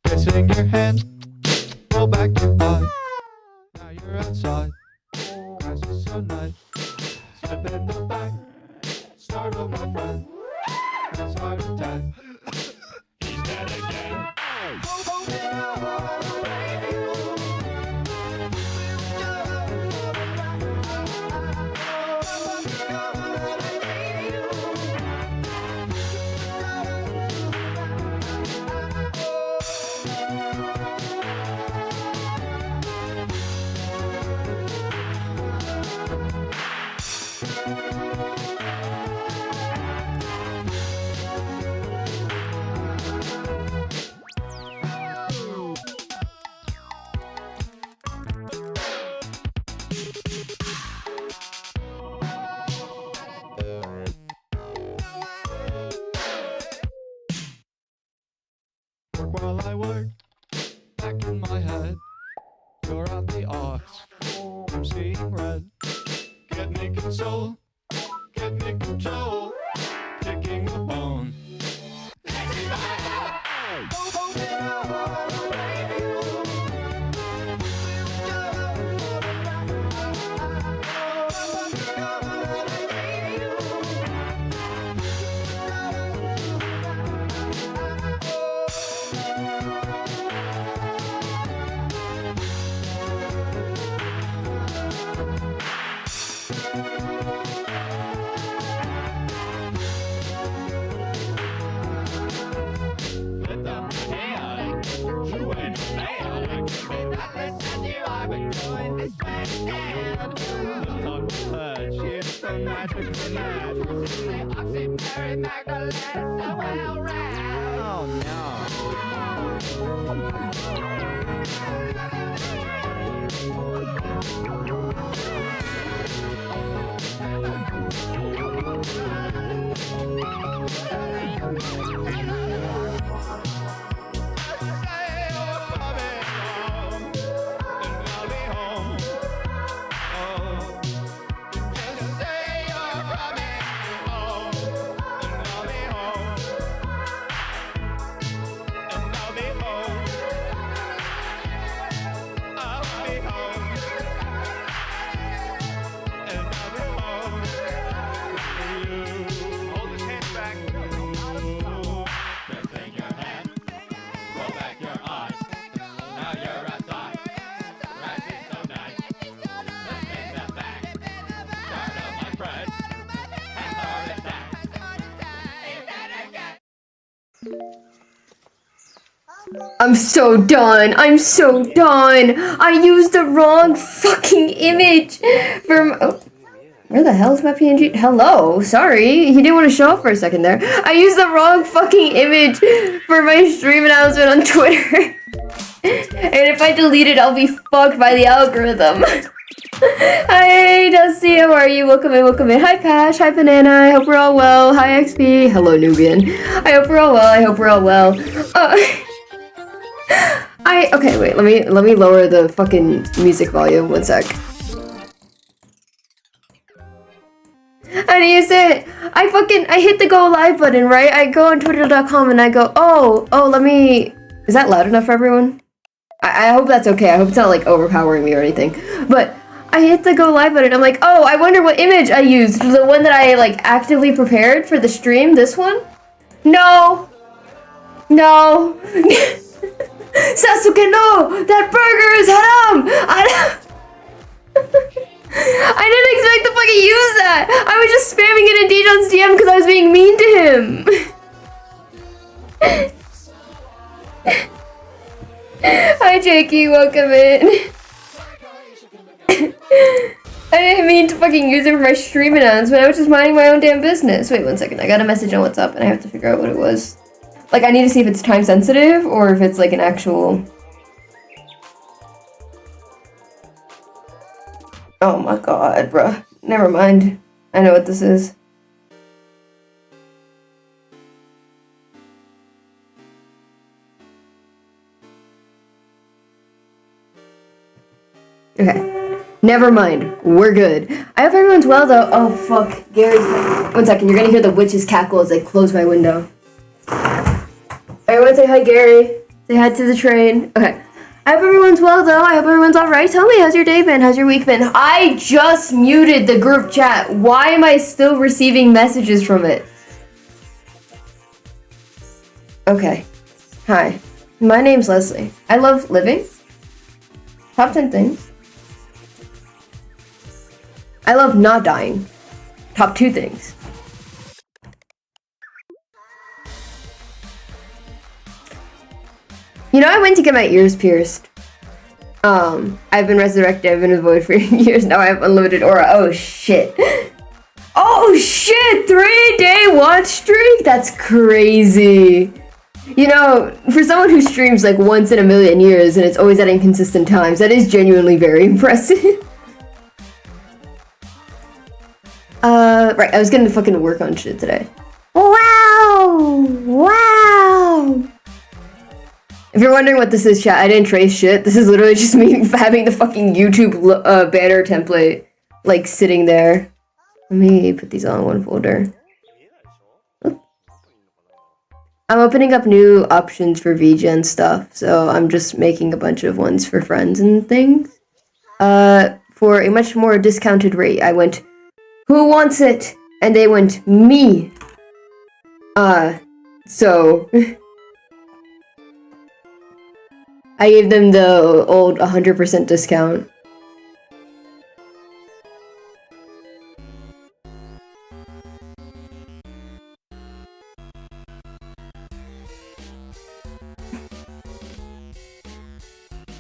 Kissing your hand, roll back your eye. Now you're outside, grass is so nice. Slip in the back, startle my friend. Has heart attack. He's dead again. Work while I work, back in my head. You're out the aux, I'm seeing red. Get me console, get me control. Kicking the bone. I'm so done. I'm so done. I used the wrong fucking image for oh, where the hell is my PNG? Hello, sorry. He didn't want to show up for a second there. I used the wrong fucking image for my stream announcement on Twitter. And if I delete it, I'll be fucked by the algorithm. Hi, Dusty. How are you? Welcome in, welcome in. Hi, Pash. Hi, Banana. I hope we're all well. Hi, XP. Hello, Nubian. I hope we're all well. I hope we're all well. Okay, wait, let me lower the fucking music volume, one sec. I use it. I hit the go live button, right? I go on twitter.com and I go, is that loud enough for everyone? I hope that's okay. I hope it's not like overpowering me or anything. But I hit the go live button. I'm like, oh, I wonder what image I used. The one that I like actively prepared for the stream, this one? No. Sasuke, no! That burger is haram! I didn't expect to fucking use that! I was just spamming it in Dijon's DM because I was being mean to him! Hi, Jakey, welcome in. I didn't mean to fucking use it for my stream announcement. I was just minding my own damn business. Wait 1 second, I got a message on WhatsApp and I have to figure out what it was. Like, I need to see if it's time sensitive or if it's like an actual... Oh my god, bruh. Never mind. I know what this is. Okay. Never mind. We're good. I hope everyone's well though. Oh fuck. Gary's... 1 second, you're gonna hear the witches cackle as I close my window. Everyone say hi, Gary. Say hi to the train. Okay. I hope everyone's well, though. I hope everyone's alright. Tell me, how's your day been? How's your week been? I just muted the group chat. Why am I still receiving messages from it? Okay. Hi. My name's Leslie. I love living. Top 10 things. I love not dying. Top 2 things. You know, I went to get my ears pierced. I've been resurrected. I've been in the void for years now. I have unlimited aura. Oh shit. Oh shit! 3-day watch streak? That's crazy. You know, for someone who streams like once in a million years and it's always at inconsistent times, that is genuinely very impressive. Right, I was gonna fucking work on shit today. Wow! Wow! If you're wondering what this is, chat, I didn't trace shit. This is literally just me having the fucking YouTube banner template, like, sitting there. Let me put these all in one folder. Oop. I'm opening up new options for vgen stuff, so I'm just making a bunch of ones for friends and things. For a much more discounted rate, I went, who wants it? And they went, me. So... I gave them the old 100% discount.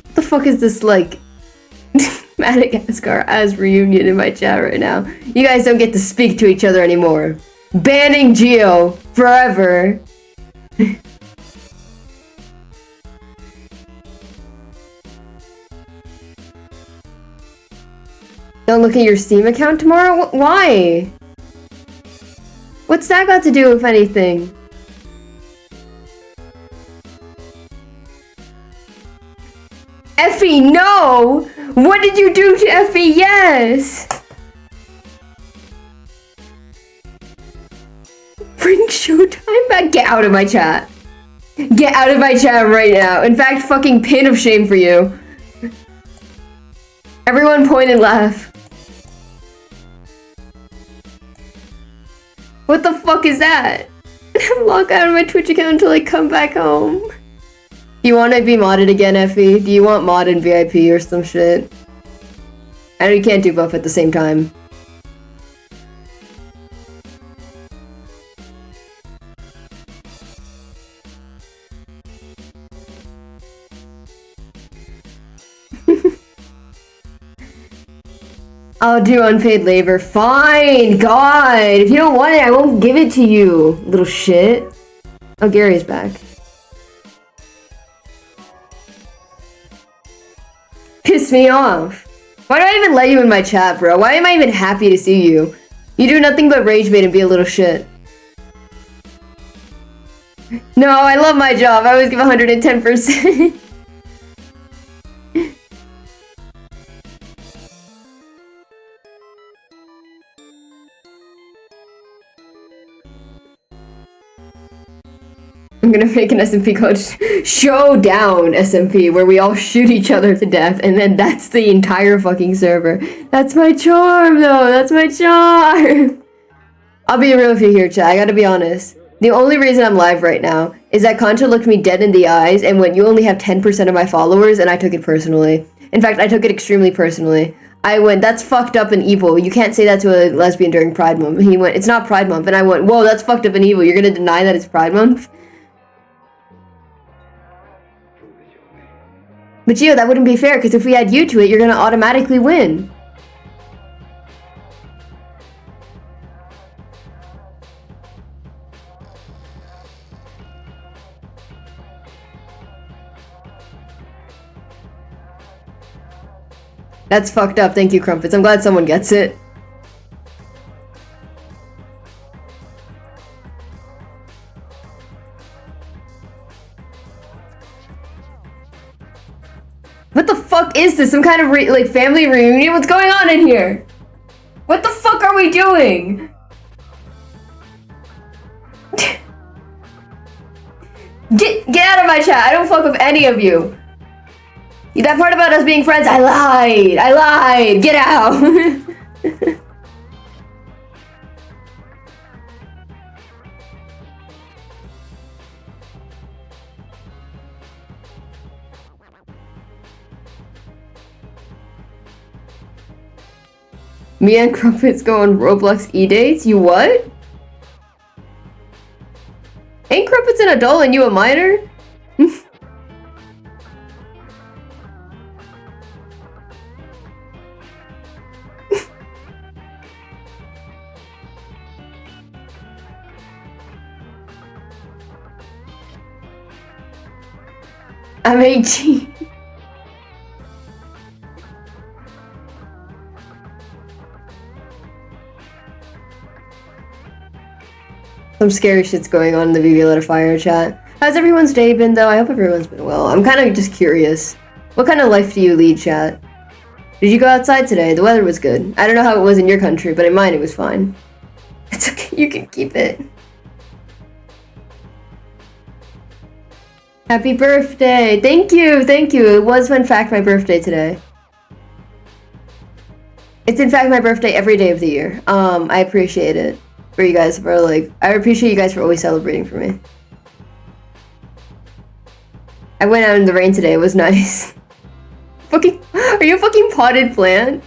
What the fuck is this, like, Madagascar as reunion in my chat right now? You guys don't get to speak to each other anymore. Banning Geo forever. Don't look at your Steam account tomorrow? Why? What's that got to do with anything? Effie, no! What did you do to Effie? Yes! Bring Showtime back. Get out of my chat. Get out of my chat right now. In fact, fucking pin of shame for you. Everyone point and laugh. What the fuck is that? Log out of my Twitch account until I come back home. Do you want to be modded again, Effie? Do you want mod and VIP or some shit? I know you can't do both at the same time. I'll do unpaid labor. Fine, God. If you don't want it, I won't give it to you, little shit. Oh, Gary's back. Piss me off. Why do I even let you in my chat, bro? Why am I even happy to see you? You do nothing but rage bait and be a little shit. No, I love my job. I always give 110%. I'm gonna make an SMP called Showdown SMP, where we all shoot each other to death, and then that's the entire fucking server. That's my charm, though. That's my charm. I'll be real with you here, chat. I gotta be honest. The only reason I'm live right now is that Concha looked me dead in the eyes and went, "You only have 10% of my followers," and I took it personally. In fact, I took it extremely personally. I went, "That's fucked up and evil. You can't say that to a lesbian during Pride Month." And he went, "It's not Pride Month." And I went, "Whoa, that's fucked up and evil. You're gonna deny that it's Pride Month?" But Gio, that wouldn't be fair, because if we add you to it, you're gonna automatically win. That's fucked up. Thank you, Crumpets. I'm glad someone gets it. What the fuck is this? Some kind of like family reunion? What's going on in here? What the fuck are we doing? Get out of of my chat. I don't fuck with any of you. That part about us being friends, I lied. I lied. Get out. Me and Crumpets go on Roblox e-dates? You what? Ain't Crumpets an adult and you a minor? I'm 18. Some scary shit's going on in the VV Let a Fire chat. How's everyone's day been though? I hope everyone's been well. I'm kind of just curious. What kind of life do you lead, chat? Did you go outside today? The weather was good. I don't know how it was in your country, but in mine it was fine. It's okay, you can keep it. Happy birthday! Thank you, thank you. It was in fact my birthday today. It's in fact my birthday every day of the year. I appreciate it. For you guys for like, I appreciate you guys for always celebrating for me. I went out in the rain today, it was nice. Fucking, are you a fucking potted plant?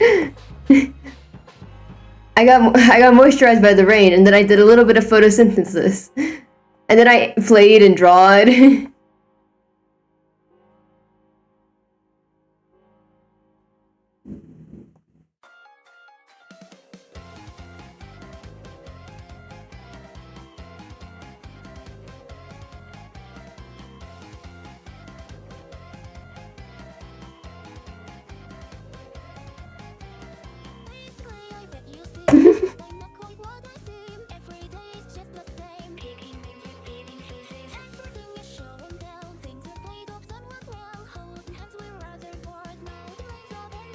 I got moisturized by the rain and then I did a little bit of photosynthesis. And then I played and drawed.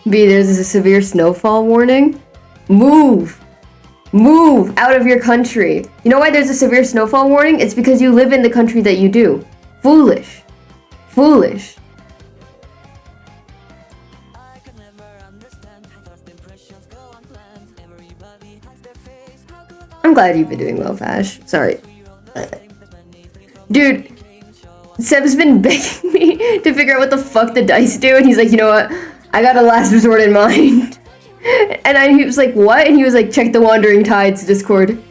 B, there's a severe snowfall warning. Move out of your country. You know why there's a severe snowfall warning? It's because you live in the country that you do. Foolish. I'm glad you've been doing well, Fash. Sorry. Dude, Seb's been begging me to figure out what the fuck the dice do, and he's like, you know what? I got a last resort in mind. And he was like, what? And he was like, check the Wandering Tides Discord.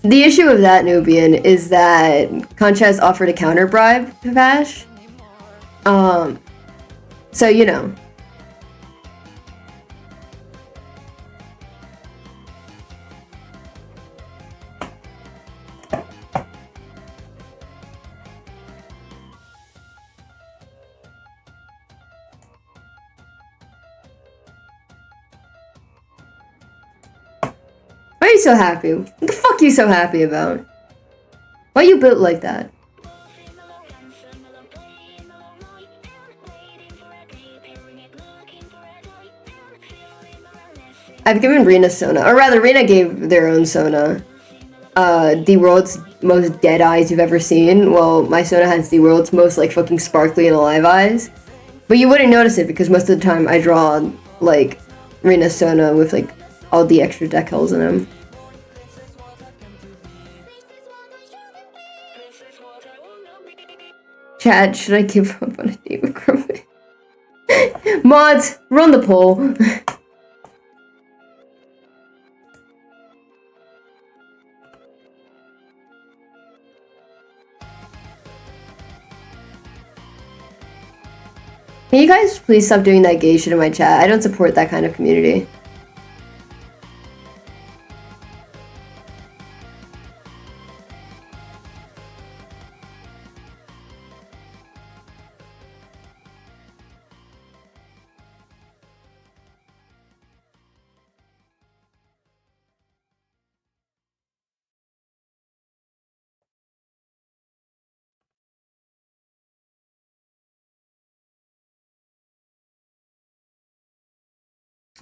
The issue of that, Nubian, is that Concha has offered a counter bribe to Vash. So you know. Why are you so happy? What the fuck are you so happy about? Why are you built like that? I've given Rena Sona, or rather Rena gave their own Sona. The world's most dead eyes you've ever seen. Well, my Sona has the world's most like fucking sparkly and alive eyes. But you wouldn't notice it because most of the time I draw like Rena Sona with like all the extra decals in them. Chad, should I give up on a date with Crumpet? Mods, run the poll. Can you guys please stop doing that gay shit in my chat? I don't support that kind of community.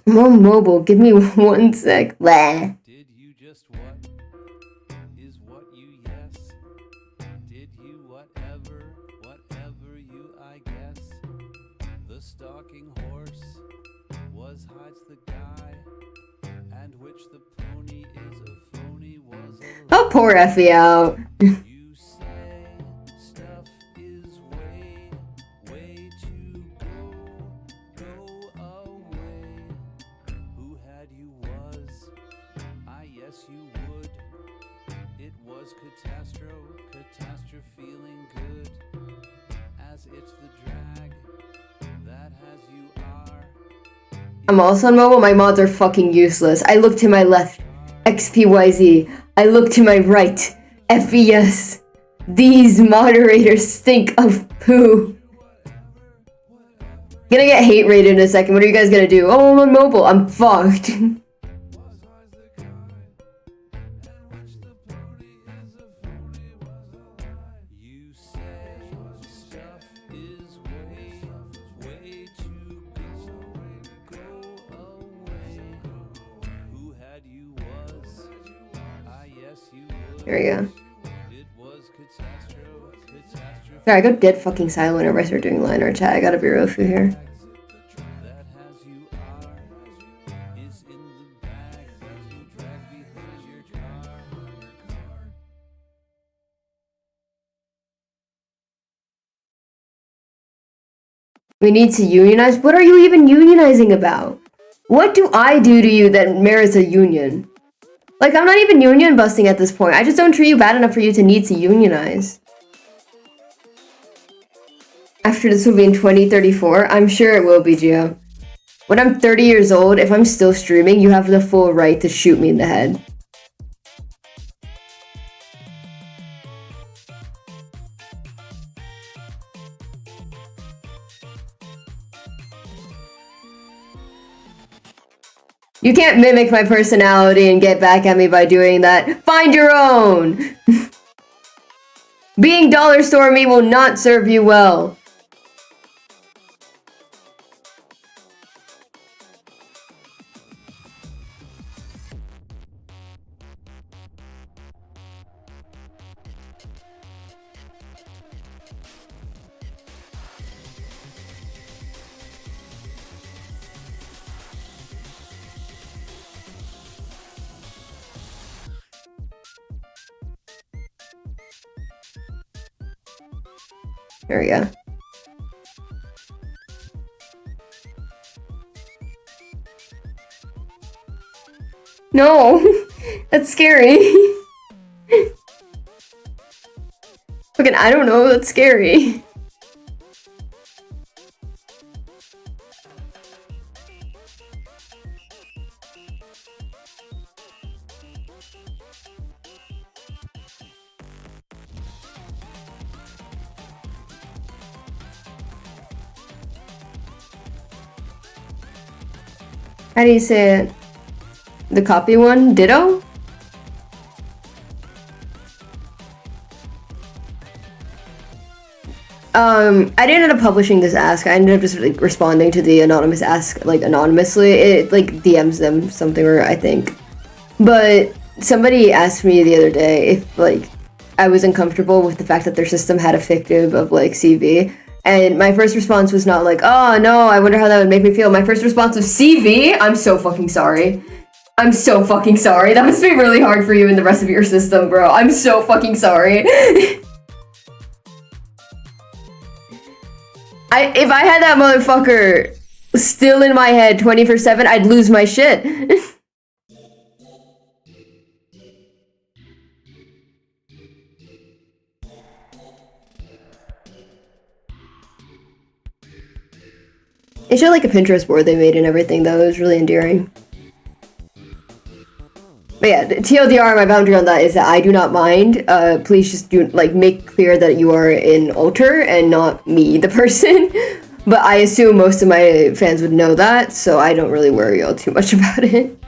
More mobile. Give me 1 sec. Blah. Did you just what is what you yes? Did you whatever you I guess? The stalking horse was hides the guy, and which the pony is a phony was a Oh, poor Effie out. You say stuff is way to go away. Who had you was, yes you would. It was catastrophe feeling good, as it's the drag that has you are. I'm also on mobile. My mods are fucking useless. I look to my left. XPYZ. I look to my right. FES. These moderators stink of poo. Gonna get hate rated in a second. What are you guys gonna do? Oh, I'm on mobile. I'm fucked. There we go. Sorry, I go dead fucking silent whenever I start doing line art chat. I gotta be real through here. We need to unionize? What are you even unionizing about? What do I do to you that merits a union? Like, I'm not even union busting at this point. I just don't treat you bad enough for you to need to unionize. After this will be in 2034? I'm sure it will be, Gio. When I'm 30 years old, if I'm still streaming, you have the full right to shoot me in the head. You can't mimic my personality and get back at me by doing that. Find your own! Being dollar store me will not serve you well. There we go. No! That's scary. Fucking, I don't know, that's scary. How do you say it? The copy one? Ditto? I didn't end up publishing this ask. I ended up just like responding to the anonymous ask like anonymously. It like DMs them something, or I think. But somebody asked me the other day if like I was uncomfortable with the fact that their system had a fictive of like CV. And my first response was not like, oh no, I wonder how that would make me feel. My first response was, CV? I'm so fucking sorry. I'm so fucking sorry. That must be really hard for you and the rest of your system, bro. I'm so fucking sorry. If I had that motherfucker still in my head 24/7, I'd lose my shit. It showed like a Pinterest board they made and everything, though. It was really endearing. But yeah, TLDR, my boundary on that is that I do not mind. Please just do like make clear that you are in alter and not me, the person. But I assume most of my fans would know that, so I don't really worry all too much about it.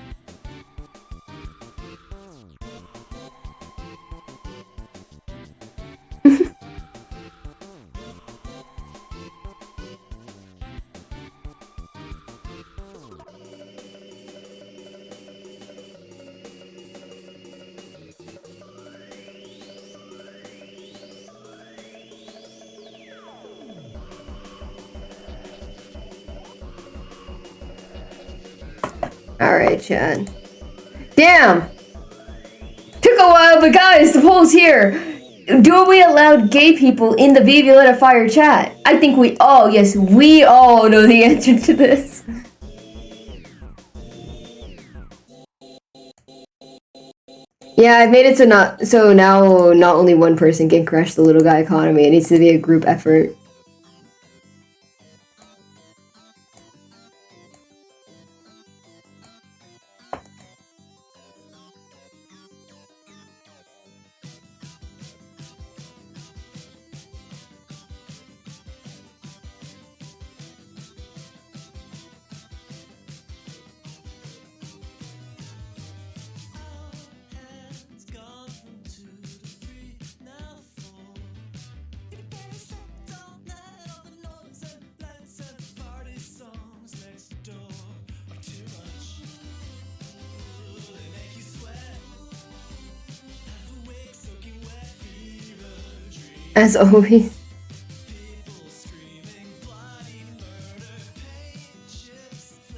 Alright, Chad. Damn! Took a while, but guys, the poll's here. Do we allow gay people in the BB Let a Fire chat? I think we all know the answer to this. Yeah, I've made it so now not only one person can crush the little guy economy. It needs to be a group effort. As always.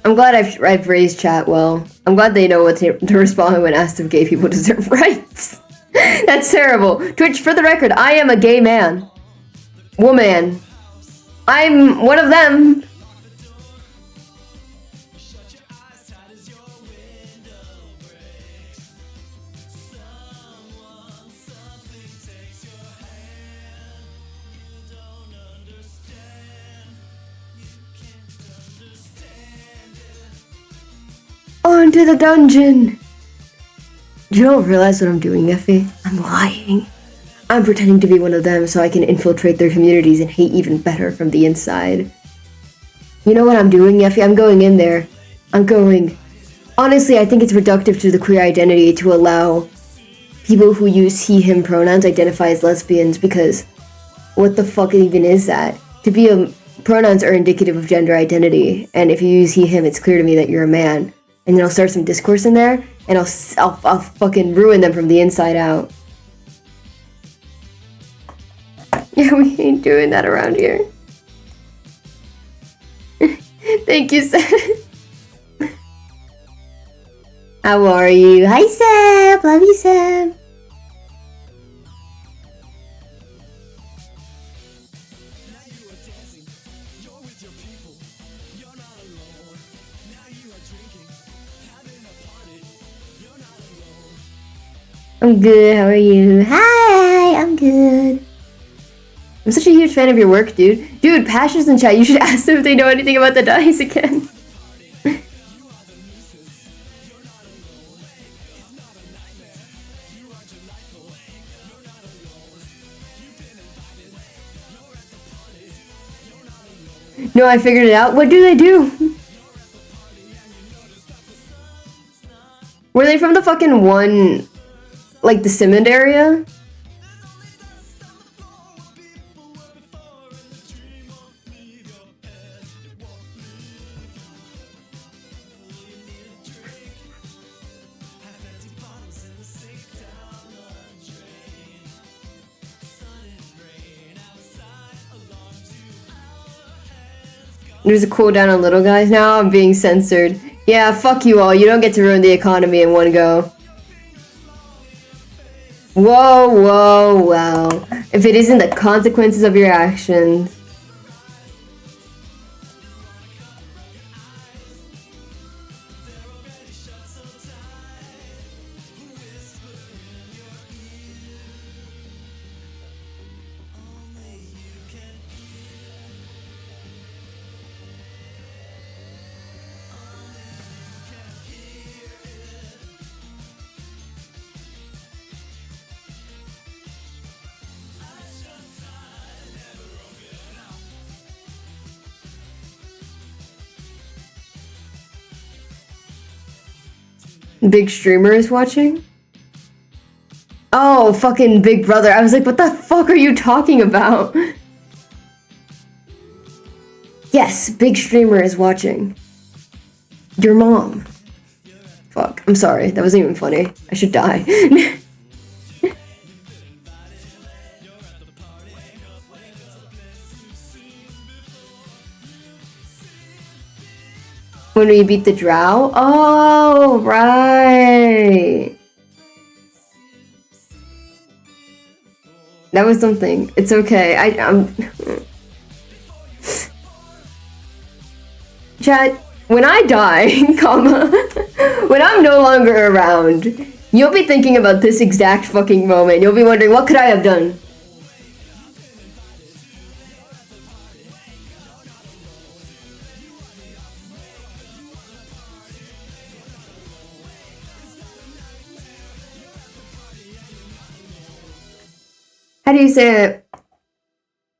I'm glad I've raised chat well. I'm glad they know what to respond when asked if gay people deserve rights. That's terrible. Twitch, for the record, I am a gay man. Woman. I'm one of them. On to the dungeon! You don't realize what I'm doing, Effie? I'm lying. I'm pretending to be one of them so I can infiltrate their communities and hate even better from the inside. You know what I'm doing, Effie? I'm going in there. Honestly, I think it's reductive to the queer identity to allow people who use he, him pronouns identify as lesbians, because what the fuck even is that? Pronouns are indicative of gender identity, and if you use he, him, it's clear to me that you're a man. And then I'll start some discourse in there, and I'll fucking ruin them from the inside out. Yeah, we ain't doing that around here. Thank you, Seth. How are you? Hi, Seb. Love you, Seb. I'm good, how are you? Hi, I'm good. I'm such a huge fan of your work, dude. Dude, Passion's in chat. You should ask them if they know anything about the dice again. No, I figured it out. What do they do? Were they from the fucking one, like the Simmond area? There's a cooldown on little guys now. I'm being censored. Yeah, fuck you all. You don't get to ruin the economy in one go. Whoa, whoa, wow. If it isn't the consequences of your actions. Big streamer is watching? Oh, fucking Big Brother. I was like, what the fuck are you talking about? Yes, big streamer is watching. Your mom. Fuck, I'm sorry. That wasn't even funny. I should die. When we beat the drow? Oh, right. That was something. It's okay. I'm... Chat, when I die, comma, when I'm no longer around, you'll be thinking about this exact fucking moment. You'll be wondering, what could I have done? How do you say it?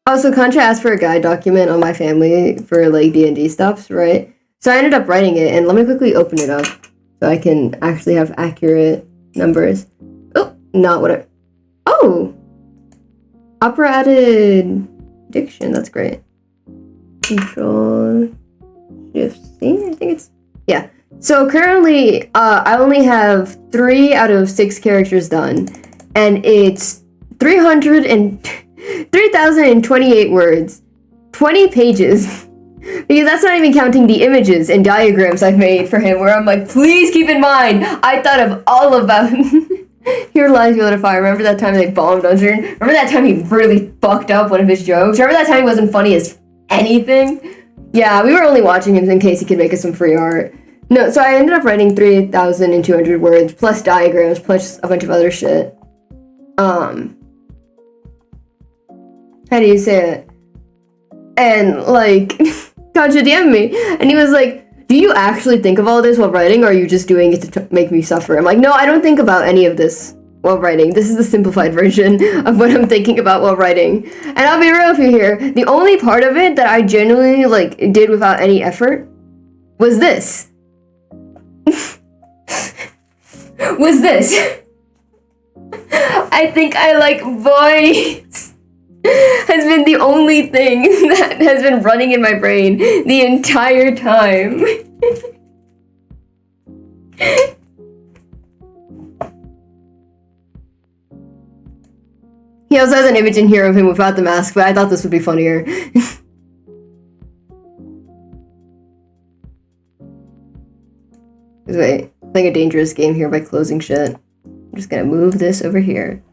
Also, Contra asked for a guide document on my family for like D&D stuff, right? So I ended up writing it, and let me quickly open it up so I can actually have accurate numbers. Oh, not what I... Oh! Opera added diction, that's great. Control Shift C, I think it's... Yeah. So currently, I only have 3 out of 6 characters done, and it's 3,028 words, 20 pages, because that's not even counting the images and diagrams I've made for him, where I'm like, please keep in mind, I thought of all about Here Lies Your Little Fire. Remember that time they bombed Dungeon? Remember that time he really fucked up one of his jokes? Remember that time he wasn't funny as anything? Yeah, we were only watching him in case he could make us some free art. No, so I ended up writing 3,200 words, plus diagrams, plus a bunch of other shit. How do you say it? And, like, Concha DM'd me, and he was like, do you actually think of all this while writing, or are you just doing it to make me suffer? I'm like, no, I don't think about any of this while writing. This is the simplified version of what I'm thinking about while writing. And I'll be real with you here, the only part of it that I genuinely, like, did without any effort was this. Was this. I think I like voice. Has been the only thing that has been running in my brain the entire time. He also has an image in here of him without the mask, but I thought this would be funnier. Wait, playing a dangerous game here by closing shit. I'm just gonna move this over here.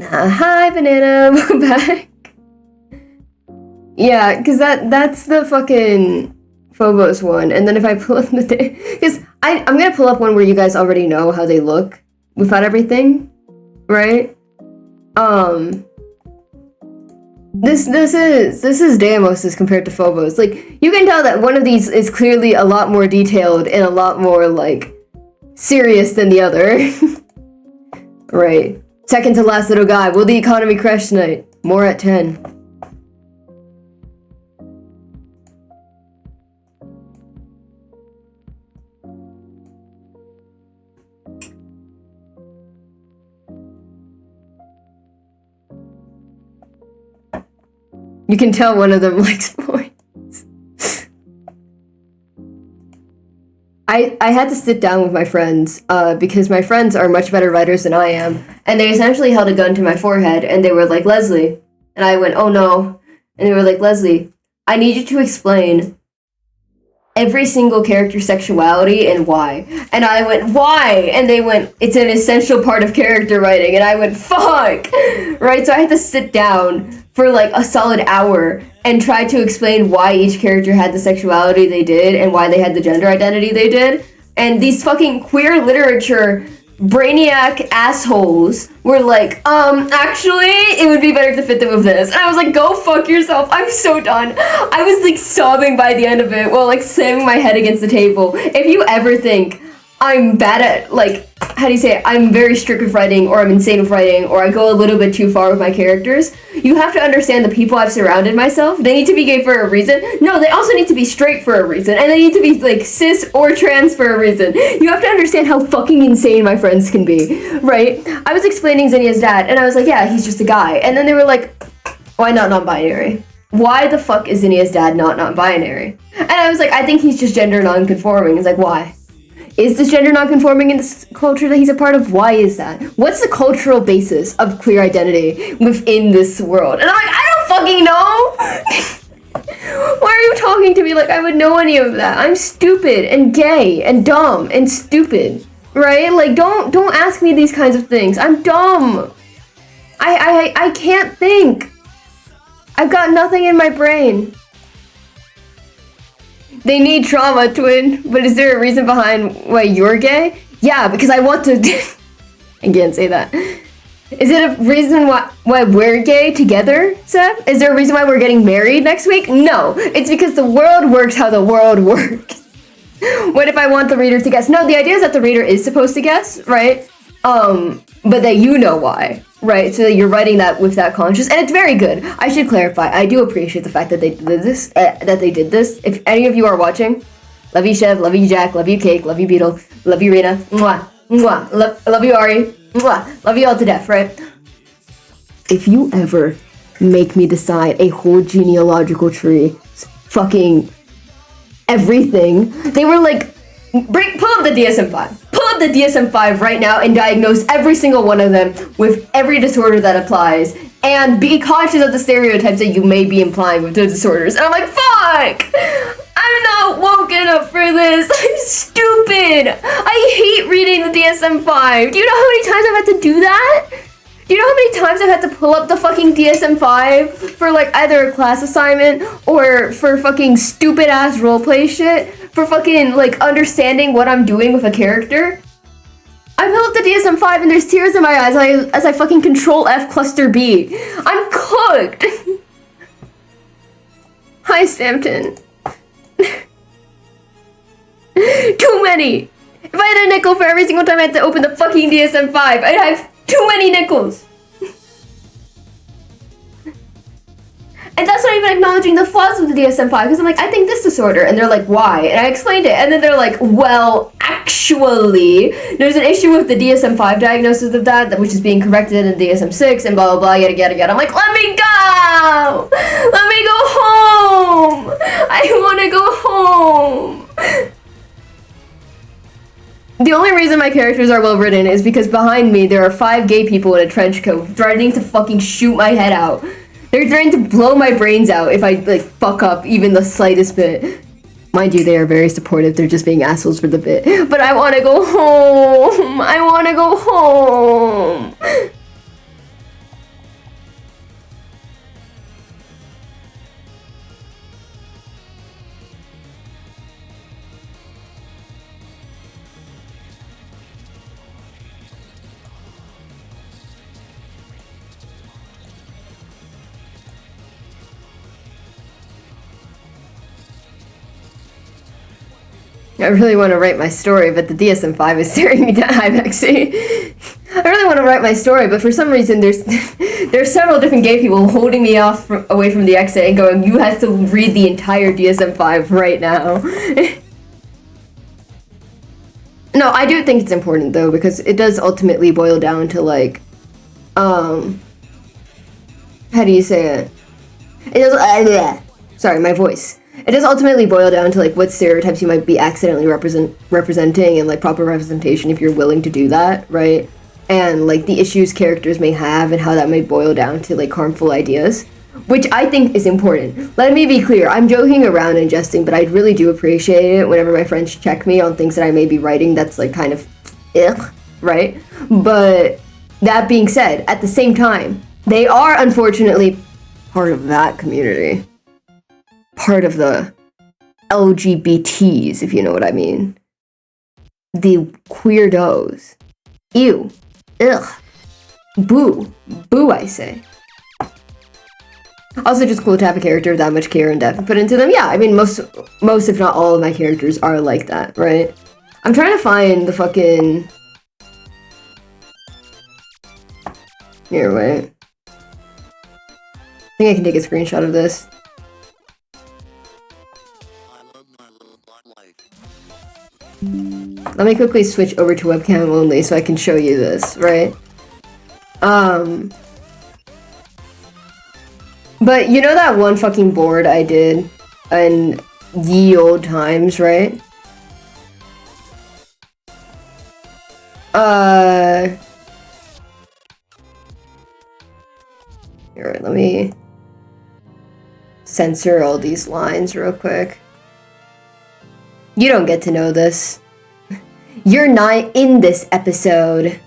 Hi, Banana, welcome back. Yeah, because that's the fucking Phobos one. And then if I pull up the day, because I'm gonna pull up one where you guys already know how they look without everything, right? This is Deimos as compared to Phobos. Like, you can tell that one of these is clearly a lot more detailed and a lot more, like, serious than the other. Right. Second to last little guy. Will the economy crash tonight? More at 10. You can tell one of them likes points. I had to sit down with my friends because my friends are much better writers than I am, and they essentially held a gun to my forehead and they were like, Leslie, and I went, oh no, and they were like, Leslie, I need you to explain every single character's sexuality and why. And I went, why? And they went, it's an essential part of character writing. And I went, fuck! Right? So I had to sit down for like a solid hour and try to explain why each character had the sexuality they did and why they had the gender identity they did. And these fucking queer literature brainiac assholes were like, actually, it would be better to fit them with this. And I was like, go fuck yourself. I'm so done. I was like sobbing by the end of it while like slamming my head against the table. If you ever think I'm bad at, like, how do you say it? I'm very strict with writing, or I'm insane with writing, or I go a little bit too far with my characters, you have to understand the people I've surrounded myself. They need to be gay for a reason. No, they also need to be straight for a reason. And they need to be, like, cis or trans for a reason. You have to understand how fucking insane my friends can be, right? I was explaining Zinnia's dad, and I was like, yeah, he's just a guy. And then they were like, why not non-binary? Why the fuck is Zinnia's dad not non-binary? And I was like, I think he's just gender non-conforming. It's like, why? Is this gender non-conforming in this culture that he's a part of? Why is that? What's the cultural basis of queer identity within this world? And I'm like, I don't fucking know! Why are you talking to me like I would know any of that? I'm stupid and gay and dumb and stupid, right? Like, don't ask me these kinds of things. I'm dumb. I can't think. I've got nothing in my brain. They need trauma, twin. But is there a reason behind why you're gay? Yeah, because I want to. I can't say that. Is it a reason why we're gay together, Seth? Is there a reason why we're getting married next week? No, it's because the world works how the world works. What if I want the reader to guess? No, the idea is that the reader is supposed to guess, right? But that you know why, right? So that you're writing that with that conscious, and it's very good. I should clarify. I do appreciate the fact that they did this. If any of you are watching, love you, Chev. Love you, Jack. Love you, Cake. Love you, Beetle. Love you, Rena. Mwah. Mwah. Love you, Ari. Mwah. Love you all to death, right? If you ever make me decide a whole genealogical tree, fucking everything, they were like, pull up the DSM-5. Pull up the DSM-5 right now and diagnose every single one of them with every disorder that applies, and be conscious of the stereotypes that you may be implying with those disorders. And I'm like, fuck! I'm not woken up for this. I'm stupid. I hate reading the DSM-5. Do you know how many times I've had to do that? Do you know how many times I've had to pull up the fucking DSM-5 for like either a class assignment or for fucking stupid ass roleplay shit? For fucking like understanding what I'm doing with a character? I pull up the DSM-5 and there's tears in my eyes as I fucking control F cluster B. I'm cooked. Hi, Stampton. Too many! If I had a nickel for every single time I had to open the fucking DSM-5, I'd have too many nickels! And that's not even acknowledging the flaws of the DSM-5, because I'm like, I think this disorder, and they're like, why? And I explained it, and then they're like, well, actually, there's an issue with the DSM-5 diagnosis of that, which is being corrected in DSM-6, and blah, blah, blah, yada, yada, yada. I'm like, let me go! Let me go home! I want to go home! The only reason my characters are well written is because behind me there are 5 gay people in a trench coat threatening to fucking shoot my head out. They're threatening to blow my brains out if I like fuck up even the slightest bit. Mind you, they are very supportive. They're just being assholes for the bit. But I want to go home. I want to go home. I really want to write my story, but the DSM-5 is staring me down. Hi, Maxie. I really want to write my story, but for some reason there's several different gay people holding me away from the exit and going, you have to read the entire DSM-5 right now. No, I do think it's important though, because it does ultimately boil down to like, how do you say it? It does, sorry, my voice. It does ultimately boil down to like what stereotypes you might be accidentally representing and like proper representation if you're willing to do that, right? And like the issues characters may have and how that may boil down to like harmful ideas, which I think is important. Let me be clear, I'm joking around and jesting, but I really do appreciate it whenever my friends check me on things that I may be writing that's like kind of right? But that being said, at the same time, they are unfortunately part of that community. Part of the LGBTs, if you know what I mean. The queerdos. Ew. Ugh. Boo. Boo, I say. Also just cool to have a character with that much care and depth put into them. Yeah, I mean, most if not all of my characters are like that, right? I'm trying to find the fucking... Here, wait. I think I can take a screenshot of this. Let me quickly switch over to webcam only so I can show you this, right? But you know that one fucking board I did in ye old times, right? Here, let me censor all these lines real quick. You don't get to know this. You're not in this episode.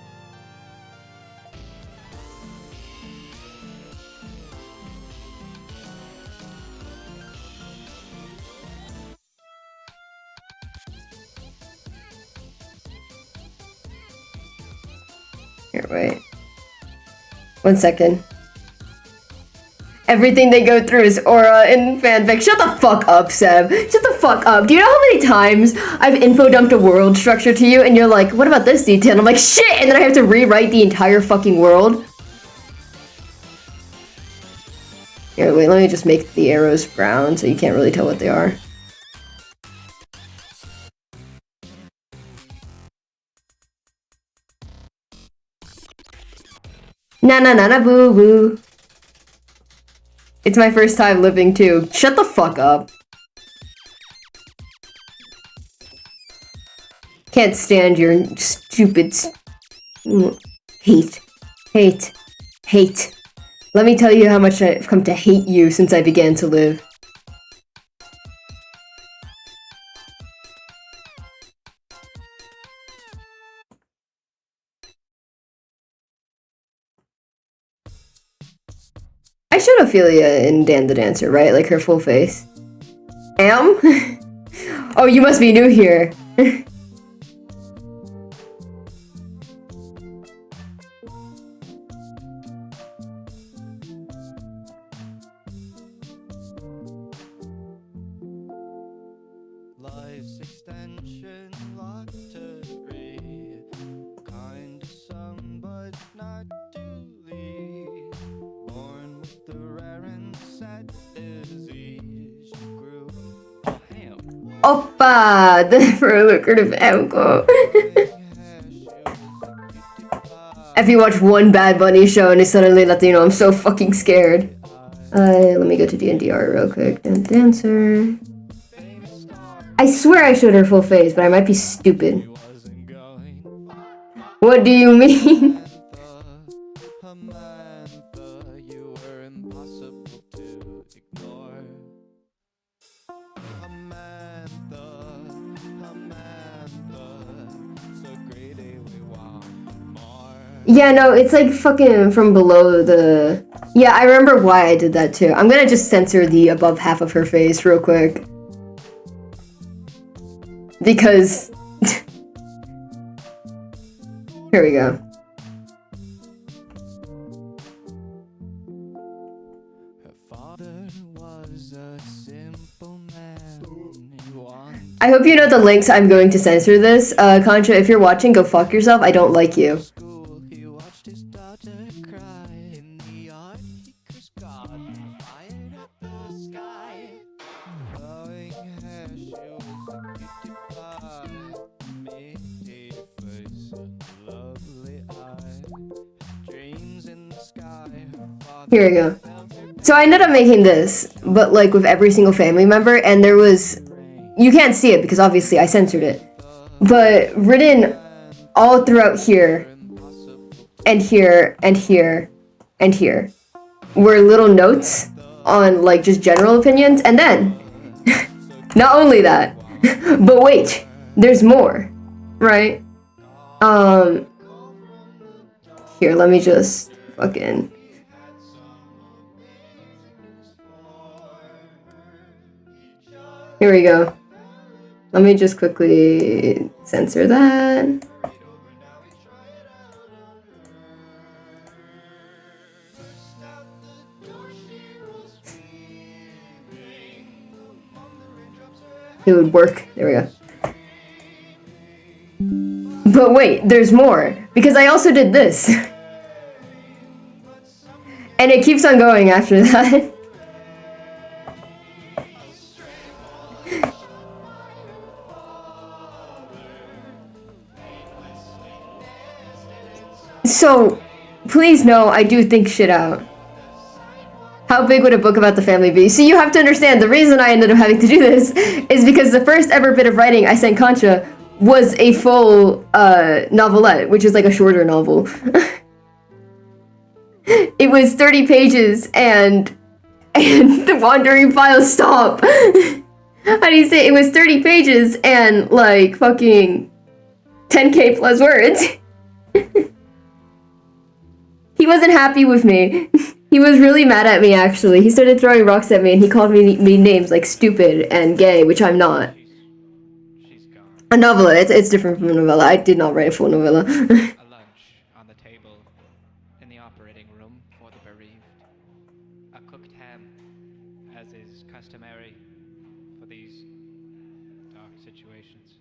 Here, wait. 1 second. Everything they go through is aura in fanfic. Shut the fuck up, Seb. Shut the fuck up. Do you know how many times I've info dumped a world structure to you and you're like, what about this detail? And I'm like, shit! And then I have to rewrite the entire fucking world. Here, wait, let me just make the arrows brown so you can't really tell what they are. Na na na na boo boo. It's my first time living too. Shut the fuck up. Can't stand your stupid hate. Hate. Hate. Let me tell you how much I've come to hate you since I began to live. I showed Ophelia in Dan the Dancer, right? Like her full face. Am? Oh, you must be new here. Life's extension lottery. Kind to some, but not to these. Born with the rare and sad disease. You grew. Damn. Oppa! For a lucrative angle. If you watch one Bad Bunny show and it's suddenly Latino, I'm so fucking scared. Let me go to DNDR real quick. Dancer. I swear I showed her full face, but I might be stupid. What do you mean? You were impossible to ignore. So greedy we want more. Yeah, no, it's like fucking from below the... Yeah, I remember why I did that too. I'm gonna just censor the above half of her face real quick. Because... Here we go. Her father was a simple man. I hope you know the links I'm going to censor this. Concha, if you're watching, go fuck yourself. I don't like you. He watched his daughter cry in the yard. He cursed God and fired at the sky. Flowing hair, she was a cutie pie. Meaty face and lovely eye. Dreams in the sky. Her father Here we go. So I ended up making this, but like with every single family member, and there was... You can't see it because obviously I censored it. But written all throughout here, and here, and here, and here, were little notes on like just general opinions. And then, not only that, but wait, there's more, right? Here, let me just fucking... Here we go. Let me just quickly censor that. It would work. There we go. But wait, there's more. Because I also did this. And it keeps on going after that. So, please know I do think shit out. How big would a book about the family be? So you have to understand, the reason I ended up having to do this is because the first ever bit of writing I sent Concha was a full novelette, which is like a shorter novel. It was 30 pages, and and the wandering files stop. How do you say it was 30 pages and like fucking 10k plus words. He wasn't happy with me. He was really mad at me, actually. He started throwing rocks at me, and he called me names like stupid and gay, which I'm not. She's gone. A novella. It's different from a novella. I did not write a full novella. A lunch on the table in the operating room for the bereaved. A cooked ham, as is customary for these dark situations.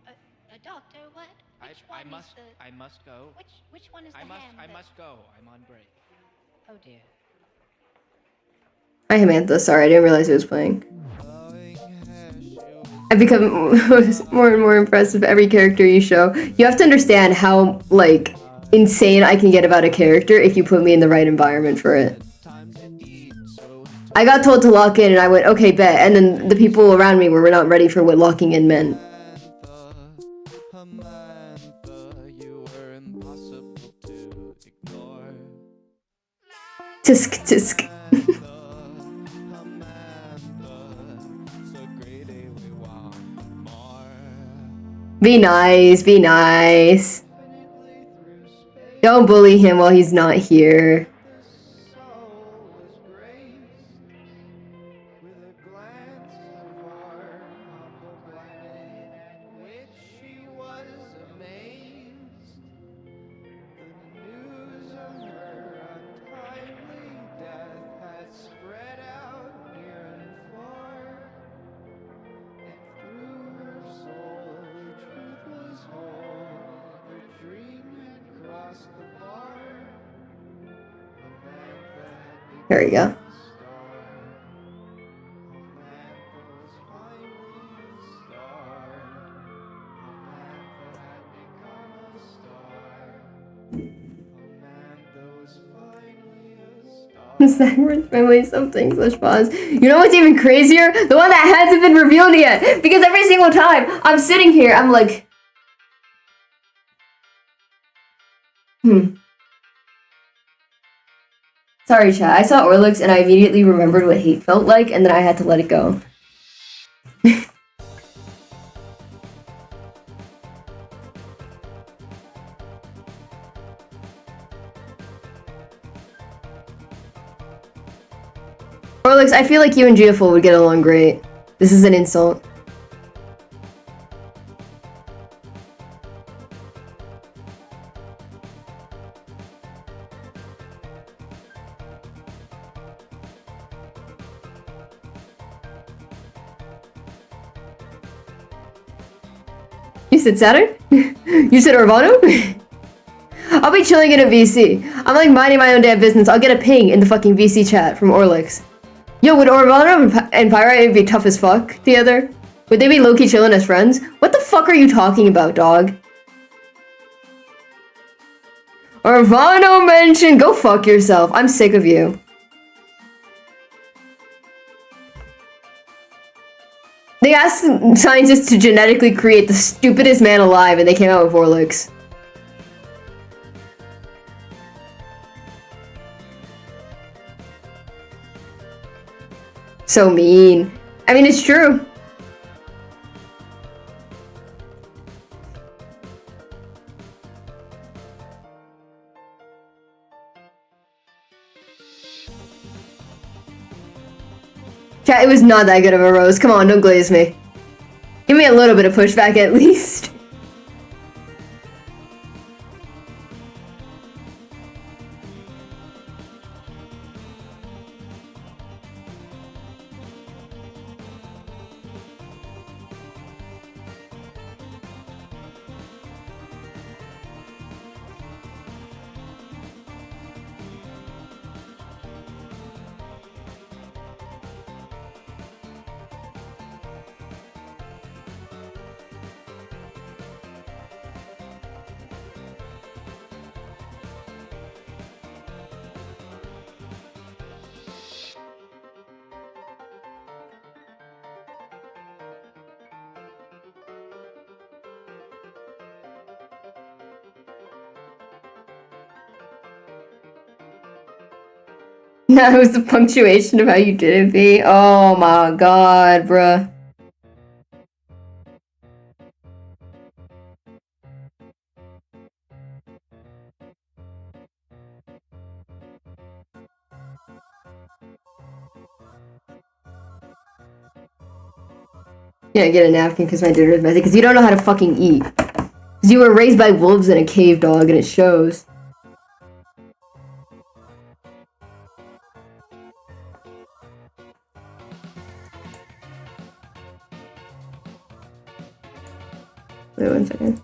A doctor, what? Which one is the... I must go. Which one is the ham? I must go. I'm on break. Oh dear. Hi, Samantha. Sorry, I didn't realize it was playing. I've become more and more impressed with every character you show. You have to understand how, like, insane I can get about a character if you put me in the right environment for it. I got told to lock in, and I went, okay, bet. And then the people around me were not ready for what locking in meant. Tisk, tisk. Be nice, be nice. Don't bully him while he's not here. There we go. Zagran's family something / pause. You know what's even crazier? The one that hasn't been revealed yet. Because every single time I'm sitting here, I'm like, Sorry, chat. I saw Orlux and I immediately remembered what hate felt like, and then I had to let it go. Orlux, I feel like you and Geoful would get along great. This is an insult. You said Saturn? You said Orvano? I'll be chilling in a VC. I'm like minding my own damn business. I'll get a ping in the fucking VC chat from Orlux. Yo, would Orvano and Pyrite be tough as fuck together? Would they be low-key chilling as friends? What the fuck are you talking about, dog? Orvano mentioned, go fuck yourself. I'm sick of you. They asked scientists to genetically create the stupidest man alive, and they came out with Orlux. So mean. I mean, it's true. Chat, it was not that good of a roast. Come on, don't glaze me. Give me a little bit of pushback at least. That was the punctuation of how you did it, V. Oh my god, bruh. Yeah, get a napkin because my dinner is messy. Because you don't know how to fucking eat. Because you were raised by wolves in a cave, dog, and it shows. Wait 1 second.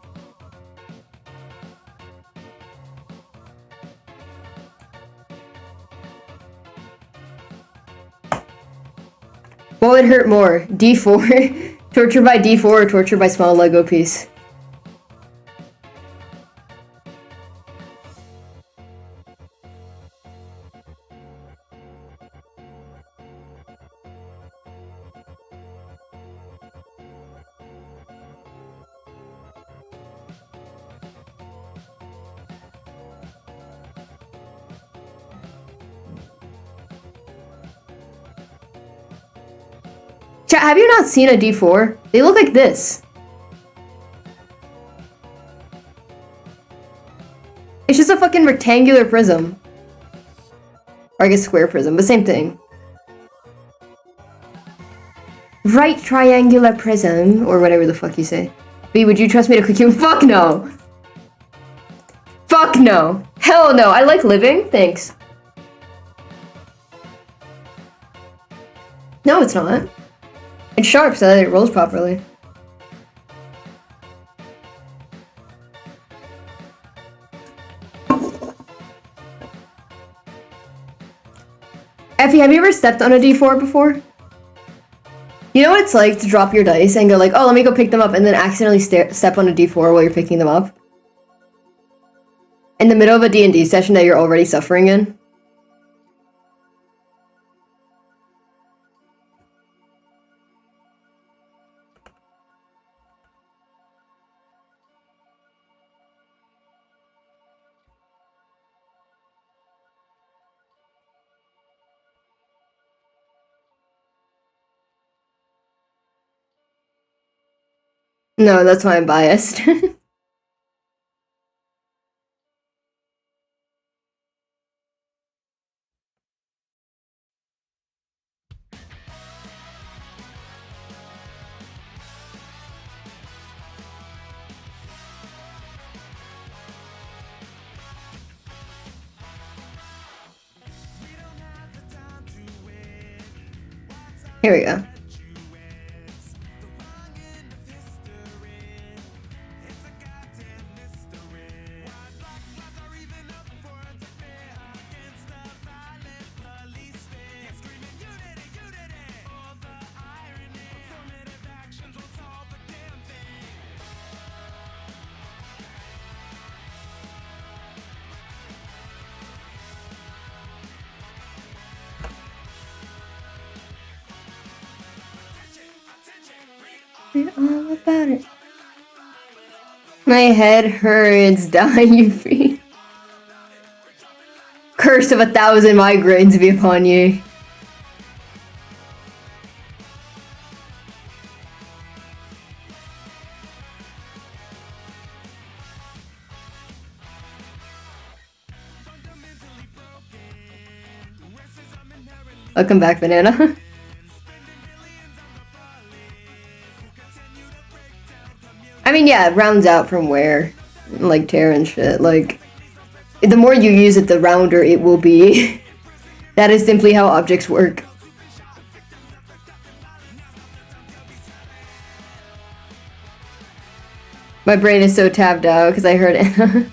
What would hurt more? D4? Torture by D4 or torture by small Lego piece? Chat, have you not seen a D4? They look like this. It's just a fucking rectangular prism. Or I guess square prism, but same thing. Right triangular prism, or whatever the fuck you say. B, would you trust me to cook you? Fuck no! Fuck no! Hell no! I like living, thanks. No, it's not. It's sharp so that it rolls properly. Effie, have you ever stepped on a D4 before? You know what it's like to drop your dice and go like, oh, let me go pick them up, and then accidentally step on a D4 while you're picking them up? In the middle of a D&D session that you're already suffering in? No, that's why I'm biased. Here we go. All about it. My head hurts, dying you free. Curse of 1,000 migraines be upon you. Welcome back, Banana. I mean, yeah, it rounds out from where, like, tear and shit. Like, the more you use it, the rounder it will be. That is simply how objects work. My brain is so tapped out because I heard it.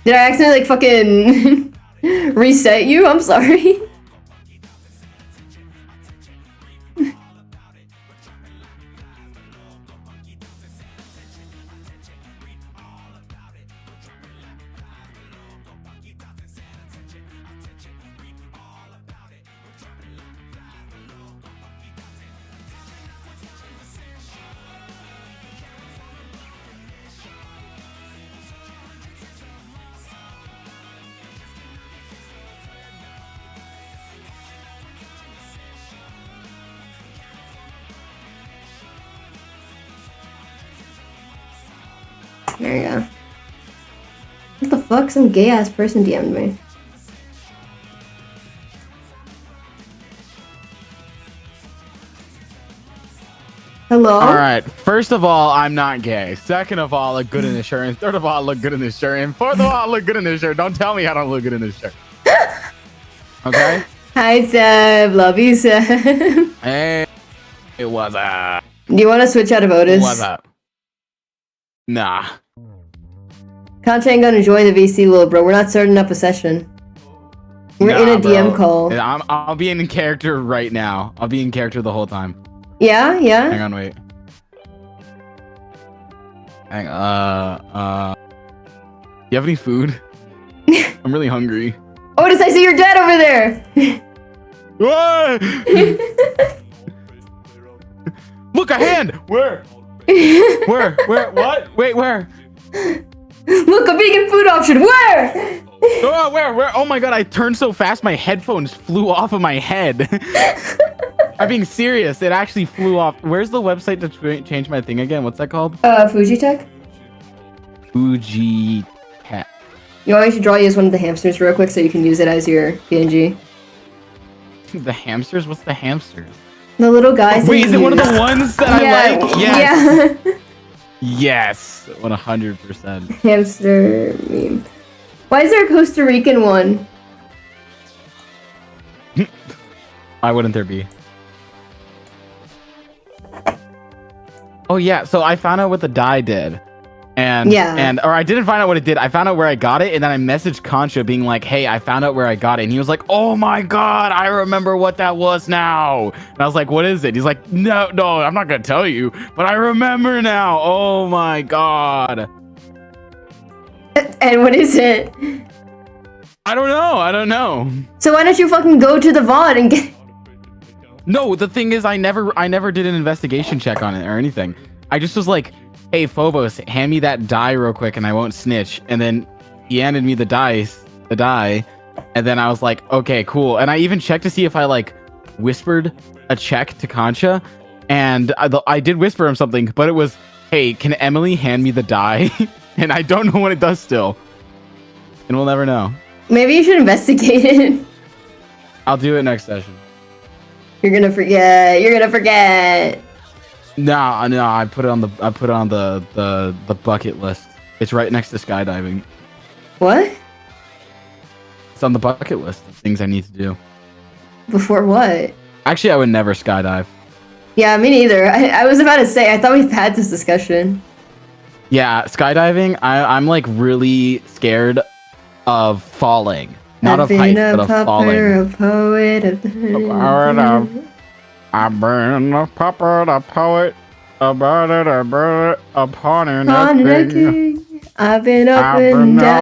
Did I accidentally, like, fucking reset you? I'm sorry. There you go. What the fuck? Some gay ass person DM'd me. Hello? Alright, first of all, I'm not gay. Second of all, I look good in this shirt. And third of all, I look good in this shirt. And fourth of all, I look good in this shirt. Don't tell me I don't look good in this shirt. Okay? Hi, Seb. Love you, Seb. Hey, what's up? Do you want to switch out of Otis? What's up? Nah. Concha ain't gonna join the VC, little bro. We're not starting up a session. We're in a DM call. I'll be in character right now. I'll be in character the whole time. Yeah, yeah. Hang on, wait. Hang you have any food? I'm really hungry. Otis, I see your dad over there. What? Look, a hand. Where? Where? What? Wait, where? Look, a vegan food option. Where? Oh, where? Oh my god, I turned so fast my headphones flew off of my head. I'm being serious. It actually flew off. Where's the website to change my thing again? What's that called? Fujitech. Fujitech. You want me to draw you as one of the hamsters real quick so you can use it as your PNG? The hamsters? What's the hamsters? The little guys. Wait, is it one of the ones that I like? Yes. Yeah. Yes. 100%. Hamster meme. Why is there a Costa Rican one? Why wouldn't there be? Oh yeah, so I found out what the die did. Or I didn't find out what it did. I found out where I got it, and then I messaged Concha being like, hey, I found out where I got it. And he was like, oh my god, I remember what that was now. And I was like, what is it? He's like, no, I'm not gonna tell you, but I remember now. Oh my god. And what is it? I don't know. So why don't you fucking go to the VOD and get... No, the thing is, I never did an investigation check on it or anything. I just was like, hey, Phobos, hand me that die real quick and I won't snitch. And then he handed me the die. And then I was like, okay, cool. And I even checked to see if I like whispered a check to Concha. And I did whisper him something, but it was, hey, can Emily hand me the die? And I don't know what it does still. And we'll never know. Maybe you should investigate it. I'll do it next session. You're gonna forget. No, I put it on the bucket list. It's right next to skydiving. What? It's on the bucket list of things I need to do. Before what? Actually, I would never skydive. Yeah, me neither. I was about to say, I thought we've had this discussion. Yeah, skydiving, I'm like really scared of falling. Not of heights, but of falling. A poet, I've been a puppet, a poet, a bird, a pawn in a king. I've been up and down.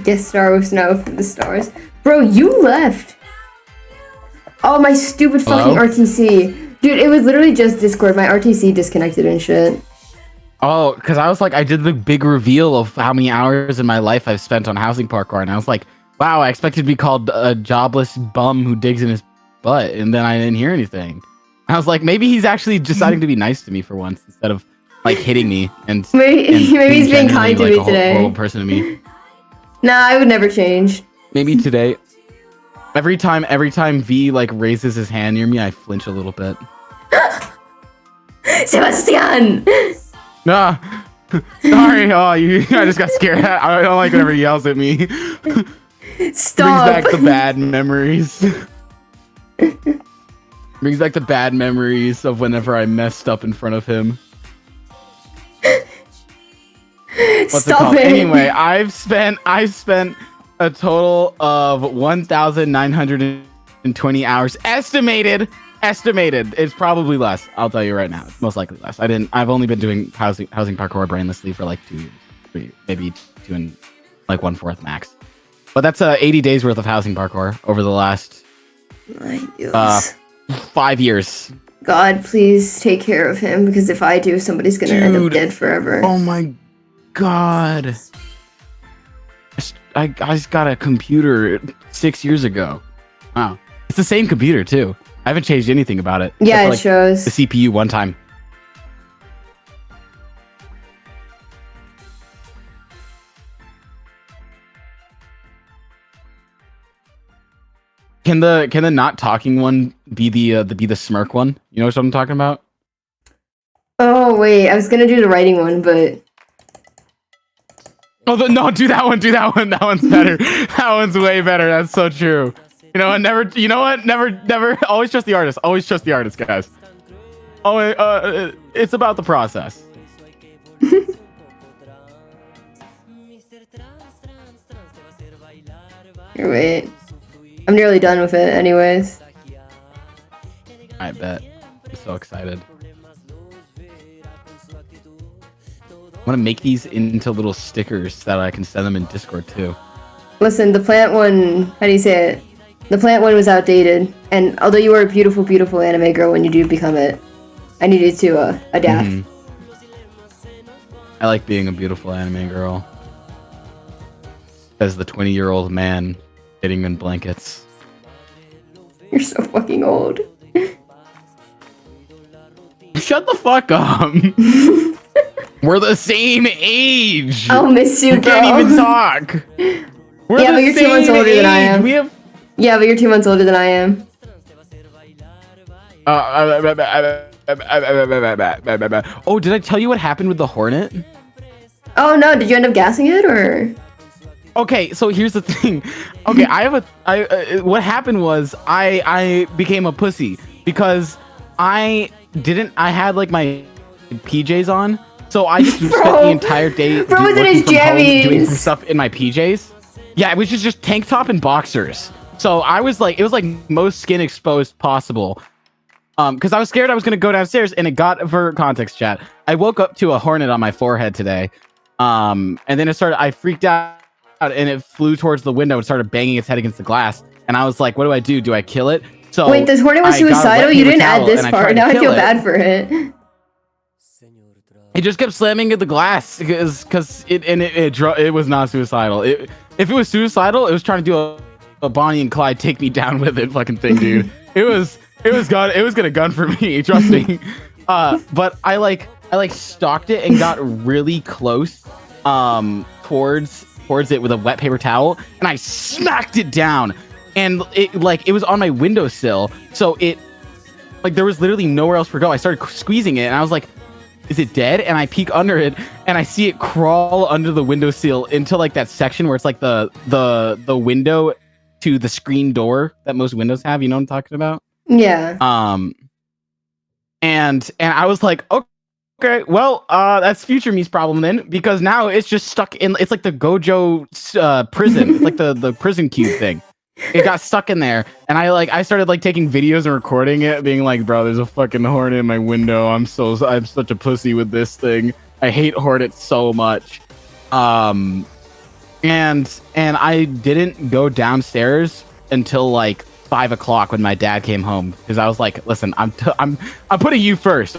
Guest star was now from the stars. Bro, you left. Oh, my stupid fucking Hello? RTC. Dude, it was literally just Discord. My RTC disconnected and shit. Oh, because I was like, I did the big reveal of how many hours in my life I've spent on housing parkour, and I was like, wow, I expected to be called a jobless bum who digs in his butt, and then I didn't hear anything. I was like, maybe he's actually deciding to be nice to me for once instead of like hitting me and Maybe he's being genuinely, kind to like, me a today. horrible person to me. Nah, I would never change. Maybe today. Every time V like raises his hand near me, I flinch a little bit. Sebastian! Nah. Sorry. Oh, I just got scared. I don't like whenever he yells at me. Stop! Brings back the bad memories. Brings back the bad memories of whenever I messed up in front of him. What's Stop it called? it! Anyway, I've spent a total of 1,920 hours. Estimated. It's probably less. I'll tell you right now. It's most likely less. I've only been doing housing parkour brainlessly for like 2 years, maybe 2 and like 1/4 max. But that's 80 days worth of housing parkour over the last My goodness. 5 years. God, please take care of him, because if I do, somebody's gonna end up Dude. dead forever. Oh my god. I just got a computer 6 years ago. Wow. It's the same computer too. I haven't changed anything about it. Yeah, it except for, shows. the CPU one time. Can the not talking one be the smirk one? You know what I'm talking about? Oh, wait, I was gonna do the writing one, but... Oh, no, do that one. That one's better. That one's way better. That's so true. You know what? Never. Always trust the artist. Always trust the artist, guys. Always, it's about the process. Here, wait. I'm nearly done with it anyways. I bet. I'm so excited. I want to make these into little stickers so that I can send them in Discord too. Listen, the plant one... How do you say it? The plant one was outdated, and although you were a beautiful, beautiful anime girl when you do become it, I needed to adapt. Mhm. I like being a beautiful anime girl. As the 20-year-old man sitting in blankets. You're so fucking old. Shut the fuck up. We're the same age. I'll miss you, You bro. can't even talk. We're Yeah, the but you're 2 months same older than I age. am. We have. Yeah, but you're 2 months older than I am. Oh, did I tell you what happened with the Hornet? Oh no, did you end up gassing it, or? Okay, so here's the thing. Okay, what happened was I became a pussy because I had like my PJs on, so I just spent the entire day Bro was in working his from home, doing jammies. some stuff in my PJs. Yeah, it was just tank top and boxers. So I was like, it was like most skin exposed possible. Because I was scared I was gonna go downstairs, and it got, for context, chat, I woke up to a hornet on my forehead today. And then I freaked out, and it flew towards the window and started banging its head against the glass. And I was like, what do I do? Do I kill it? So Wait, this hornet was I got a wet suicidal? You paper didn't add towel this and I part. tried to Now I kill feel it. bad for it. It just kept slamming at the glass because it was not suicidal. If it was suicidal, it was trying to do a Bonnie and Clyde take me down with it fucking thing, dude. it was gonna gun for me, trust me. But I stalked it and got really close towards it with a wet paper towel, and I smacked it down, and it was on my windowsill, so there was literally nowhere else for go. I started squeezing it, and I was like, is it dead? And I peek under it, and I see it crawl under the windowsill into like that section where it's like the window to the screen door that most windows have. You know what I'm talking about? Yeah. And I was like, okay, well, that's Future Me's problem then, because now it's just stuck in. It's like the Gojo prison. It's like the prison cube thing. It got stuck in there, and I started like taking videos and recording it, being like, bro, there's a fucking hornet in my window. I'm such a pussy with this thing. I hate hornets so much. And and I didn't go downstairs until like 5 o'clock when my dad came home because I was like, listen, I'm putting you first,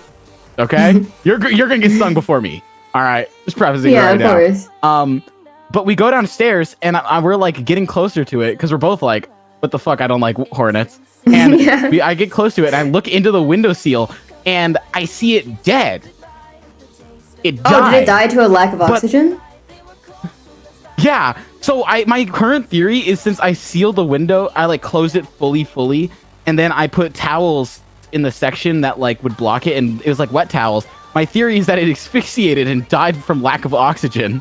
okay? you're gonna get stung before me. All right, just prefacing Yeah, right of course. now. But we go downstairs and we're like getting closer to it because we're both like, what the fuck? I don't like hornets. And Yeah. I get close to it and I look into the window seal and I see it dead. It died. Oh, did it die to a lack of oxygen? Yeah. So my current theory is since I sealed the window, I like closed it fully, and then I put towels in the section that like would block it, and it was like wet towels. My theory is that it asphyxiated and died from lack of oxygen.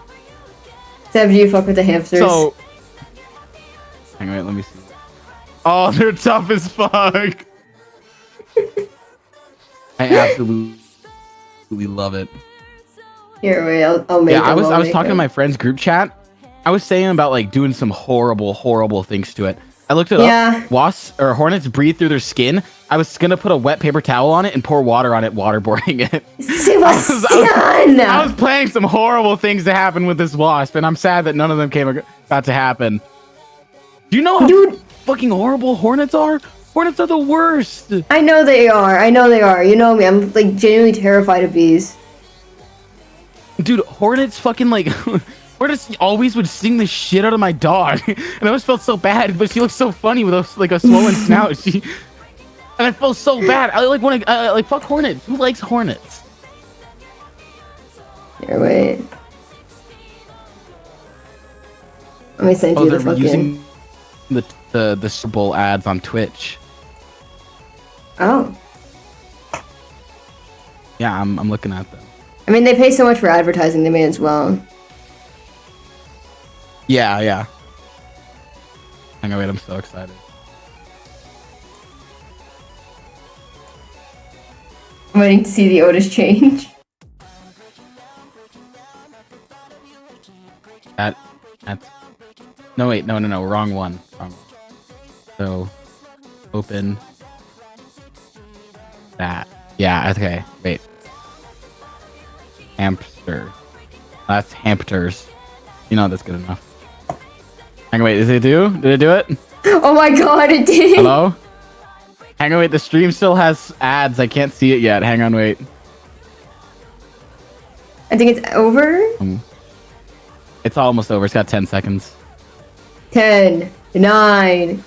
Seb, do you fuck with the hamsters? So, hang on, let me see. Oh, they're tough as fuck. I absolutely love it. Here, wait, I'll make. Yeah, I them, was I'll talking make to them. my friend's group chat. I was saying about like doing some horrible things to it. I looked it Yeah. up. Wasps or hornets breathe through their skin. I was gonna put a wet paper towel on it and pour water on it, waterboarding it. Sebastian! I was planning some horrible things to happen with this wasp, and I'm sad that none of them got to happen. Do you know how Dude. fucking horrible hornets are? Hornets are the worst. I know they are. You know me. I'm like genuinely terrified of bees. Dude, hornets fucking like hornets always would sting the shit out of my dog. And I always felt so bad, but she looks so funny with a swollen snout. And I felt so bad. I like want to like fuck hornets. Who likes hornets? Here, wait. Let me send Oh, you the they're fucking. using the Super Bowl ads on Twitch. Oh. Yeah, I'm looking at them. I mean, they pay so much for advertising, they may as well. Yeah. Hang on, wait, I'm so excited. I'm waiting to see the Otis change. That's no wait, no, wrong one. So open that. Yeah, okay, wait. Hamster. That's hamsters. You know that's good enough. Hang on, wait, did it do it? Oh my god, it did! Hello? Hang on, wait, the stream still has ads. I can't see it yet. Hang on, wait. I think it's over. It's almost over. It's got 10 seconds. 10, 9,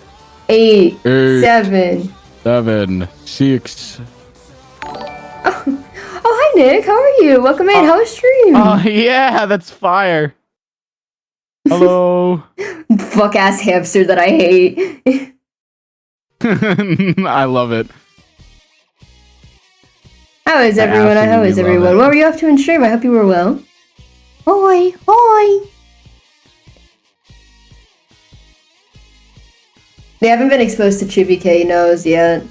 8, 8, 7. 7, 6. Oh, hi Nick, how are you? Welcome in, how was stream? Oh, yeah, that's fire. Hello. Fuck ass hamster that I hate. I love it. How is everyone? How is absolutely love everyone? it. What were you up to in stream? I hope you were well. Hoi, hoi. They haven't been exposed to Chibi K nose yet.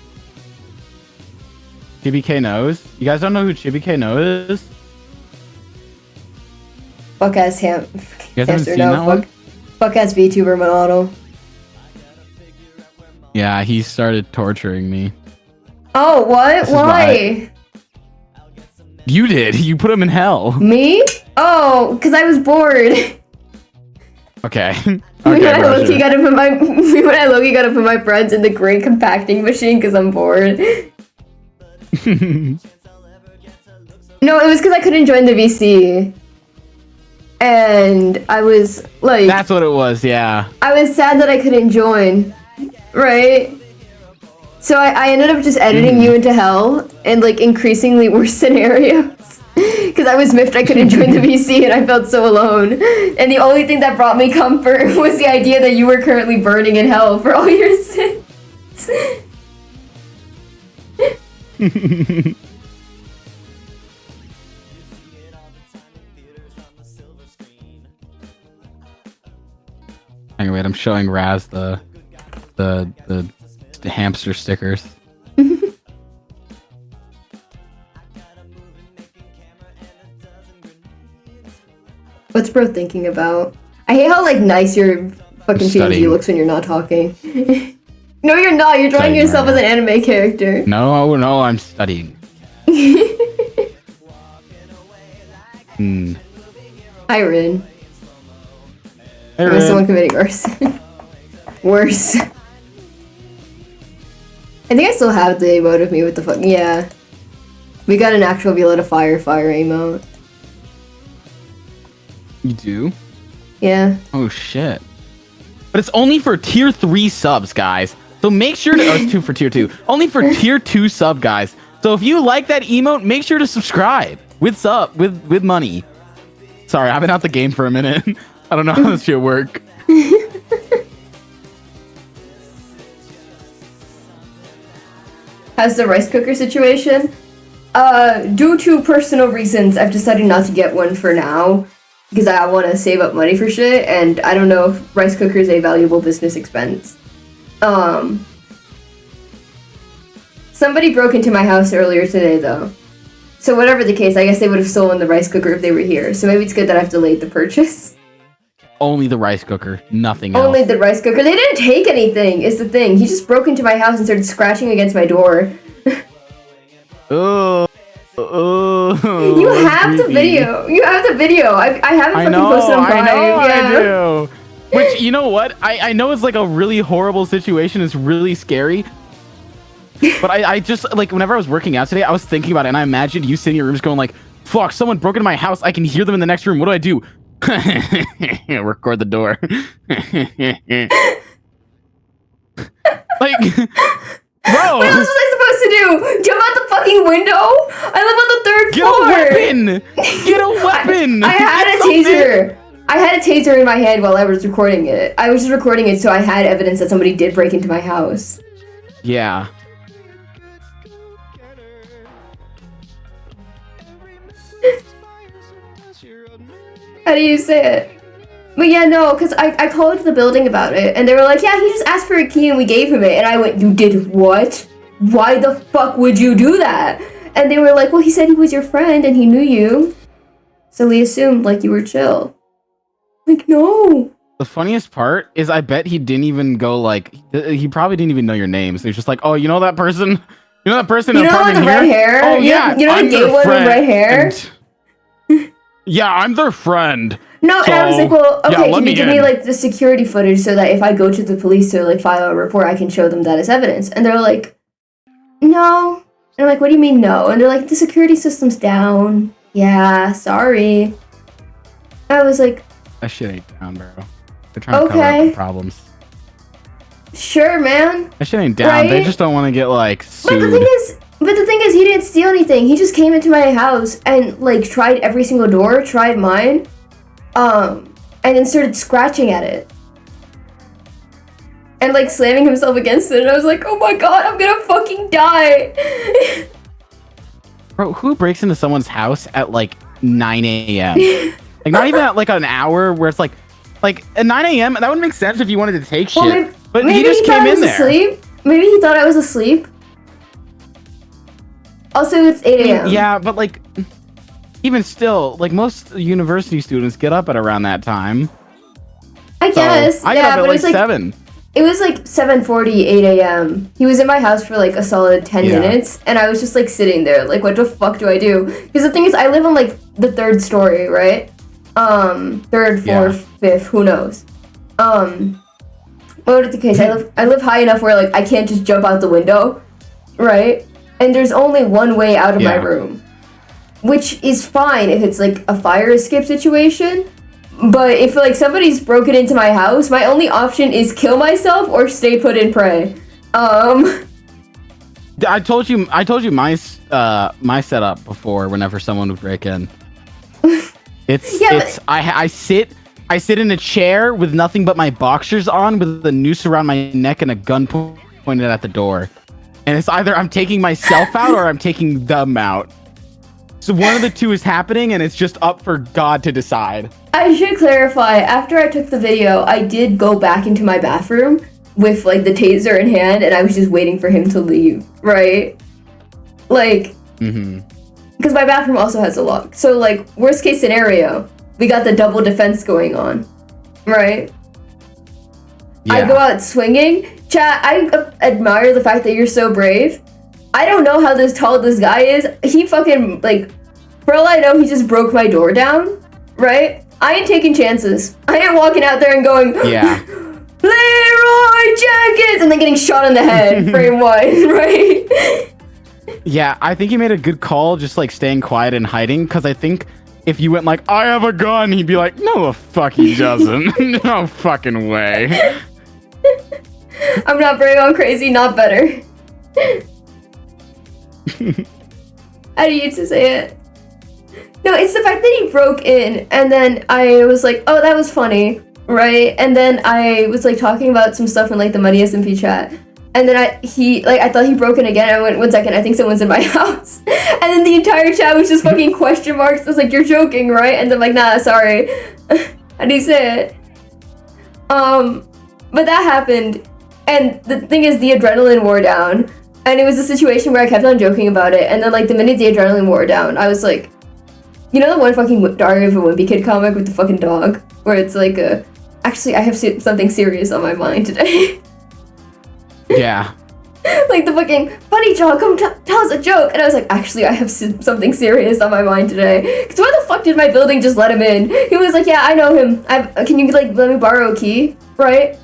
Chibi K knows. You guys don't know who Chibi K knows is? Fuck ass You guys haven't hamster. seen No, that one? fuck ass VTuber Monauto. Yeah, he started torturing me. Oh, what? This is Why? You did. You put him in hell. Me? Oh, because I was bored. Okay. When Okay, I look, Roger. you gotta put my you gotta put my friends in the grain compacting machine because I'm bored. No, it was because I couldn't join the VC, and I was like, That's what it was, yeah. I was sad that I couldn't join, right? So I ended up just editing you into hell and like increasingly worse scenarios. Because I was miffed I couldn't join the VC and I felt so alone. And the only thing that brought me comfort was the idea that you were currently burning in hell for all your sins. Hang on, wait, I'm showing Raz the hamster stickers. What's bro thinking about? I hate how like nice your fucking Studying. PNG looks when you're not talking. No, you're not. You're drawing Studying yourself right as an anime character. No, I'm studying. Hi, Rin. Or Red. someone committing worse. Worse. I think I still have the emote of me with the fuck. Yeah. We got an actual Violetta Fire emote. You do? Yeah. Oh shit. But it's only for tier 3 subs, guys. So make sure to it's 2 for tier 2. Only for tier 2 sub, guys. So if you like that emote, make sure to subscribe with money. Sorry, I've been out the game for a minute. I don't know how this shit work. How's the rice cooker situation? Due to personal reasons, I've decided not to get one for now. Because I want to save up money for shit, and I don't know if rice cooker is a valuable business expense. Somebody broke into my house earlier today, though. So whatever the case, I guess they would have stolen the rice cooker if they were here. So maybe it's good that I've delayed the purchase. Only the rice cooker, nothing else. Only the rice cooker. They didn't take anything, is the thing. He just broke into my house and started scratching against my door. Oh. You have the video. You have the video. I haven't fucking posted on Prime. I do. Which, you know what? I know it's like a really horrible situation. It's really scary. But I just, like, whenever I was working out today, I was thinking about it, and I imagined you sitting in your room just going like, fuck, someone broke into my house. I can hear them in the next room. What do I do? Record the door. Like, bro. What else was I supposed to do? Jump out the fucking window? I live on the 3rd floor. Get a weapon. Get a weapon. I had a taser. I had a taser in my hand while I was recording it. I was just recording it so I had evidence that somebody did break into my house. Yeah. How do you say it? But yeah, no, because I called the building about it, and they were like, yeah, he just asked for a key and we gave him it. And I went, you did what? Why the fuck would you do that? And they were like, well, he said he was your friend and he knew you. So we assumed, like, you were chill. Like, no. The funniest part is I bet he didn't even go, like, he probably didn't even know your name. So he's just like, oh, you know that person? You know that person in the apartment red here? hair? Oh, yeah. You know the gay one with red hair? Yeah, I'm their friend. No, and I was like, well, okay, yeah, can you give me, like, the security footage so that if I go to the police to, like, file a report, I can show them that as evidence? And they're like, no. And I'm like, what do you mean no? And they're like, the security system's down. Yeah, sorry. I was like, that shit ain't down, bro. They're trying to cover up the problems. Sure, man. That shit ain't down. Right? They just don't want to get, like, sued. But the thing is, he didn't steal anything. He just came into my house and, like, tried every single door, tried mine, and then started scratching at it. And, like, slamming himself against it. And I was like, oh my god, I'm gonna fucking die. Bro, who breaks into someone's house at, like, 9 a.m.? Like, not even at, like, an hour where it's, like at 9 a.m., that would make sense if you wanted to take shit. Well, but maybe he just came in there. Asleep. Maybe he thought I was asleep. Also, it's 8 a.m. Yeah, but, like, even still, like, most university students get up at around that time. I guess. I got up at, like, 7. It was, like, 7:40, 8 a.m. He was in my house for, like, a solid 10 minutes, and I was just, like, sitting there, like, what the fuck do I do? Because the thing is, I live on, like, the 3rd story, right? 3rd, 4th, 5th, who knows? Whatever the case, I live high enough where, like, I can't just jump out the window, right? And there's only one way out of my room, which is fine if it's, like, a fire escape situation. But if, like, somebody's broken into my house, my only option is kill myself or stay put and pray. I told you my setup before whenever someone would break in. I sit in a chair with nothing but my boxers on with a noose around my neck and a gun pointed at the door. And it's either I'm taking myself out or I'm taking them out. So one of the two is happening, and it's just up for God to decide. I should clarify, after I took the video, I did go back into my bathroom with, like, the taser in hand, and I was just waiting for him to leave, right? Like, because my bathroom also has a lock. So, like, worst case scenario, we got the double defense going on, right? Yeah. I go out swinging. Chat, I admire the fact that you're so brave. I don't know how tall this guy is. He fucking, like, for all I know, he just broke my door down, right? I ain't taking chances. I ain't walking out there and going, Yeah. Leroy Jenkins, and then getting shot in the head, frame one, right? Yeah, I think he made a good call, just like staying quiet and hiding, because I think if you went like, I have a gun, he'd be like, no, the fuck he doesn't. No fucking way. I'm not brave, I'm crazy, not better. How do you used to say it? No, it's the fact that he broke in, and then I was like, oh, that was funny, right? And then I was like talking about some stuff in like the Money SMP chat, and then I thought he broke in again. I went, 1 second, I think someone's in my house. And then the entire chat was just fucking question marks. I was like, you're joking, right? And then I'm like, nah, sorry. How do you say it? But that happened, and the thing is, the adrenaline wore down, and it was a situation where I kept on joking about it, and then like the minute the adrenaline wore down, I was like, you know the one fucking Diary of a Wimpy Kid comic with the fucking dog, where it's like actually I have something serious on my mind today. Yeah. Like the fucking funny John, come tell us a joke, and I was like, actually I have something serious on my mind today. Cause why the fuck did my building just let him in? He was like, yeah, I know him. Can you like let me borrow a key, right?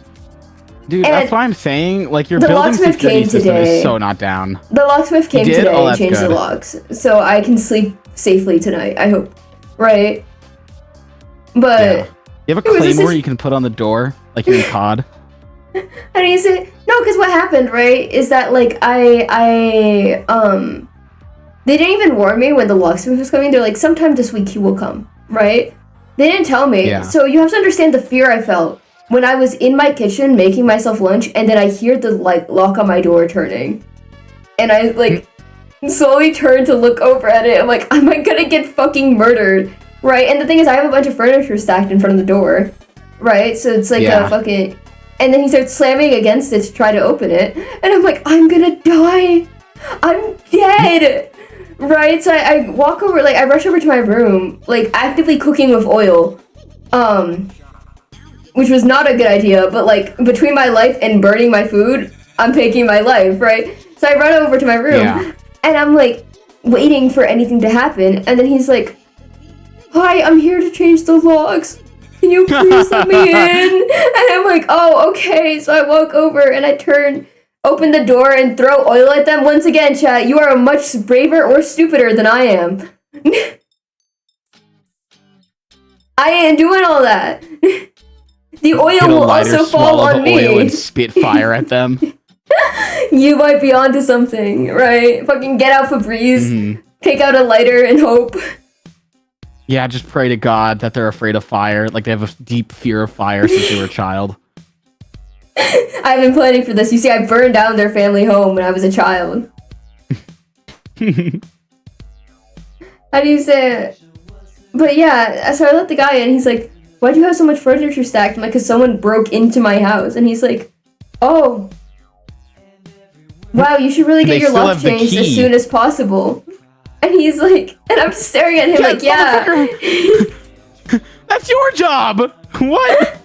Dude, And that's why I'm saying, like, your the building locksmith security came system today. is so not down. The locksmith came did? today Oh, and that's changed the good. locks, so I can sleep safely tonight, I hope. Right? But Yeah. You have a It was just claymore a- you can put on the door, like you're in COD. how do you say? No, because what happened, right, is that like they didn't even warn me when the locksmith was coming. They're like, sometime this week he will come, right? They didn't tell me. Yeah. So you have to understand the fear I felt when I was in my kitchen making myself lunch, and then I hear the like lock on my door turning, and I like slowly turn to look over at it. I'm like, am I gonna get fucking murdered, right? And the thing is, I have a bunch of furniture stacked in front of the door, right? So it's like Yeah. a fucking. And then he starts slamming against it to try to open it, and I'm like, I'm gonna die. I'm dead. Right? So I walk over, like, I rush over to my room, like, actively cooking with oil. Which was not a good idea, but, like, between my life and burning my food, I'm taking my life, right? So I run over to my room, Yeah. and I'm, like, waiting for anything to happen, and then he's like, hi, I'm here to change the locks. Can you please let me in? And I'm like, oh, okay. So I walk over, and I open the door and throw oil at them. Once again, chat, you are much braver or stupider than I am. I ain't doing all that. The oil Get a will lighter, also fall swallow on the oil me. and spit fire at them. You might be onto something, right? Fucking get out Febreze, Mhm. take out a lighter and hope. Yeah, just pray to God that they're afraid of fire. Like they have a deep fear of fire since they were a child. I've been planning for this. You see, I burned down their family home when I was a child. How do you say it? But yeah, so I let the guy in. He's like, why do you have so much furniture stacked? I'm like, because someone broke into my house. And he's like, oh. Wow, you should really And get they your still lock have the changed as key. soon as possible. And he's like, and I'm staring at him like, yeah. That's your job. What?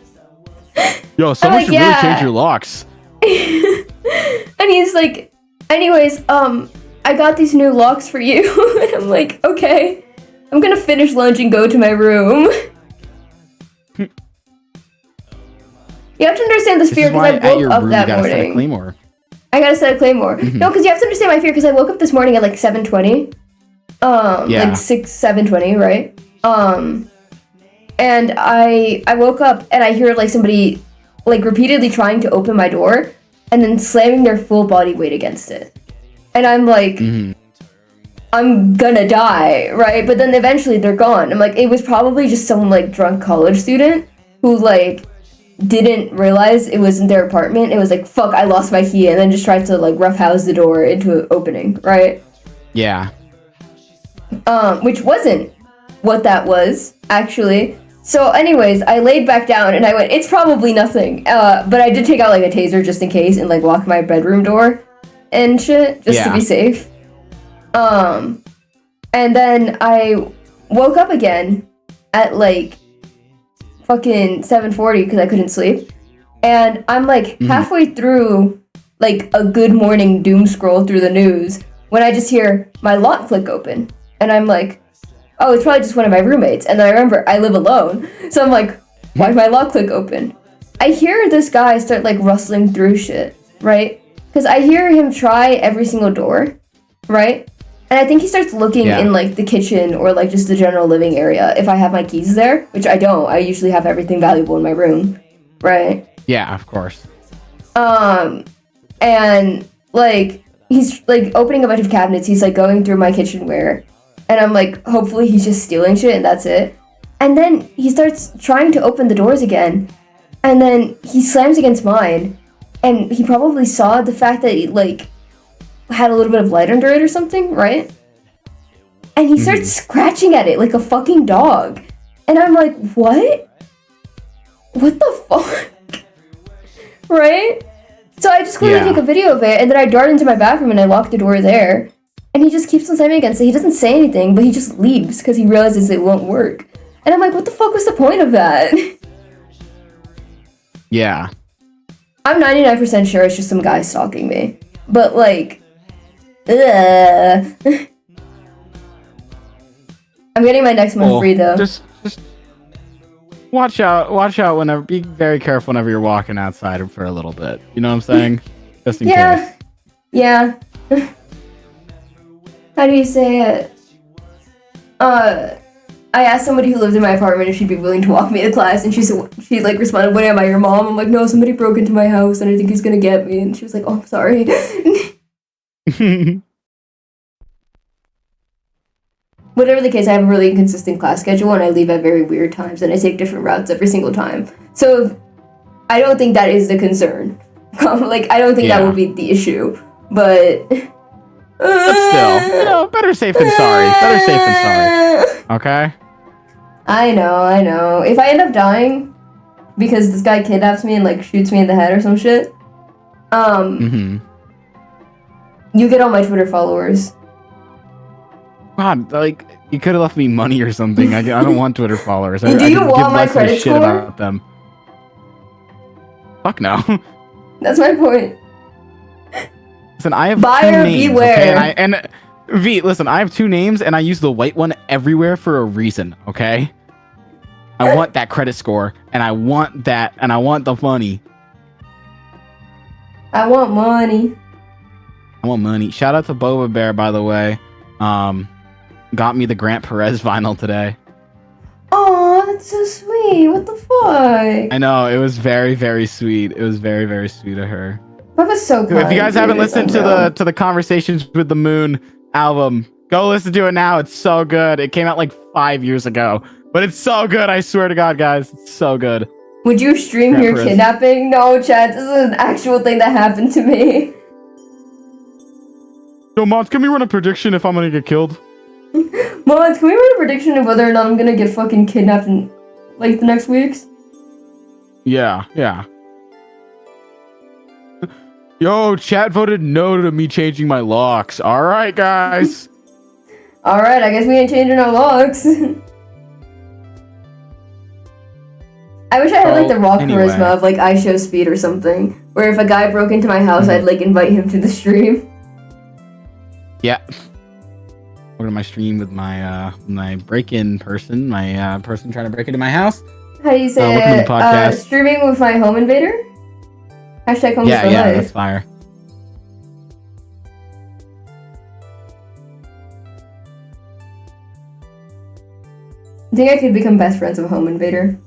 Yo, someone like, should yeah. really change your locks. And he's like, anyways, I got these new locks for you. And I'm like, okay. I'm gonna finish lunch and go to my room. You have to understand this This fear is because why I at woke your up room that you gotta set a morning. claymore. I gotta set a claymore. No, because you have to understand my fear because I woke up this morning at like 7:20. Yeah. Like 7:20, right? And I woke up and I hear like somebody like repeatedly trying to open my door and then slamming their full body weight against it. And I'm like, Mhm. I'm gonna die, right? But then eventually they're gone. I'm like, it was probably just some like drunk college student who like didn't realize it was in their apartment. It was like, fuck, I lost my key, and then just tried to like roughhouse the door into an opening, right? Yeah. Which wasn't what that was, actually. So anyways, I laid back down and I went, it's probably nothing. But I did take out like a taser just in case and like lock my bedroom door and shit, just to Yeah. be safe. And then I woke up again at like fucking 7:40 because I couldn't sleep. And I'm like halfway through like a good morning doom scroll through the news when I just hear my lock click open. And I'm like, oh, it's probably just one of my roommates. And then I remember I live alone. So I'm like, why'd my lock click open? I hear this guy start like rustling through shit, right? Because I hear him try every single door, right? And I think he starts looking in like the kitchen or like just the general living area if I have my keys there, which I don't. I usually have everything valuable in my room, right? Yeah, of course. And like he's like opening a bunch of cabinets. He's like going through my kitchenware, and I'm like, hopefully he's just stealing shit and that's it. And then he starts trying to open the doors again, and then he slams against mine, and he probably saw the fact that he like had a little bit of light under it or something, right? And he starts scratching at it like a fucking dog, and I'm like, what the fuck? Right? So I just quickly take a video of it, and then I dart into my bathroom and I lock the door there. And he just keeps on slamming against it. He doesn't say anything, but he just leaves because he realizes it won't work. And I'm like, what the fuck was the point of that? Yeah. I'm 99% sure it's just some guy stalking me. But like, ugh. I'm getting my next one free though. Just watch out whenever, be very careful whenever you're walking outside for a little bit. You know what I'm saying? Just in case. Yeah. How do you say it? I asked somebody who lived in my apartment if she'd be willing to walk me to class, and she like responded, "What am I, your mom?" I'm like, "No, somebody broke into my house and I think he's gonna get me." And she was like, "Oh, I'm sorry." Whatever the case, I have a really inconsistent class schedule and I leave at very weird times and I take different routes every single time. So I don't think that is the concern. Like, I don't think that would be the issue. But still, you know, better safe than sorry. Better safe than sorry. Okay? I know. If I end up dying because this guy kidnaps me and like shoots me in the head or some shit, you get all my Twitter followers. God, like, you could have left me money or something. I don't want Twitter followers. Do you want my credit score? About them. Fuck no. That's my point. Listen, I have Buyer 2 names, beware. Okay? And V, listen, I have 2 names and I use the white one everywhere for a reason, okay? I want that credit score and I want that and I want the money. I want money. I want money. Shout out to Boba Bear, by the way. Got me the Grant Perez vinyl today. Oh, that's so sweet. What the fuck? I know, it was very, very sweet. It was very, very sweet of her. That was so kind. If you guys haven't listened to the Conversations with the Moon album, go listen to it now. It's so good. It came out like 5 years ago, but it's so good. I swear to God, guys, it's so good. Would you stream your kidnapping? No, Chad. This is an actual thing that happened to me. Yo, Mods, can we run a prediction if I'm gonna get killed? Mods, can we run a prediction of whether or not I'm gonna get fucking kidnapped in like the next weeks? Yeah. Yo, chat voted no to me changing my locks. All right, guys. All right, I guess we ain't changing our locks. I wish I had like the raw charisma of like I show speed or something, where if a guy broke into my house, I'd like invite him to the stream. Yeah. Go to my stream with my break-in person, my person trying to break into my house. How do you say welcome to the podcast. Streaming with my home invader? Hashtag home for life. Yeah, that's fire. I think I could become best friends with home invader.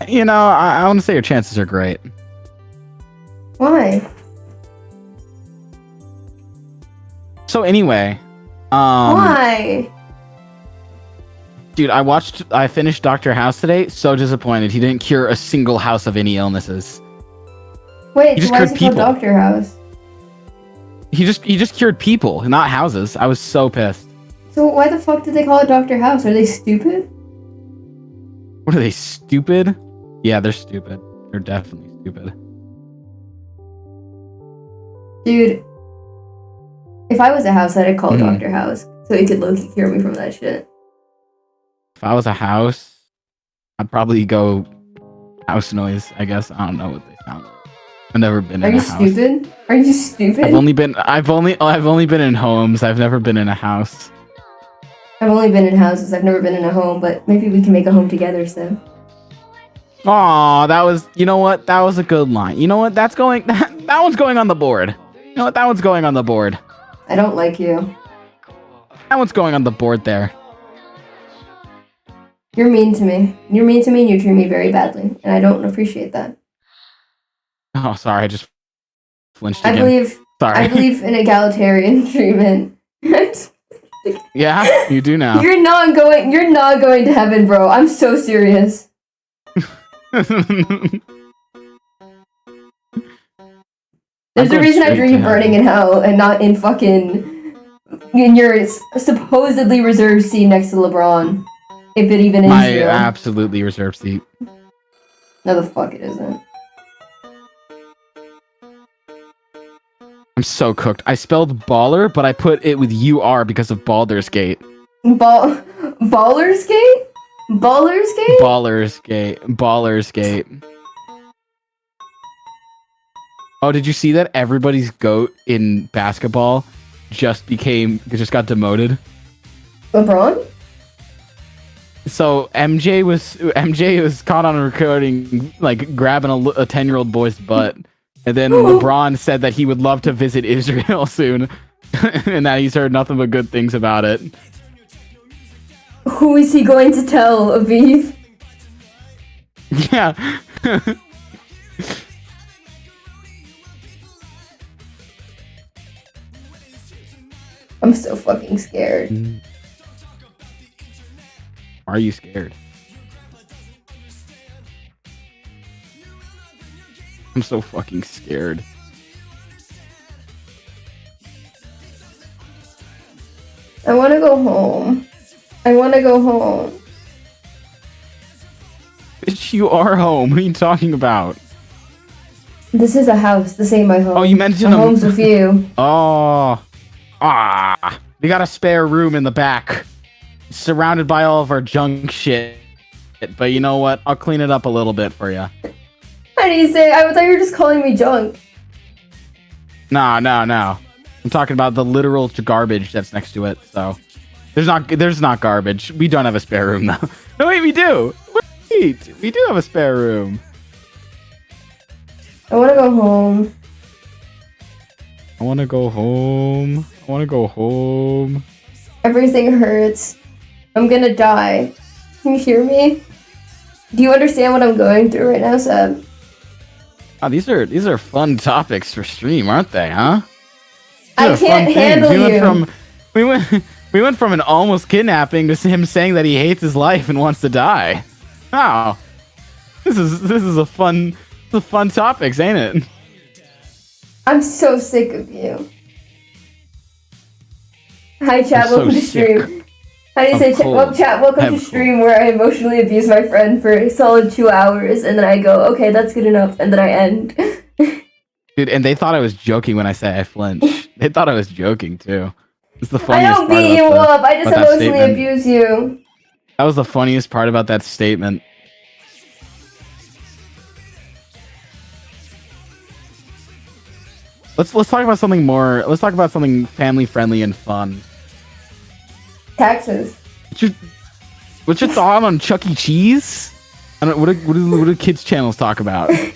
You know, I want to say your chances are great. Why? So anyway, why? Dude, I finished Dr. House today. So disappointed. He didn't cure a single house of any illnesses. Wait, so why is it called Dr. House? He just cured people, not houses. I was so pissed. So why the fuck did they call it Dr. House? Are they stupid? What are they, stupid? Yeah, they're stupid. They're definitely stupid. Dude, if I was a house, I'd call Dr. House so he could low-key cure me from that shit. If I was a house, I'd probably go house noise, I guess. I don't know what they sound like. I've never been in a house. Are you stupid? Are you stupid? I've only been in homes. I've never been in a house. I've only been in houses. I've never been in a home, but maybe we can make a home together, so. Aw, that was, you know what? That was a good line. You know what? That's going, that one's going on the board. You know what? That one's going on the board. I don't like you. That one's going on the board there. You're mean to me. You're mean to me and you treat me very badly, and I don't appreciate that. Oh, sorry. I just flinched I again. I believe in egalitarian treatment. Yeah, you do now. You're not going to heaven, bro. I'm so serious. There's a reason I dream you burning in hell and not in fucking in your supposedly reserved seat next to LeBron. If it even is My real. absolutely reserved seat. No, the fuck it isn't. I'm so cooked. I spelled baller, but I put it with UR because of Baldur's Gate. Ballers Gate? Ballers Gate? Ballers Gate. Ballers Gate. Oh, did you see that everybody's GOAT in basketball just got demoted? LeBron? So MJ was caught on a recording like grabbing a 10-year-old boy's butt. And then LeBron said that he would love to visit Israel soon. And that he's heard nothing but good things about it. Who is he going to tell, Aviv? Yeah. I'm so fucking scared. Are you scared? I'm so fucking scared. I want to go home. I want to go home. Bitch, you are home. What are you talking about? This is a house. This ain't my home. Oh, you mentioned my home's with you. Oh. We got a spare room in the back. Surrounded by all of our junk shit. But you know what? I'll clean it up a little bit for you. How do you say? I thought you were just calling me junk. No. I'm talking about the literal garbage that's next to it. So there's not garbage. We don't have a spare room though. No, wait, we do. Wait, we do have a spare room. I want to go home. I want to go home. I want to go home. Everything hurts. I'm gonna die. Can you hear me? Do you understand what I'm going through right now, Seb? Oh, these are fun topics for stream, aren't they? Huh? I can't handle you. We went from an almost kidnapping to him saying that he hates his life and wants to die. Wow, this is a fun topics, ain't it? I'm so sick of you. Hi, chat. Welcome to stream. How do you say chat? Welcome to stream where I emotionally abuse my friend for a solid 2 hours, and then I go, okay, that's good enough, and then I end. Dude, and they thought I was joking when I say I flinch. They thought I was joking too. It's the I funniest don't part beat you about up. I just about that emotionally statement. abuse you. That was the funniest part about that statement. Let's talk about something more. Let's talk about something family friendly and fun. Taxes. What's your thought on Chuck E. Cheese? I don't. What do kids channels talk about? I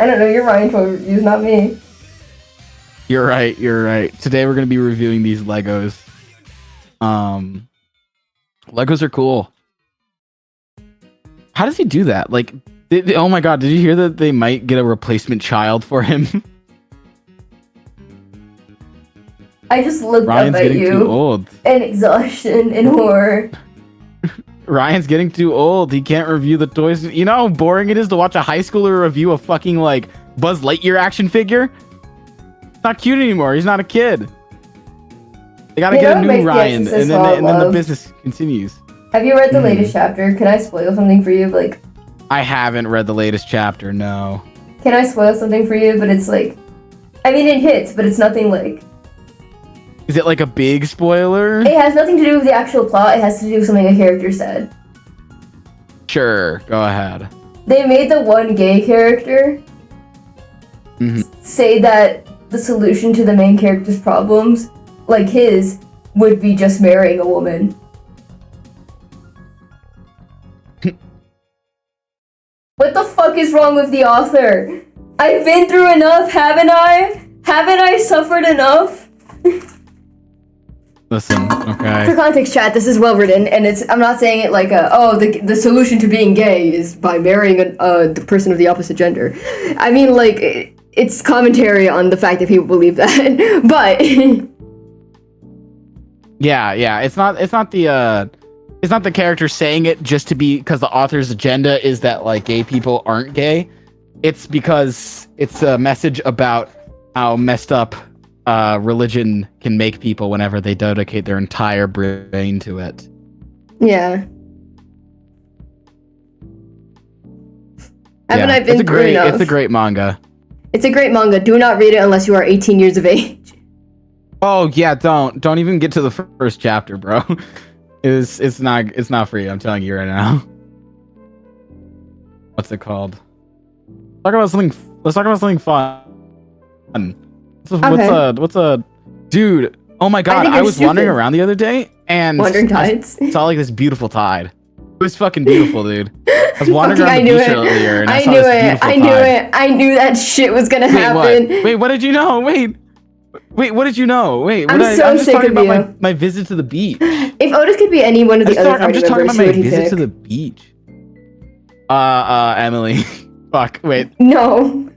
don't know. You're Ryan Toy reviews, not me. You're right. Today we're gonna be reviewing these Legos. Legos are cool. How does he do that? Like, oh my god, did you hear that they might get a replacement child for him? I just looked Ryan's up at getting you too old. in exhaustion and horror. Ryan's getting too old. He can't review the toys. You know how boring it is to watch a high schooler review a fucking like Buzz Lightyear action figure? It's not cute anymore. He's not a kid. They gotta get a new Ryan, and then the business continues. Have you read the latest chapter? Can I spoil something for you? Like, I haven't read the latest chapter. No. Can I spoil something for you? But it's like, I mean, it hits, but it's nothing like. Is it like a big spoiler? It has nothing to do with the actual plot. It has to do with something a character said. Sure, go ahead. They made the one gay character say that the solution to the main character's problems, like his, would be just marrying a woman. What the fuck is wrong with the author? I've been through enough, haven't I? Haven't I suffered enough? Listen, For okay. context, chat, this is well written, and I'm not saying it like the solution to being gay is by marrying the person of the opposite gender. I mean, like, it's commentary on the fact that people believe that, but Yeah. It's not the character saying it just to be because the author's agenda is that like gay people aren't gay. It's because it's a message about how messed up religion can make people whenever they dedicate their entire brain to it. yeah. Haven't I been it's a through great, enough? It's a great manga. It's a great manga. Do not read it unless you are 18 years of age. Oh yeah, don't even get to the first chapter, bro. It's not for you. I'm telling you right now. What's it called? Let's talk about something fun. What's a dude? Oh my god! I was wandering around the other day and Wandering tides. I saw like this beautiful tide. It was fucking beautiful, dude. I was wandering around the beach earlier and I saw this beautiful tide. I knew that shit was gonna happen. Wait, what did you know? Wait, what did you know? Wait, I'm just talking sick of about my visit to the beach. If Otis could be any one of the other I'm party just talking members, about who my would he visit pick? to the beach. Emily. Fuck, wait. No.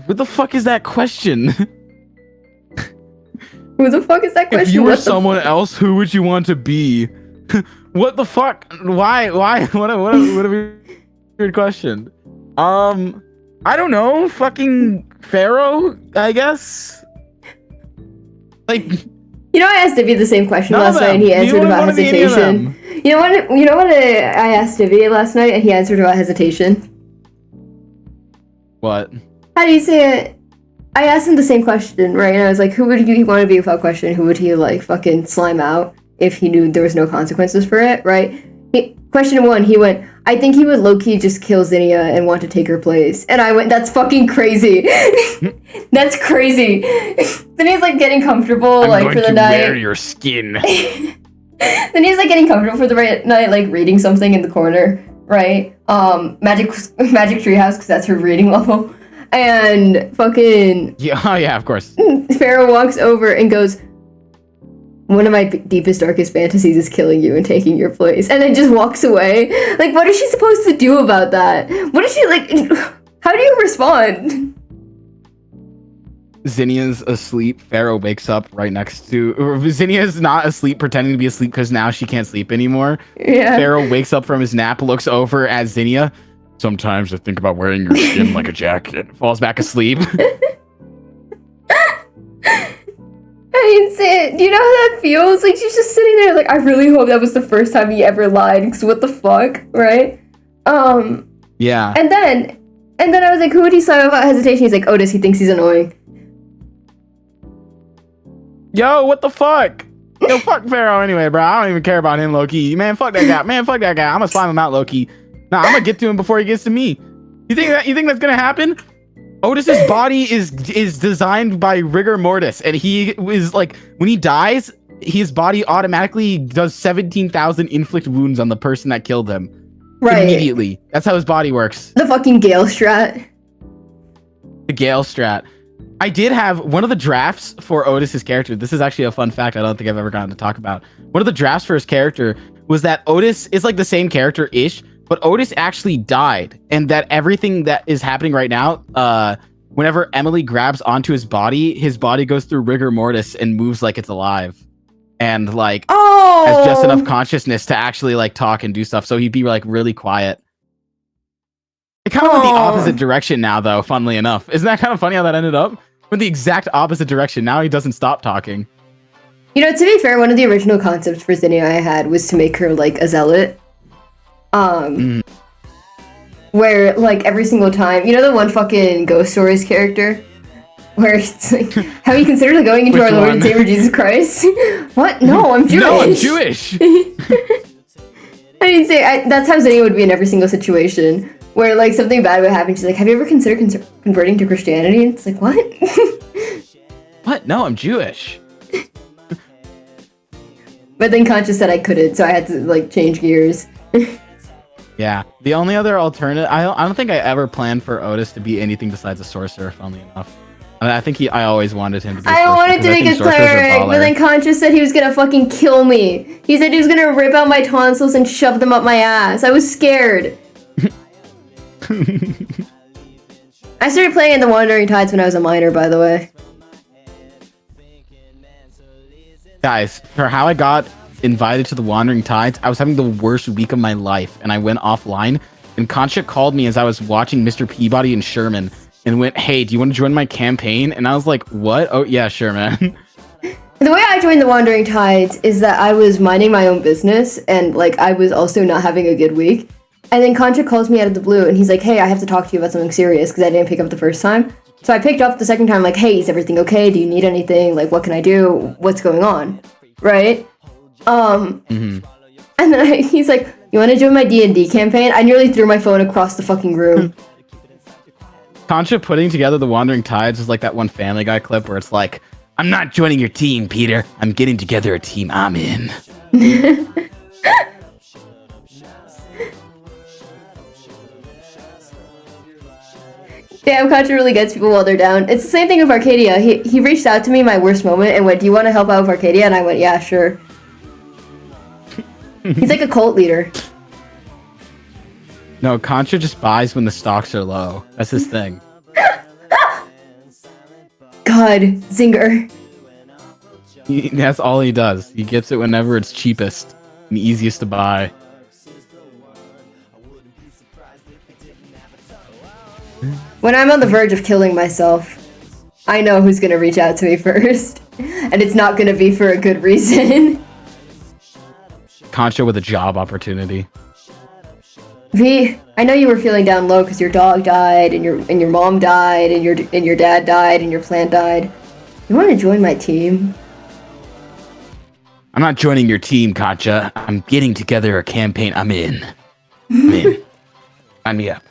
What the fuck is that question? Who the fuck is that question? If you were someone else, who would you want to be? What the fuck? Why? What a weird question. I don't know. Fucking Pharaoh, I guess. Like, you know, I asked Divvy the same question last night, and he answered about hesitation. You know what? I asked Divvy last night, and he answered about hesitation. What? How do you say it? I asked him the same question, right? And I was like, who would he want to be without question? Who would he, like, fucking slime out if he knew there was no consequences for it, right? Question 1, he went, I think he would low-key just kill Zinnia and want to take her place. And I went, that's fucking crazy. That's crazy. Then he's, like, getting comfortable, like, for the night. Wear your skin. Then he's, like, getting comfortable for the night, like, reading something in the corner, right? Magic Treehouse, because that's her reading level. And fucking... Yeah, oh yeah, of course. Pharaoh walks over and goes, one of my deepest, darkest fantasies is killing you and taking your place. And then just walks away. Like, what is she supposed to do about that? What is she, like... How do you respond? Zinnia's asleep. Pharaoh wakes up right next to... Zinnia's not asleep, pretending to be asleep because now she can't sleep anymore. Yeah. Pharaoh wakes up from his nap, looks over at Zinnia. Sometimes I think about wearing your skin like a jacket. Falls back asleep. I didn't say it. Do you know how that feels? Like, she's just sitting there like, I really hope that was the first time he ever lied, because what the fuck, right? Yeah. And then I was like, who would he sign about hesitation? He's like, Otis, he thinks he's annoying. Yo, what the fuck? Yo, fuck Pharaoh anyway, bro. I don't even care about him, low-key. Man, fuck that guy. Man, fuck that guy. I'm gonna slime him out, low-key. Nah, I'm gonna get to him before he gets to me. You think that's gonna happen? Otis's body is designed by rigor mortis, and he is like, when he dies, his body automatically does 17,000 inflict wounds on the person that killed him. Right. Immediately. That's how his body works. The fucking Gale strat. The Gale strat. I did have one of the drafts for Otis's character. This is actually a fun fact I don't think I've ever gotten to talk about. One of the drafts for his character was that Otis is like the same character-ish, but Otis actually died, and that everything that is happening right now, whenever Emily grabs onto his body goes through rigor mortis and moves like it's alive, and like has just enough consciousness to actually like talk and do stuff. So he'd be like really quiet. It kind of went the opposite direction now, though. Funnily enough, isn't that kind of funny how that ended up? Went the exact opposite direction. Now he doesn't stop talking. You know, to be fair, one of the original concepts for Zinnia I had was to make her like a zealot. Where, like, every single time, you know the one fucking Ghost Stories character? Where it's like, have you considered going into our Lord and Savior Jesus Christ? What? No, I'm Jewish. No, I'm Jewish. I didn't say, that's how Zinnia would be in every single situation. Where, like, something bad would happen, she's like, have you ever considered converting to Christianity? And it's like, what? What? No, I'm Jewish. But then Conscious said I couldn't, so I had to, like, change gears. Yeah. The only other alternative, I don't think I ever planned for Otis to be anything besides a sorcerer, funnily enough. I think I always wanted him to be a sorcerer. I wanted to 'cause I make think a sorcerers are cleric, but baller. then Conscious said he was gonna fucking kill me. He said he was gonna rip out my tonsils and shove them up my ass. I was scared. I started playing in the Wandering Tides when I was a minor, by the way. Guys, for how I got invited to the Wandering Tides, I was having the worst week of my life, and I went offline, and Concha called me as I was watching Mr. Peabody and Sherman, and went, hey, do you want to join my campaign? And I was like, what? Oh, yeah, sure, man. The way I joined the Wandering Tides is that I was minding my own business, and, like, I was also not having a good week. And then Concha calls me out of the blue, and he's like, hey, I have to talk to you about something serious, because I didn't pick up the first time. So I picked up the second time, like, hey, is everything okay? Do you need anything? Like, what can I do? What's going on? Right? And then he's like, you want to join my D&D campaign? I nearly threw my phone across the fucking room. Concha putting together the Wandering Tides is like that one Family Guy clip where it's like, I'm not joining your team, Peter. I'm getting together a team I'm in. Damn, Concha really gets people while they're down. It's the same thing with Arcadia. He reached out to me my worst moment and went, do you want to help out with Arcadia? And I went, yeah, sure. He's like a cult leader. No, Concha just buys when the stocks are low. That's his thing. God, Zinger. That's all he does. He gets it whenever it's cheapest and easiest to buy. When I'm on the verge of killing myself, I know who's gonna reach out to me first. And it's not gonna be for a good reason. Concha with a job opportunity. V, I know you were feeling down low because your dog died, and your mom died, and your dad died, and your plant died. You want to join my team? I'm not joining your team, Concha. I'm getting together a campaign. I'm in. I'm in. Sign me up.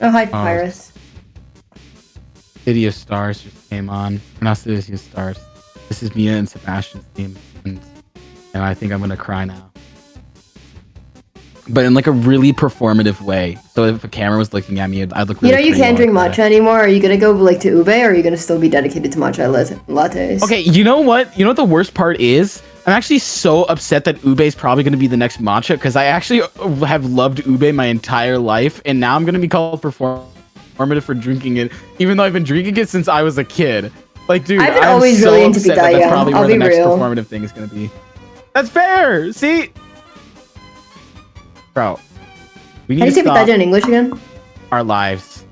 Oh, hi, Papyrus. City of Stars just came on. Not City of Stars. This is Mia and Sebastian's theme. And I think I'm going to cry now. But in like a really performative way. So if a camera was looking at me, I'd look really You can't drink matcha anymore. Are you going to go like to ube, or are you going to still be dedicated to matcha lattes? Okay, you know what? You know what the worst part is? I'm actually so upset that ube is probably going to be the next matcha, because I actually have loved ube my entire life, and now I'm going to be called performative for drinking it, even though I've been drinking it since I was a kid. Like, dude, I've been I'm always so really into upset that Bidaya. that's probably I'll where the be next real. performative thing is going to be. That's fair. See, bro, we need How do to you say stop Bidaya in English again? our lives.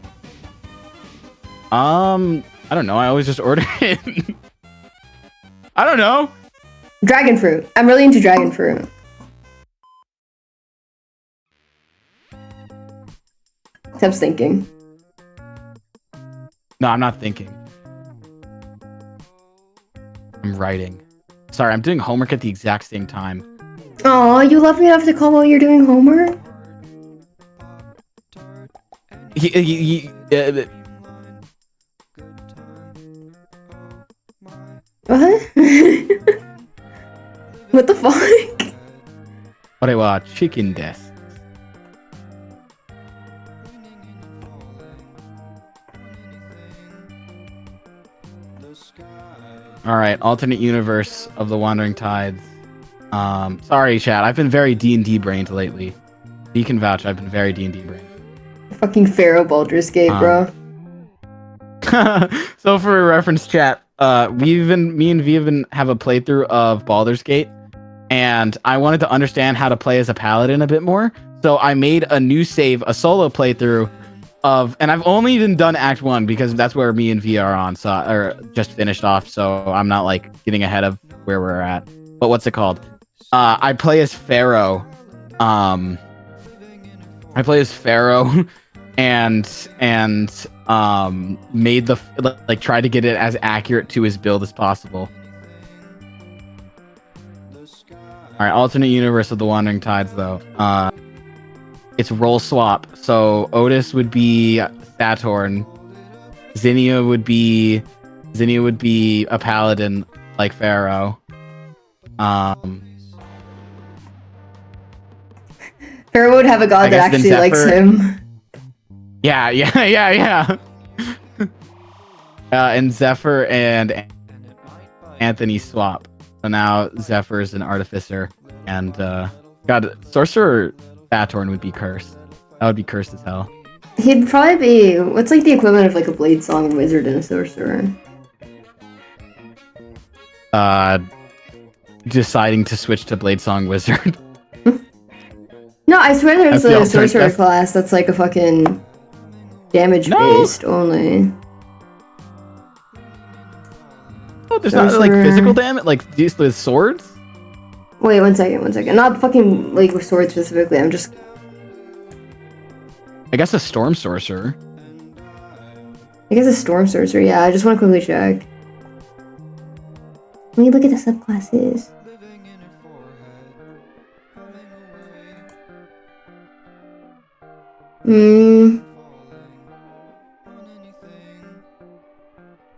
I don't know. I always just order it. I don't know. Dragon fruit. I'm really into dragon fruit. I'm thinking. No, I'm not thinking. I'm writing. Sorry, I'm doing homework at the exact same time. Aw, you love me enough to call while you're doing homework? What? What the fuck? Chicken death. All right, alternate universe of the Wandering Tides. Sorry, chat. I've been very D&D brained lately. You can vouch. I've been very D&D brained. Fucking Pharaoh Baldur's Gate, bro. So for a reference, chat, me and V have a playthrough of Baldur's Gate, and I wanted to understand how to play as a paladin a bit more. So I made a new save, a solo playthrough of, and I've only even done Act 1 because that's where me and V are on, so or just finished off. So I'm not like getting ahead of where we're at. But what's it called? I play as Pharaoh. I play as Pharaoh, and made the like tried to get it as accurate to his build as possible. All right, alternate universe of the Wandering Tides though. It's role swap. So Otis would be Saturn, Zinnia would be a paladin like Pharaoh. Pharaoh would have a god I that guess then actually likes Zephyr- him. Yeah. And Zephyr and Anthony swap. So now Zephyr is an artificer, and God, sorcerer Batorn would be cursed. That would be cursed as hell. He'd probably be what's like the equivalent of like a blade song wizard and a sorcerer. Deciding to switch to blade song wizard. No, I swear there's That's the a sorcerer alternate- class that's like a fucking damage based only. Oh, there's not like Sorcerer. physical damage, like these with swords. Wait, one second. Not fucking like with swords specifically. I'm just. I guess a storm sorcerer. I guess a storm sorcerer. Yeah, I just want to quickly check. Let me look at the subclasses.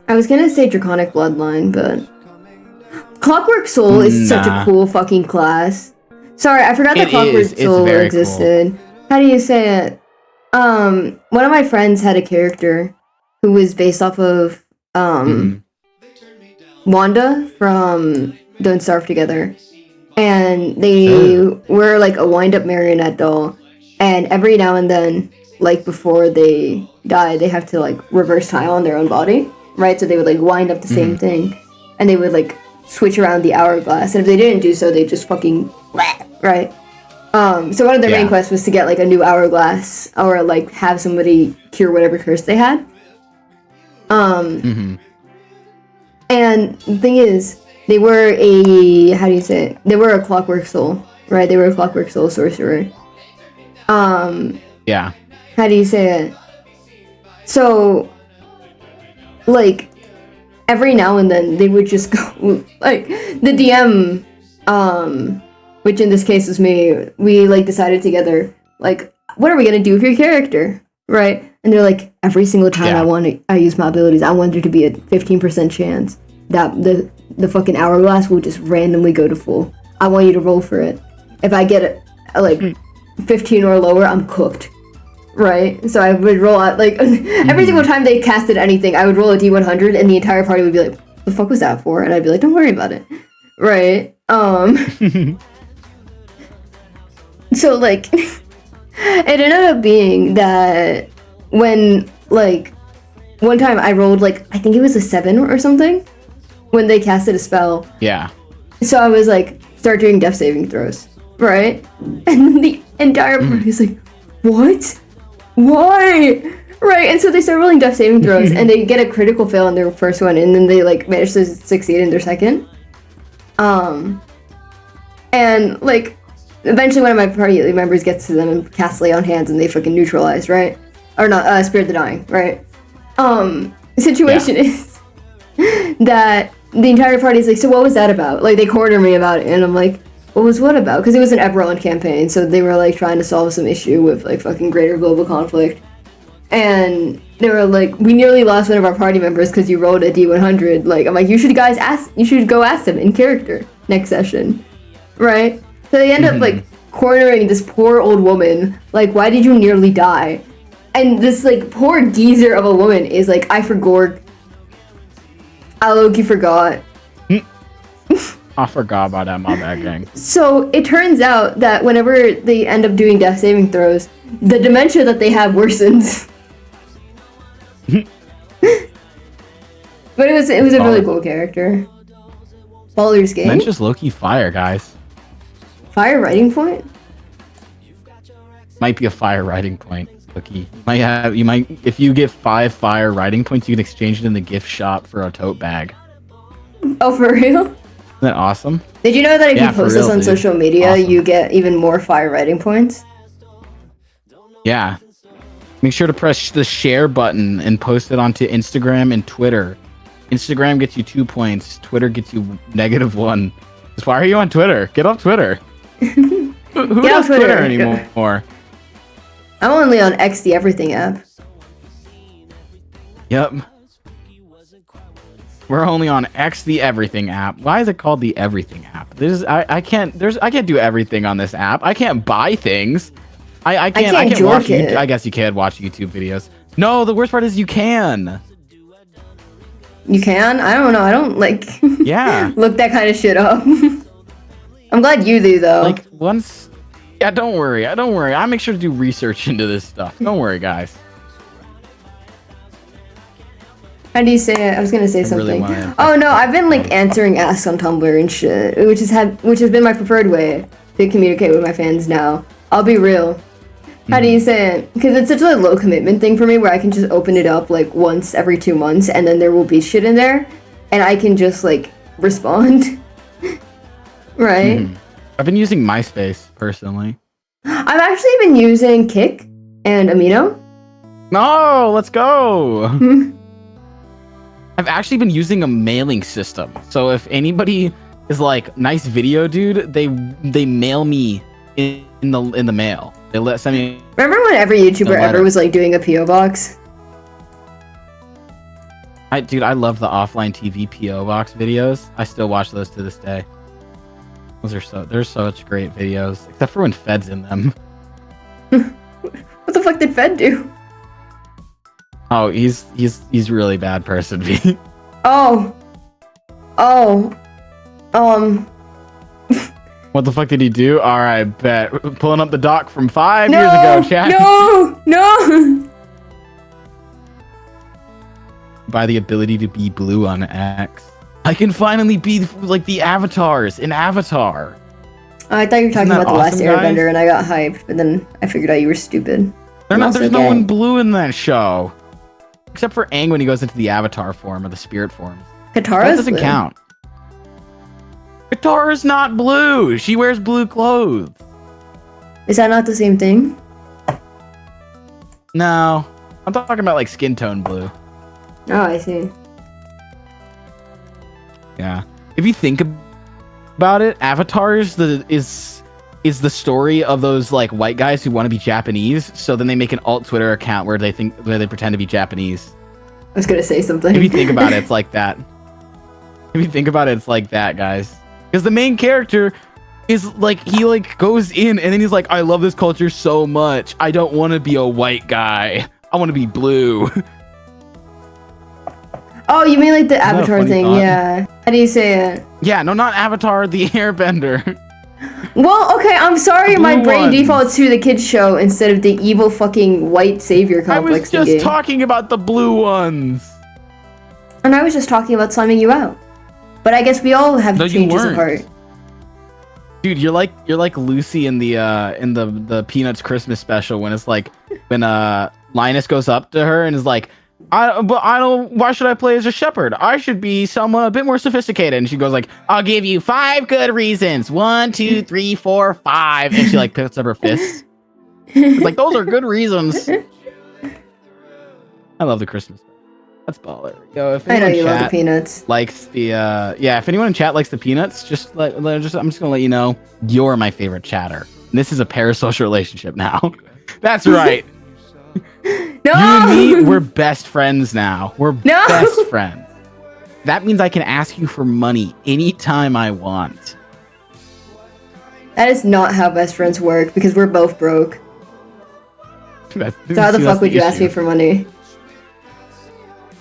I was gonna say Draconic Bloodline, but Clockwork Soul is such a Nah. cool fucking class. Sorry, I forgot that It Clockwork is. It's Soul very existed. How do you say it? One of my friends had a character who was based off of Wanda from Don't Starve Together. And they were like a wind-up marionette doll. And every now and then, like before they die, they have to like reverse time on their own body, right? So they would like wind up the same thing. And they would like switch around the hourglass. And if they didn't do so, they just fucking, right? So one of their main quests was to get like a new hourglass or like have somebody cure whatever curse they had. And the thing is, they were a, how do you say it? They were a Clockwork Soul, right? They were a Clockwork Soul sorcerer. Yeah. How do you say it? So, like, every now and then they would just go, like, the DM, which in this case was me, we, like, decided together, like, what are we gonna do with your character, right? And they're like, every single time I use my abilities, I want there to be a 15% chance that the fucking hourglass will just randomly go to full. I want you to roll for it. If I get it, like, 15 or lower, I'm cooked. Right? So I would roll out, like, every single time they casted anything, I would roll a D100, and the entire party would be like, the fuck was that for? And I'd be like, don't worry about it. Right? So, like, it ended up being that when, like, one time I rolled, like, I think it was a 7 or something, when they casted a spell. Yeah. So I was like, start doing death saving throws, right? And then the entire party is like, what? Why? Right? And so they start rolling death saving throws, and they get a critical fail on their first one, and then they like manage to succeed in their second. And like, eventually one of my party members gets to them and casts Lay on Hands, and they fucking neutralize, right? Or not, Spirit the Dying, right? The situation is that the entire party is like, so what was that about? Like, they corner me about it, and I'm like, what was what about? Because it was an Eberron campaign, so they were like trying to solve some issue with like fucking greater global conflict. And they were like, we nearly lost one of our party members because you rolled a D100. Like, I'm like, you should go ask them in character next session, right? So they end up like cornering this poor old woman. Like, why did you nearly die? And this like poor geezer of a woman is like, I forgot. I low-key forgot. I forgot about that, my bad gang. So it turns out that whenever they end up doing death saving throws, the dementia that they have worsens. But it was a really cool character. Baldur's Gate. Dementia's low-key fire, guys. Fire writing point. Might be a fire riding point. Cookie. You might if you get 5 fire riding points, you can exchange it in the gift shop for a tote bag. Oh, for real? Isn't that awesome? Did you know that if Yeah, you for post this real, on dude. social media, Awesome. you get even more fire writing points? Yeah. Make sure to press the share button and post it onto Instagram and Twitter. Instagram gets you 2 points. Twitter gets you -1. Just why are you on Twitter? Get off Twitter. Who Get does off Twitter. Twitter anymore? I'm only on X, the everything app. Yep. We're only on X the Everything app. Why is it called the Everything app? I can't do everything on this app. I can't buy things. I can't watch jork it. I guess you can watch YouTube videos. No, the worst part is you can. You can? I don't know. I don't like Yeah. look that kind of shit up. I'm glad you do though. Like once yeah, don't worry. I make sure to do research into this stuff. Don't worry, guys. How do you say it? I was gonna say something. wanna- Oh no, I've been like answering asks on Tumblr and shit, which has been my preferred way to communicate with my fans now. I'll be real. How do you say it? Because it's such a low commitment thing for me where I can just open it up like once every 2 months and then there will be shit in there and I can just like respond. Right? Mhm. I've been using MySpace personally. I've actually been using Kik and Amino. No, let's go. I've actually been using a mailing system. So if anybody is like, nice video, dude, they mail me in the mail. They send me. Remember when every YouTuber letter. ever was like doing a PO box? Dude, I love the offline TV PO box videos. I still watch those to this day. They're such great videos, except for when Fed's in them. What the fuck did Fed do? Oh, he's really bad person, V. Oh. What the fuck did he do? All right, bet. Pulling up the doc from 5 No, years ago, chat. no. By the ability to be blue on X. I can finally be like the avatars in Avatar. I thought you were talking Isn't that about The Last awesome, guys? Airbender and I got hyped, but then I figured out you were stupid. I'm also There's no gay. one blue in that show. Except for Aang when he goes into the avatar form or the spirit form. That Katara's doesn't blue. count. Katara's not blue. She wears blue clothes. Is that not the same thing? No. I'm talking about like skin tone blue. Oh, I see. Yeah. If you think about it, Avatar is the story of those like white guys who want to be Japanese. So then they make an alt Twitter account where they pretend to be Japanese. I was gonna say something. If you think about it, it's like that. If you think about it, it's like that, guys. Because the main character is like he like goes in and then he's like, I love this culture so much. I don't want to be a white guy. I want to be blue. Oh, you mean like the that a Avatar funny thing? thought? Yeah. How do you say it? Yeah, no, not Avatar, the Airbender. Well, okay, I'm sorry, The my blue brain ones. defaults to the kids show instead of the evil fucking white savior I was complex just thingy. talking about the blue ones. And I was just talking about slamming you out. But I guess we all have No, you changes of weren't. heart. Dude, you're like Lucy in the Peanuts Christmas special when it's like when Linus goes up to her and is like, why should I play as a shepherd? I should be someone a bit more sophisticated. And she goes like, I'll give you 5 good reasons. 1, 2, 3, 4, 5. And she like picks up her fists. It's like, those are good reasons. I love the Christmas. That's baller. Yo, if I know anyone you in love the chat peanuts. likes the if anyone in chat likes the Peanuts, I'm just gonna let you know you're my favorite chatter. And this is a parasocial relationship now. That's right. No! You and me, we're best friends now. We're No! best friends. That means I can ask you for money anytime I want. That is not how best friends work because we're both broke. So how the fuck would you ask me for money?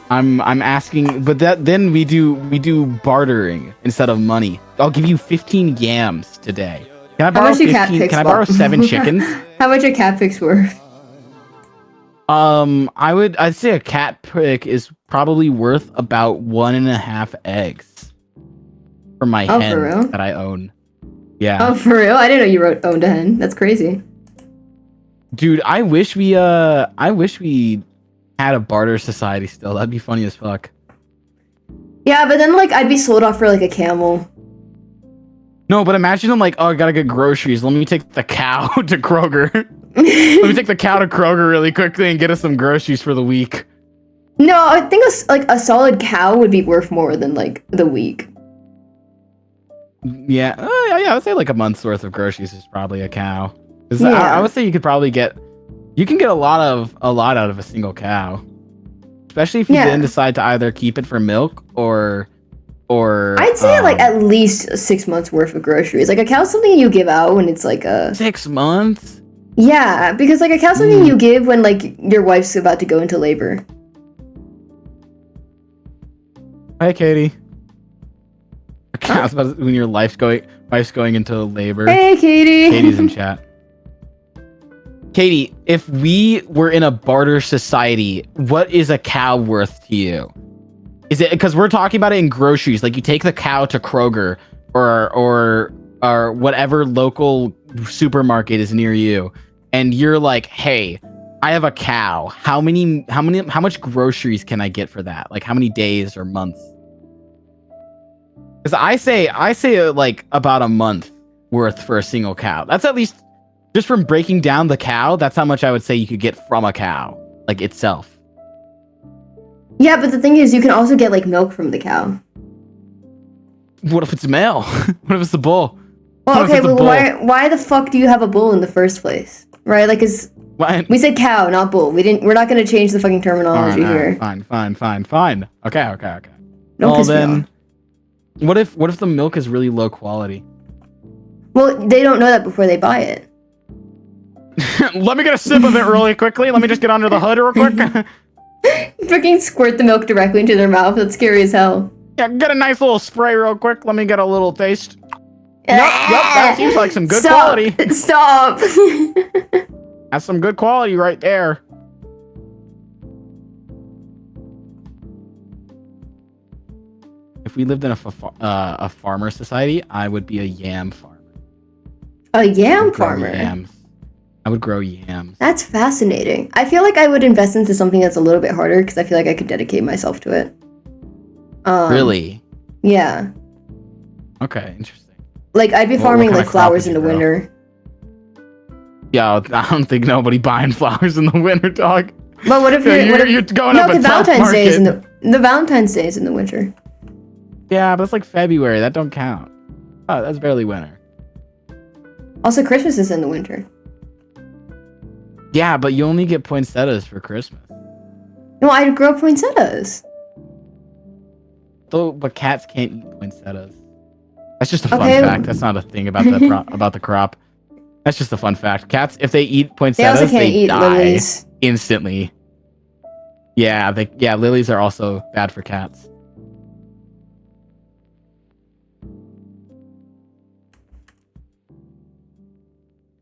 I'm asking, but then we do bartering instead of money. I'll give you 15 yams today. Can I borrow much do cat 15? pics Can I borrow want? 7 chickens? How much are cat pics worth? I'd say a cat pick is probably worth about 1.5 eggs for my Oh, hen for real? that I own. Yeah. Oh, for real? I didn't know you owned a hen. That's crazy. Dude, I wish we had a barter society still. That'd be funny as fuck. Yeah, but then like I'd be sold off for like a camel. No, but imagine I'm like, oh, I gotta get groceries. Let me take the cow to Kroger. Let me take the cow to Kroger really quickly and get us some groceries for the week. No, I think a solid cow would be worth more than like the week. Yeah, yeah, I would say like a month's worth of groceries is probably a cow. 'Cause Yeah. I would say you can get a lot out of a single cow. especially if you Yeah. then decide to either keep it for milk or I'd say like at least 6 months worth of groceries. Like a cow's something you give out when it's like a 6 months. yeah, because like a cow's something you give when like your wife's about to go into labor. Hi, Katie. When your wife's going into labor. Hey, Katie. Katie's in chat. Katie, if we were in a barter society, what is a cow worth to you? Is it because we're talking about it in groceries? Like you take the cow to Kroger or whatever local supermarket is near you, and you're like, hey, I have a cow. How much groceries can I get for that? Like how many days or months? Because I say like about a month worth for a single cow. That's at least just from breaking down the cow. That's how much I would say you could get from a cow, like itself. Yeah, but the thing is, you can also get like milk from the cow. What if it's a male? What if it's a bull? Well, What if okay, it's a but bull? why the fuck do you have a bull in the first place? Right? Like, we said cow, not bull. We're not gonna change the fucking terminology here. Fine. Okay. Don't piss me off. What if the milk is really low quality? Well, they don't know that before they buy it. Let me get a sip of it really quickly. Let me just get under the hood real quick. Fucking squirt the milk directly into their mouth. That's scary as hell. Yeah, get a nice little spray real quick. Let me get a little taste. Yep, that seems like some good quality. Stop. That's some good quality right there. If we lived in a farmer society, I would be a yam farmer. A yam Grow farmer. Yams. I would grow yams. That's fascinating. I feel like I would invest into something that's a little bit harder because I feel like I could dedicate myself to it. Really? Yeah. Okay, interesting. Like I'd be What farming kind like of crop flowers would in you the grow? winter. Yeah, I don't think nobody buying flowers in the winter, dog. But what if Yeah, you're going no, up a because tough Valentine's Day is in market. the Valentine's Day is in the winter. Yeah, but it's like February. That don't count. Oh, that's barely winter. Also, Christmas is in the winter. Yeah, but you only get poinsettias for Christmas. No, I'd grow poinsettias. But cats can't eat poinsettias. That's just a fun Okay. fact. That's not a thing about about the crop. That's just a fun fact. Cats, if they eat They poinsettias, also can't eat die lilies. instantly. Yeah, lilies are also bad for cats.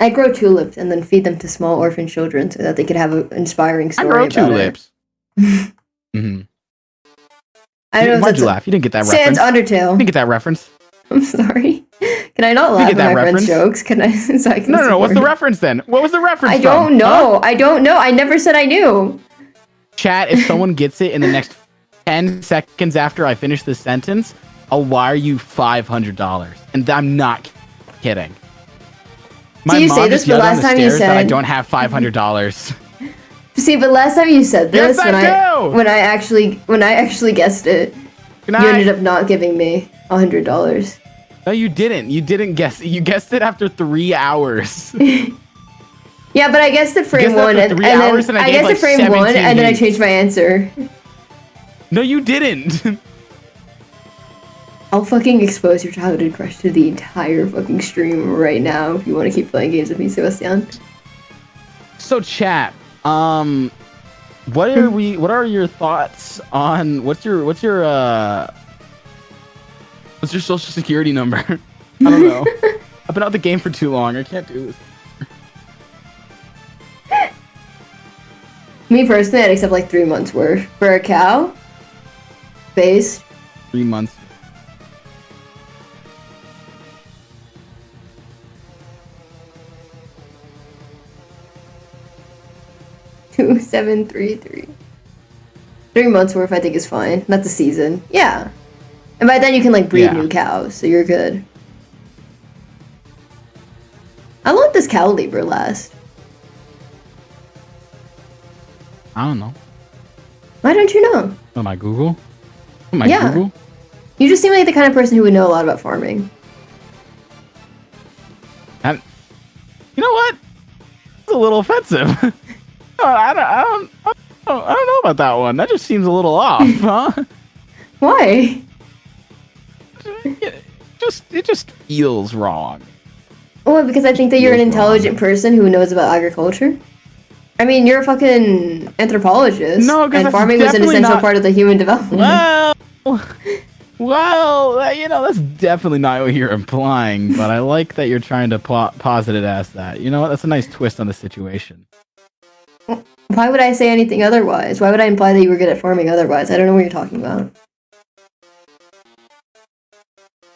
I grow tulips and then feed them to small orphan children so that they could have an inspiring I story grow about tulips. it. Mm-hmm. I don't know if Why'd that's you laugh? You didn't get that Sans reference. You Undertale. didn't get that reference. I'm sorry. Can I not laugh get at that my friend's reference. jokes? Can I? So I can No. What's the support- reference then? What was the reference? I from? don't know. Huh? I don't know. I never said I knew. Chat, if someone gets it in the next 10 seconds after I finish this sentence, I'll wire you $500. And I'm not kidding. So you say mom this, just but yelled on last the time you stairs that I said- don't have $500. See, but last time you said this, Yes, I do! when I actually guessed it, Good you night. ended up not giving me $100. No, you didn't. You didn't guess it. You guessed it after 3 hours. Yeah, but I guessed it frame guessed it one, after and 3 then hours, and I I gave, guessed like, it frame one, 17 and then I hints. changed my answer. No, you didn't. I'll fucking expose your childhood crush to the entire fucking stream right now if you want to keep playing games with me, Sebastian. So chat, what are your thoughts on what's your social security number? I don't know. I've been out the game for too long. I can't do this. Me personally, I'd accept like 3 months worth. For a cow? Based? 3 months. Two, 7, 3, 3. 3 months worth I think is fine. That's a season. Yeah. And by then you can like breed Yeah. new cows, so you're good. How long does cow labor last? I don't know. Why don't you know? Am I Google? Am I Yeah. Google? You just seem like the kind of person who would know a lot about farming. You know what? It's a little offensive. I Oh, I don't know about that one. That just seems a little off, huh? Why? It just feels wrong. Well, because I think that you're an intelligent person who knows about agriculture. I mean, you're a fucking anthropologist. No, because and farming was an essential part of the human development. Well, that's definitely not what you're implying, but I like that you're trying to posit it as that. You know what? That's a nice twist on the situation. Why would I say anything otherwise? Why would I imply that you were good at farming otherwise? I don't know what you're talking about.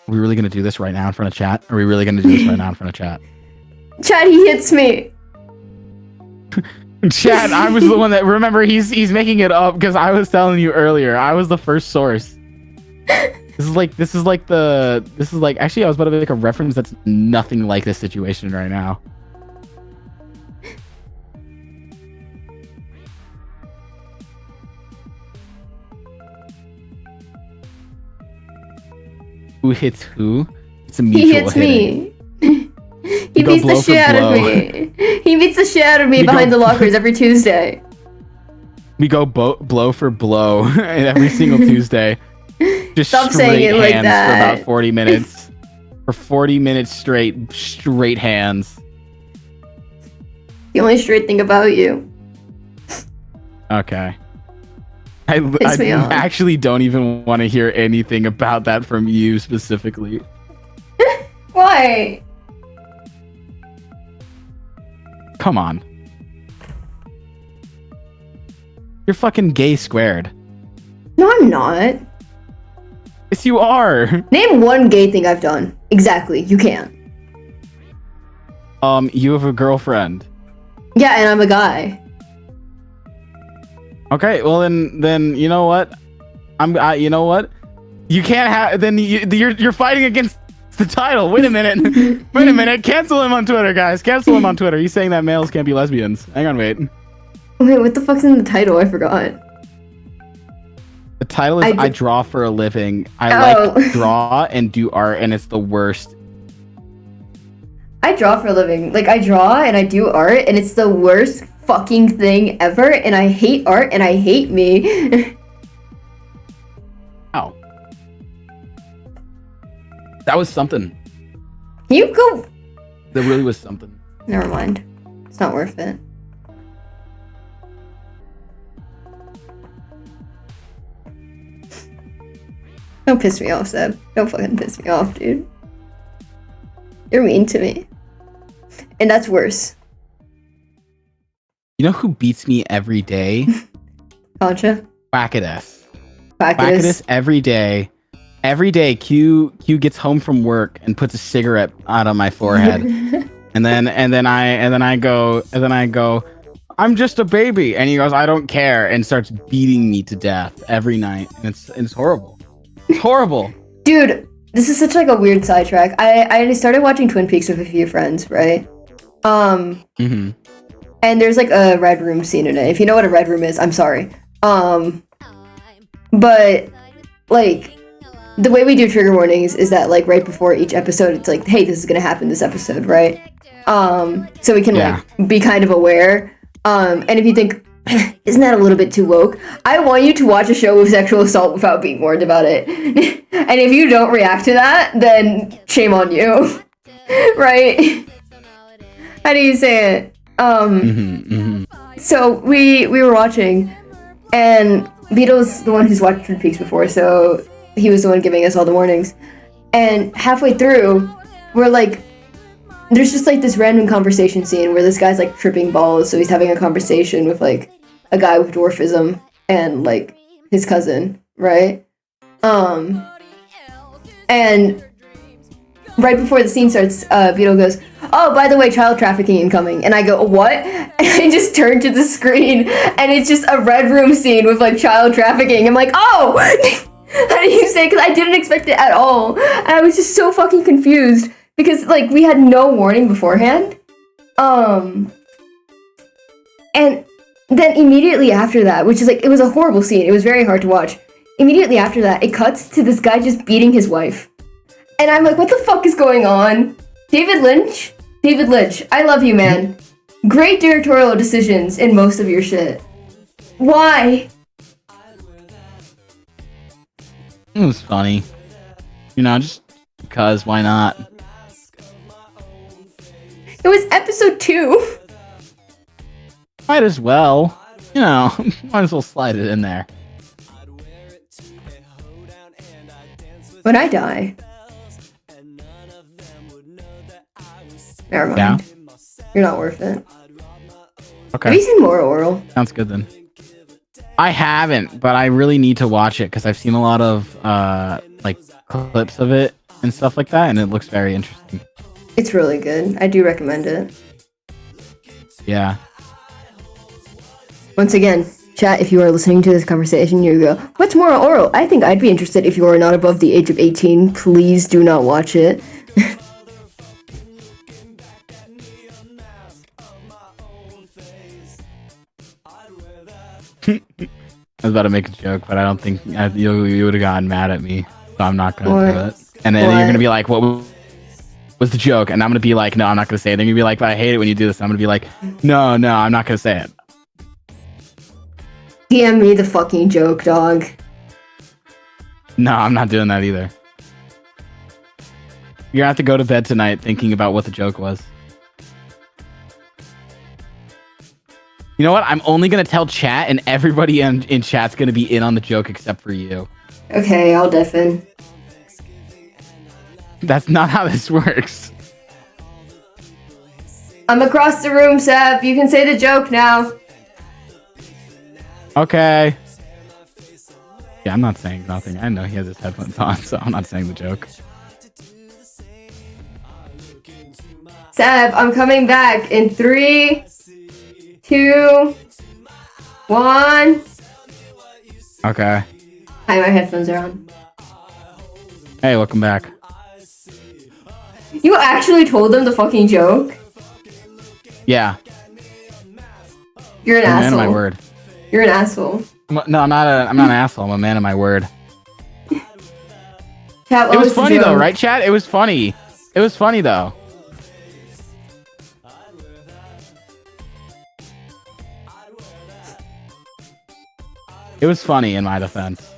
Are we really going to do this right now in front of chat? Are we really going to do this right now in front of chat? Chat, he hits me. Chat, I was the one that, remember, he's making it up because I was telling you earlier. I was the first source. This is like actually I was about to make a reference that's nothing like this situation right now. Who hits who? It's a mutual He hits hitting. me. He beats the shit out of me. He beats the shit out of me behind the lockers every Tuesday. We go blow for blow every single Tuesday. Just Stop saying it like that. For about 40 minutes. For 40 minutes straight hands. The only straight thing about you. Okay. I me off. actually don't even want to hear anything about that from you specifically. Why? Come on. You're fucking gay squared. No, I'm not. Yes, you are. Name one gay thing I've done. Exactly, you can't. You have a girlfriend. Yeah, and I'm a guy. Okay, well then you know what? You know what? You can't have. Then you're fighting against the title. Wait a minute. Wait a minute. Cancel him on Twitter, guys. Cancel him on Twitter. He's saying that males can't be lesbians. Hang on, wait. Wait, what the fuck's in the title? I forgot. The title is I draw for a living. I like draw and do art, and it's the worst. I draw for a living. Like, I draw and I do art, and it's the worst fucking thing ever, and I hate art and I hate me. Ow. That was something. You go. That really was something. Never mind. It's not worth it. Don't piss me off, Seb. Don't fucking piss me off, dude. You're mean to me. And that's worse. You know who beats me every day? Concha? Wackatus. Wackatus every day. Every day, Q gets home from work and puts a cigarette out on my forehead. and then I go, I'm just a baby. And he goes, I don't care, and starts beating me to death every night. And it's horrible. It's horrible. Dude, this is such like a weird sidetrack. I started watching Twin Peaks with a few friends, right? Mm-hmm. And there's like a red room scene in it. If you know what a red room is, I'm sorry. But like the way we do trigger warnings is that like right before each episode, it's like, hey, this is gonna happen this episode, right? So we can like be kind of aware. And if you think, isn't that a little bit too woke? I want you to watch a show with sexual assault without being warned about it. And if you don't react to that, then shame on you. Right? How do you say it? So we were watching, and Beetle's the one who's watched Twin Peaks before, so he was the one giving us all the warnings. And halfway through, we're like, there's just like this random conversation scene where this guy's like tripping balls, so he's having a conversation with like a guy with dwarfism and like his cousin, right? And right before the scene starts, Beetle goes, oh, by the way, child trafficking incoming. And I go, what? And I just turn to the screen, and it's just a red room scene with like child trafficking. I'm like, oh! How do you say it? Because I didn't expect it at all. And I was just so fucking confused. Because, like, we had no warning beforehand. And then immediately after that, which is like, it was a horrible scene. It was very hard to watch. Immediately after that, it cuts to this guy just beating his wife. And I'm like, what the fuck is going on? David Lynch, I love you, man. Great directorial decisions in most of your shit. Why? It was funny. You know, just because, why not? It was episode 2. Might as well. You know, might as well slide it in there. When I die. Never mind. Yeah? You're not worth it. Okay. Have you seen more oral? Sounds good then. I haven't, but I really need to watch it because I've seen a lot of like clips of it and stuff like that, and it looks very interesting. It's really good. I do recommend it. Yeah. Once again, chat, if you are listening to this conversation, you go, what's more oral? I think I'd be interested if you are not above the age of 18. Please do not watch it. I was about to make a joke, but I don't think you would have gotten mad at me, so I'm not gonna do it. And then you're gonna be like, "What was the joke?" And I'm gonna be like, "No, I'm not gonna say it." Then you're gonna be like, "But I hate it when you do this." And I'm gonna be like, "No, I'm not gonna say it." DM me the fucking joke, dog. No, I'm not doing that either. You're gonna have to go to bed tonight thinking about what the joke was. You know what? I'm only gonna tell chat, and everybody in chat's gonna be in on the joke except for you. Okay, I'll deafen. That's not how this works. I'm across the room, Seb. You can say the joke now. Okay. Yeah, I'm not saying nothing. I know he has his headphones on, so I'm not saying the joke. Seb, I'm coming back in 3, 2, 1. Okay. Hi, my headphones are on. Hey, welcome back. You actually told them the fucking joke? Yeah. You're an I'm a asshole. man of my word. You're an asshole. No, I'm not an asshole. I'm a man of my word. Chat, what It was the funny though, joke? right, chat? It was funny. It was funny though. It was funny in my defense.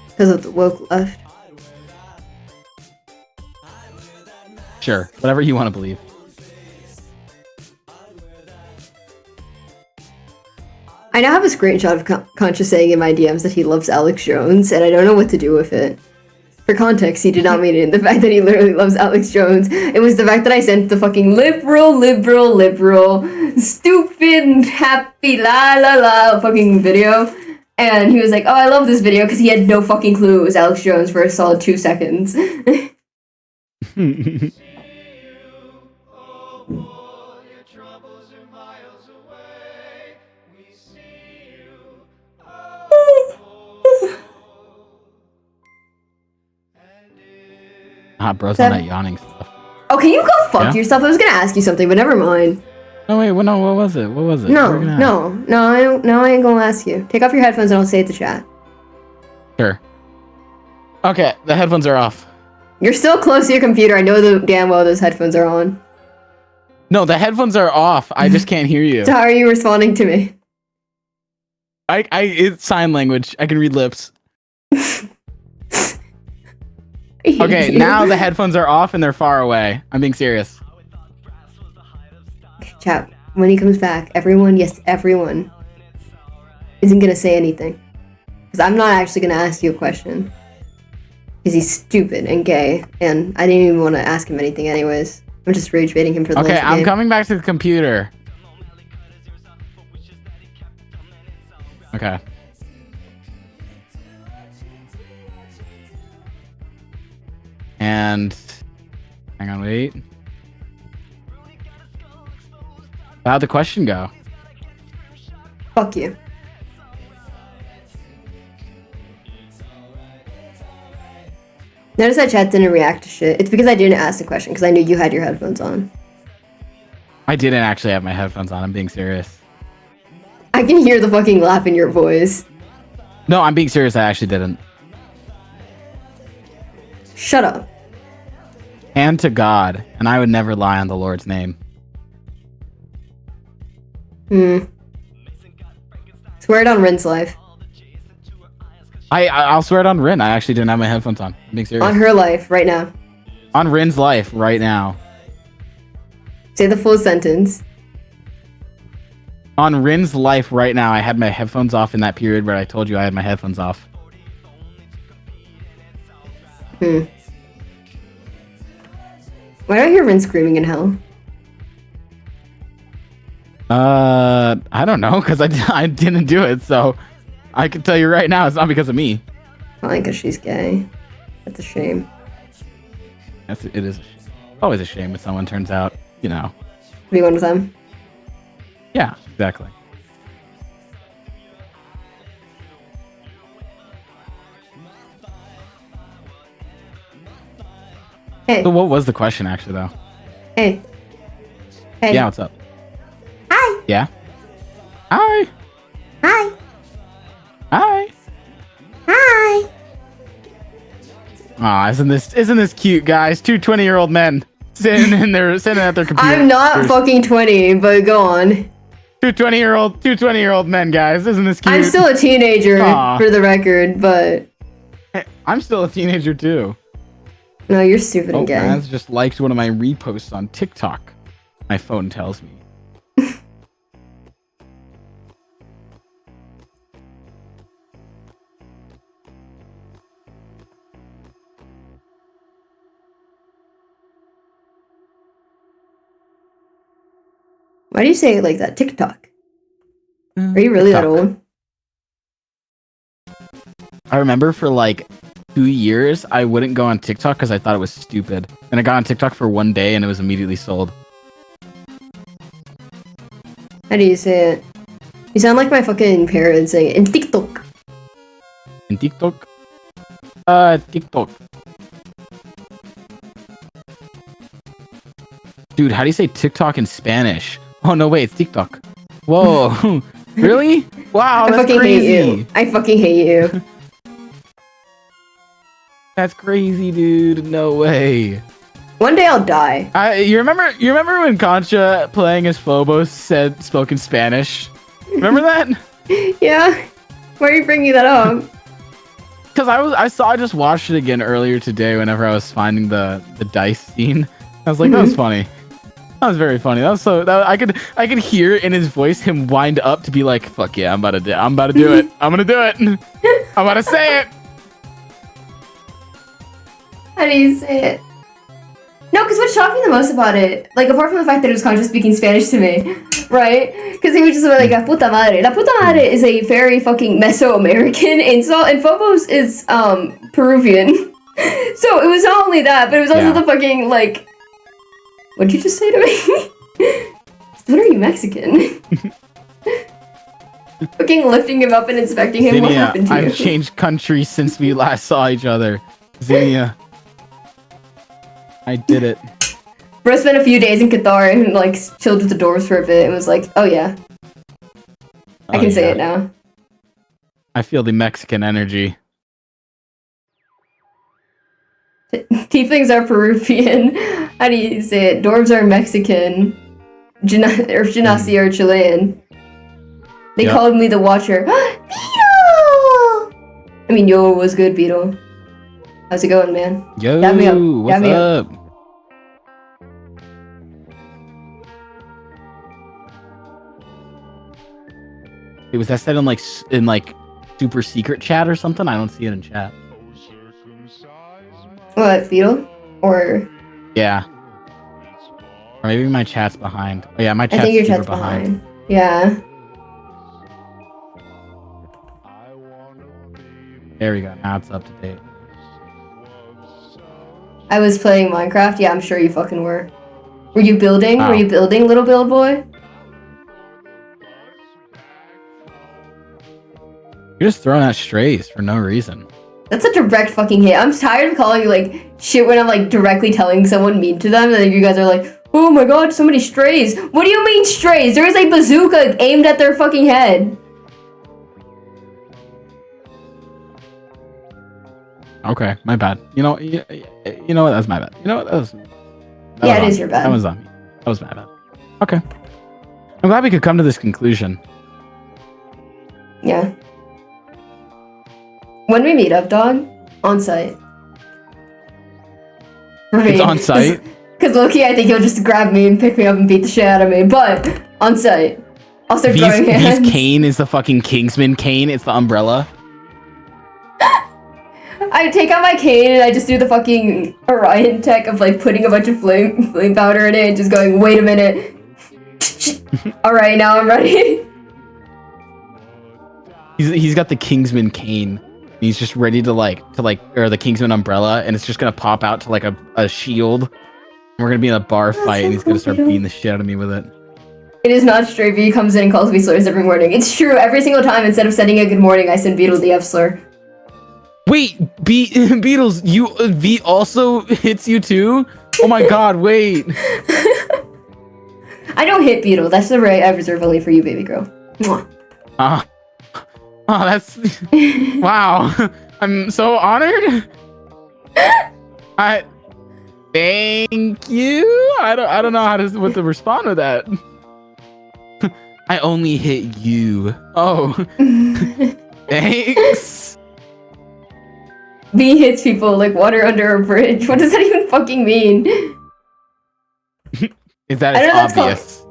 Because of the woke left. Sure, whatever you want to believe. I now have a screenshot of Conscious saying in my DMs that he loves Alex Jones, and I don't know what to do with it. For context, he did not mean it in the fact that he literally loves Alex Jones. It was the fact that I sent the fucking liberal, stupid, happy, la la la fucking video. And he was like, oh, I love this video, because he had no fucking clue it was Alex Jones for a solid 2 seconds. Hot bros on that yawning stuff. Oh, can you go fuck Yeah? yourself? I was gonna ask you something, but never mind. No, wait, no, what was it? What was it? No, What were you gonna ask? I ain't gonna ask you. Take off your headphones and I'll say it to chat. Sure. Okay, the headphones are off. You're still close to your computer. I know damn well those headphones are on. No, the headphones are off. I just can't hear you. So how are you responding to me? It's sign language. I can read lips. I hate Okay, you. now the headphones are off and they're far away. I'm being serious. Okay, chat. When he comes back, everyone, yes, everyone, isn't gonna say anything. Because I'm not actually gonna ask you a question. Because he's stupid and gay, and I didn't even want to ask him anything anyways. I'm just rage baiting him for the Okay, length of the I'm game. coming back to the computer. Okay. And hang on, wait. How'd the question go? Fuck you. Notice that chat didn't react to shit. It's because I didn't ask the question, because I knew you had your headphones on. I didn't actually have my headphones on. I'm being serious. I can hear the fucking laugh in your voice. No, I'm being serious. I actually didn't. Shut up. And to God, and I would never lie on the Lord's name. Hmm. Swear it on Rin's life. I'll swear it on Rin. I actually didn't have my headphones on. I'm being serious. On her life, right now. On Rin's life right now. Say the full sentence. On Rin's life right now, I had my headphones off in that period where I told you I had my headphones off. Hmm. Why do I hear Rin screaming in hell? I don't know, because I didn't do it, so I can tell you right now, it's not because of me. Probably because she's gay. That's a shame. It is always a shame when someone turns out, you know. Be one with them. Yeah, exactly. Hey. So what was the question, actually, though? Hey. Hey. Yeah, what's up? Hi. Yeah? Hi. Hi. Hi. Hi. Aw, isn't this cute, guys? Two 20-year-old men sitting at their computer. I'm not fucking 20, but go on. Two 20-year-old men, guys. Isn't this cute? I'm still a teenager, Aw. for the record, but... Hey, I'm still a teenager, too. No, you're stupid Oh, and gay. Maz just liked one of my reposts on TikTok. My phone tells me. Why do you say it like that? TikTok. Are you really that TikTok. old? I remember for like 2 years, I wouldn't go on TikTok because I thought it was stupid. And I got on TikTok for 1 day and it was immediately sold. How do you say it? You sound like my fucking parents saying it in TikTok. In TikTok? TikTok. Dude, how do you say TikTok in Spanish? Oh, no, wait, it's TikTok. Whoa. Really? Wow, I that's fucking crazy. hate you. I fucking hate you. That's crazy, dude. No way. One day I'll die. You remember when Concha playing as Phobos spoke in Spanish? Remember that? Yeah? Why are you bringing that up? Because I just watched it again earlier today whenever I was finding the dice scene. I was like, that was funny. That was very funny. I could hear in his voice him wind up to be like, fuck yeah, I'm about to do it. I'm gonna do it. I'm about to say it. How do you say it? No, because what's shocking the most about it, like, apart from the fact that it was Concha speaking Spanish to me, right? Because he was just like, la puta madre. La puta madre is a very fucking Mesoamerican insult, and Phobos is, Peruvian. So it was not only that, but it was also the fucking, like, what'd you just say to me? When are you Mexican? Fucking lifting him up and inspecting him. What happened to you? I've changed countries since we last saw each other. Zinnia. I did it. Bro spent a few days in Qatar and like chilled with the doors for a bit and was like, oh yeah. I can say it now. I feel the Mexican energy. Tieflings are Peruvian. How do you say it? Dwarves are Mexican. Genasi are Chilean. They called me the Watcher. Beetle! I mean, yo, was good, Beetle. How's it going, man? Yo, Dab me up. what's up? Hey, was that said in like super secret chat or something? I don't see it in chat. What, Beetle? Or... Yeah. Or maybe my chat's behind. Oh yeah, my chat's I think your super chat's behind. Yeah. There we go. Now it's up to date. I was playing Minecraft. Yeah, I'm sure you fucking were. Were you building? Oh. Were you building, little build boy? You're just throwing out strays for no reason. That's a direct fucking hit. I'm tired of calling like shit when I'm like directly telling someone mean to them, and then you guys are like, oh my god, so many strays. What do you mean strays? There is a bazooka aimed at their fucking head. Okay, my bad. You know what? That's my bad. You know what? That was Yeah, it is your bad. That was on me. That was my bad. Okay. I'm I'm glad we could come to this conclusion. Yeah. When we meet up, dog, on site. It's on site? Because low-key, I think he'll just grab me and pick me up and beat the shit out of me. But on site, I'll start throwing hands. V's cane is the fucking Kingsman cane. It's the umbrella. I take out my cane and I just do the fucking Orion tech of like putting a bunch of flame powder in it and just going, wait a minute. Alright, now I'm ready. He's got the Kingsman cane. He's just ready to or the Kingsman umbrella, and it's just gonna pop out to like a shield. And we're gonna be in a bar fight, and he's gonna start beating the shit out of me with it. It is not straight. V comes in and calls me slurs every morning. It's true. Every single time, instead of sending a good morning, I send Beetle the F slur. Wait, Beetles, V also hits you too? Oh my god, wait. I don't hit Beetle. That's the right I reserve only for you, baby girl. Mwah. Oh, that's wow. I'm so honored. Thank you. I don't know what to respond to that. I only hit you. Oh, thanks. V hits people like water under a bridge. What does that even fucking mean? Is that it's obvious?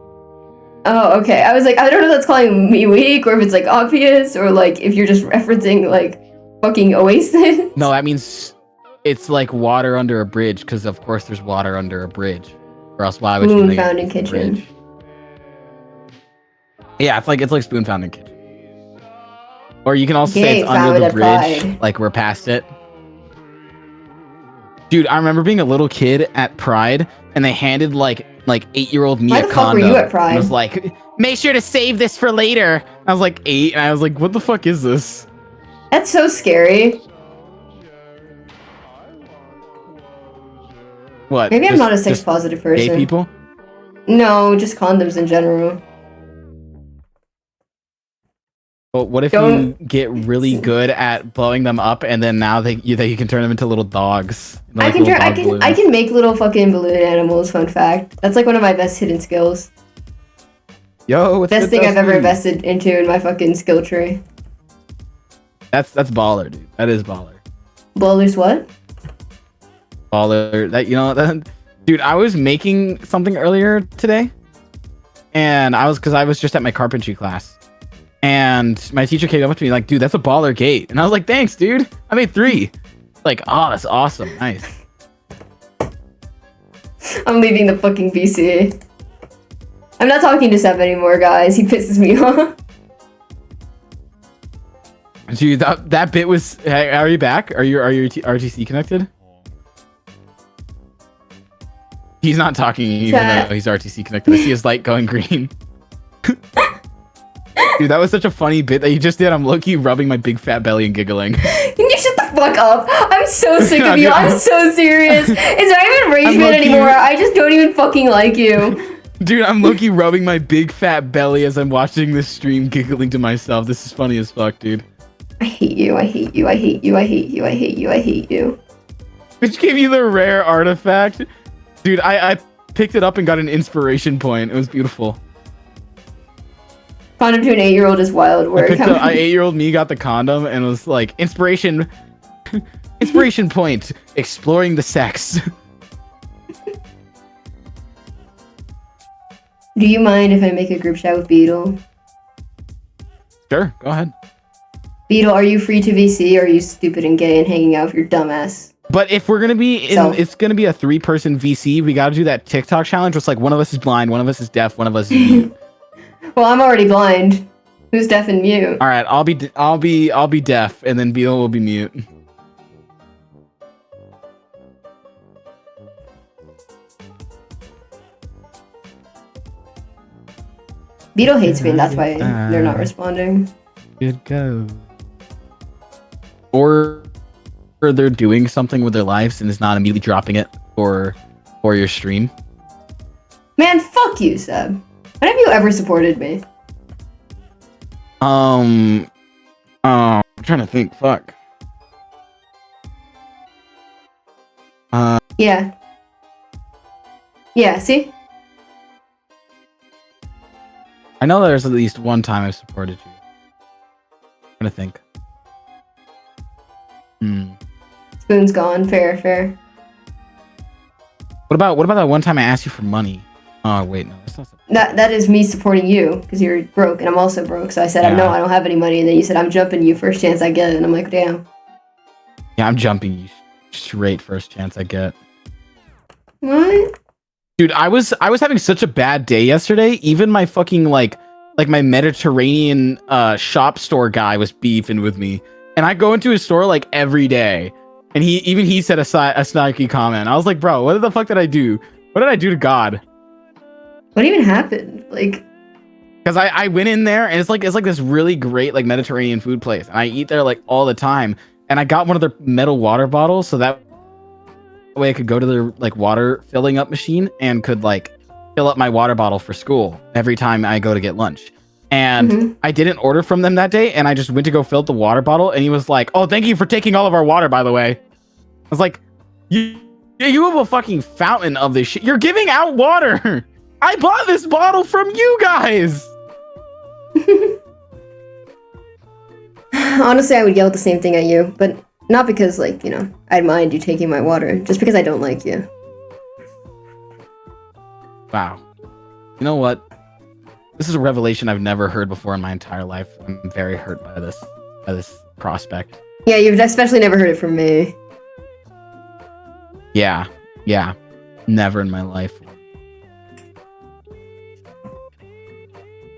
Oh, okay. I was like, I don't know if that's calling me weak, or if it's like obvious, or like if you're just referencing like fucking Oasis. No, that means it's like water under a bridge, because of course there's water under a bridge. Or else why would you Spoon make found in a kitchen. bridge? Yeah, it's like spoon found in kitchen. Or you can also say it's under the bridge, Pride. like we're past it. Dude, I remember being a little kid at Pride, and they handed like 8-year-old me Why a the fuck condom. were you at Pride? And was like, make sure to save this for later. I was like 8, and I was like, what the fuck is this? That's so scary. What? Maybe I'm Just- not a sex just positive person. Gay people? No, just condoms in general. But what if you get really good at blowing them up, and then now you can turn them into little dogs? I can make little fucking balloon animals. Fun fact. That's like one of my best hidden skills. Yo, what's Best thing I've ever invested into in my fucking skill tree. That's baller, dude. That is baller. Bowlers what? Baller. Dude, I was making something earlier today, and because I was just at my carpentry class. And my teacher came up to me like, dude, that's a baller gate. And I was like, thanks, dude. I made 3. Like, oh, that's awesome. Nice. I'm leaving the fucking BC. I'm not talking to Seb anymore, guys. He pisses me off. Dude, that bit was... Hey, are you back? Are you RTC connected? He's not talking even though he's RTC connected. I see his light going green. Dude, that was such a funny bit that you just did. I'm low-key rubbing my big fat belly and giggling. Can you shut the fuck up? I'm so sick of you. I'm so serious. It's not even rage bit anymore. I just don't even fucking like you. Dude, I'm low-key rubbing my big fat belly as I'm watching this stream, giggling to myself. This is funny as fuck, dude. I hate you. I hate you. I hate you. I hate you. I hate you. I hate you. Which gave you the rare artifact. Dude, I picked it up and got an inspiration point. It was beautiful. Condom to an 8-year-old is wild work. 8-year-old me got the condom and was like, inspiration point, exploring the sex. Do you mind if I make a group chat with Beetle? Sure, go ahead. Beetle, are you free to VC, or are you stupid and gay and hanging out with your dumbass? But if we're gonna be it's gonna be a 3-person VC, we gotta do that TikTok challenge where it's like one of us is blind, one of us is deaf, one of us is mute. Well, I'm already blind. Who's deaf and mute? All right, I'll be deaf, and then Beetle will be mute. Beetle hates me, and that's why they're not responding. Good go. Or they're doing something with their lives and is not immediately dropping it for your stream. Man, fuck you, Seb. When have you ever supported me? I'm trying to think. Fuck. Yeah. Yeah, see? I know there's at least one time I've supported you. I'm trying to think. Spoon's gone. Fair. What about that one time I asked you for money? Oh wait, no, that's not. That is me supporting you because you're broke and I'm also broke. So I said, Yeah. no, I don't have any money. And then you said, I'm jumping you first chance I get. And I'm like, damn. Yeah, I'm jumping you straight first chance I get. What? Dude, I was having such a bad day yesterday. Even my fucking like my Mediterranean shop store guy was beefing with me. And I go into his store like every day. And he said a snarky comment. I was like, bro, what the fuck did I do? What did I do to God? What even happened? Like, because I went in there and it's like this really great like Mediterranean food place. And I eat there like all the time. And I got one of their metal water bottles so that way I could go to their like water filling up machine and could like fill up my water bottle for school every time I go to get lunch. And I didn't order from them that day, and I just went to go fill up the water bottle, and he was like, "Oh, thank you for taking all of our water, by the way." I was like, you have a fucking fountain of this shit. You're giving out water. I bought this bottle from you guys. Honestly, I would yell the same thing at you, but not because, like, you know, I'd mind you taking my water, just because I don't like you. Wow. You know what? This is a revelation I've never heard before in my entire life. I'm very hurt by this prospect. Yeah, you've especially never heard it from me. Yeah. Never in my life.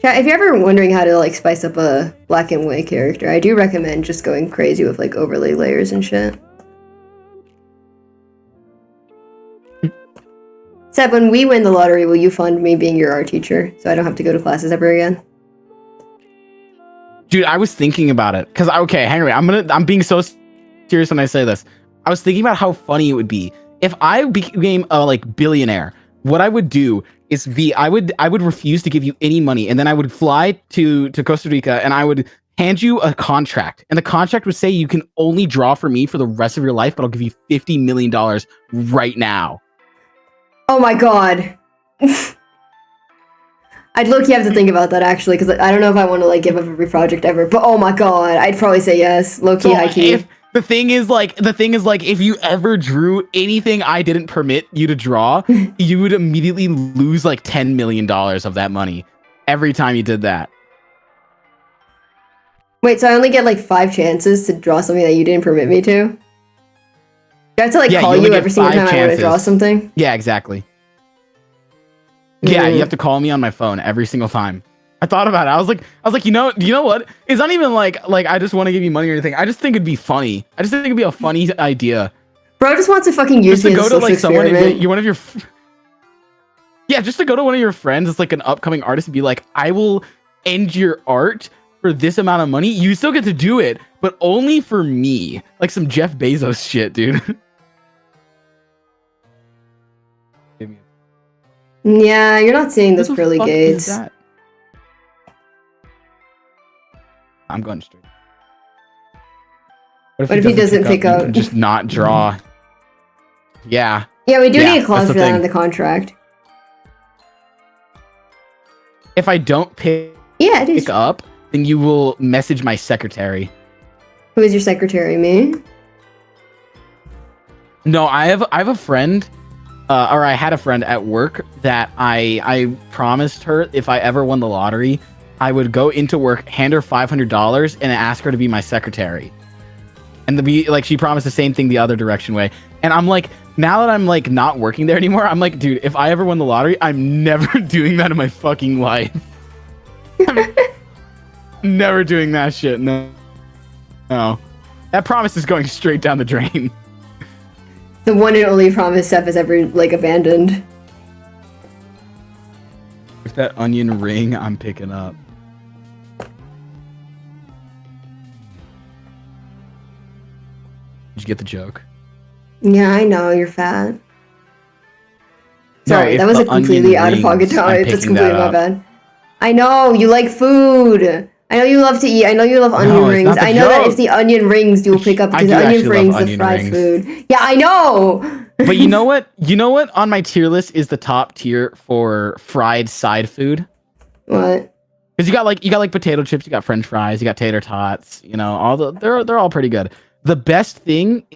Chat, if you're ever wondering how to, like, spice up a black and white character, I do recommend just going crazy with, like, overlay layers and shit. Seb, when we win the lottery, will you fund me being your art teacher so I don't have to go to classes ever again? Dude, I was thinking about it. Cause okay, hang on. I'm being so serious when I say this. I was thinking about how funny it would be if I became a like billionaire. What I would do is I would refuse to give you any money, and then I would fly to Costa Rica and I would hand you a contract, and the contract would say you can only draw for me for the rest of your life, but I'll give you $50 million right now. Oh my god. I'd low-key have to think about that, actually, because I don't know if I want to, like, give up every project ever, but oh my god, I'd probably say yes. Low-key, high-key. The thing is, if you ever drew anything I didn't permit you to draw, you would immediately lose, like, $10 million of that money every time you did that. Wait, so I only get, like, 5 chances to draw something that you didn't permit me to? Do I have to, like, call you every single time I want to draw something? Yeah, exactly. Yeah, you have to call me on my phone every single time. I thought about it. I was like, you know what? It's not even like I just want to give you money or anything. I just think it'd be funny. I just think it'd be a funny idea. Bro just wants to fucking use me as a social experiment. Just to go to one of your friends, it's like an upcoming artist, and be like, I will end your art for this amount of money. You still get to do it, but only for me. Like some Jeff Bezos shit, dude. Yeah, you're not seeing those pearly gates. I'm going straight. What if he doesn't pick up? Just not draw. Yeah. Yeah, we do need a clause for that in the contract. If I don't pick up, then you will message my secretary. Who is your secretary? Me? No, I have a friend. Or I had a friend at work that I promised her if I ever won the lottery, I would go into work, hand her $500, and ask her to be my secretary. And she promised the same thing the other direction way. And I'm like, now that I'm like not working there anymore, I'm like, dude, if I ever won the lottery, I'm never doing that in my fucking life. I'm never doing that shit. No. That promise is going straight down the drain. The one and only promise Seth has ever, like, abandoned. With that onion ring, I'm picking up. Did you get the joke? Yeah, I know, you're fat. Sorry, that was a completely out-of-pocket time. That's completely my bad. I know, you like food! I know you love to eat. I know you love onion rings. I know that if the onion rings, you'll pick up because the onion rings the fried food. Yeah, I know! But you know what? You know what on my tier list is the top tier for fried side food? What? Because you got like potato chips, you got French fries, you got tater tots. You know, they're all pretty good. The best thing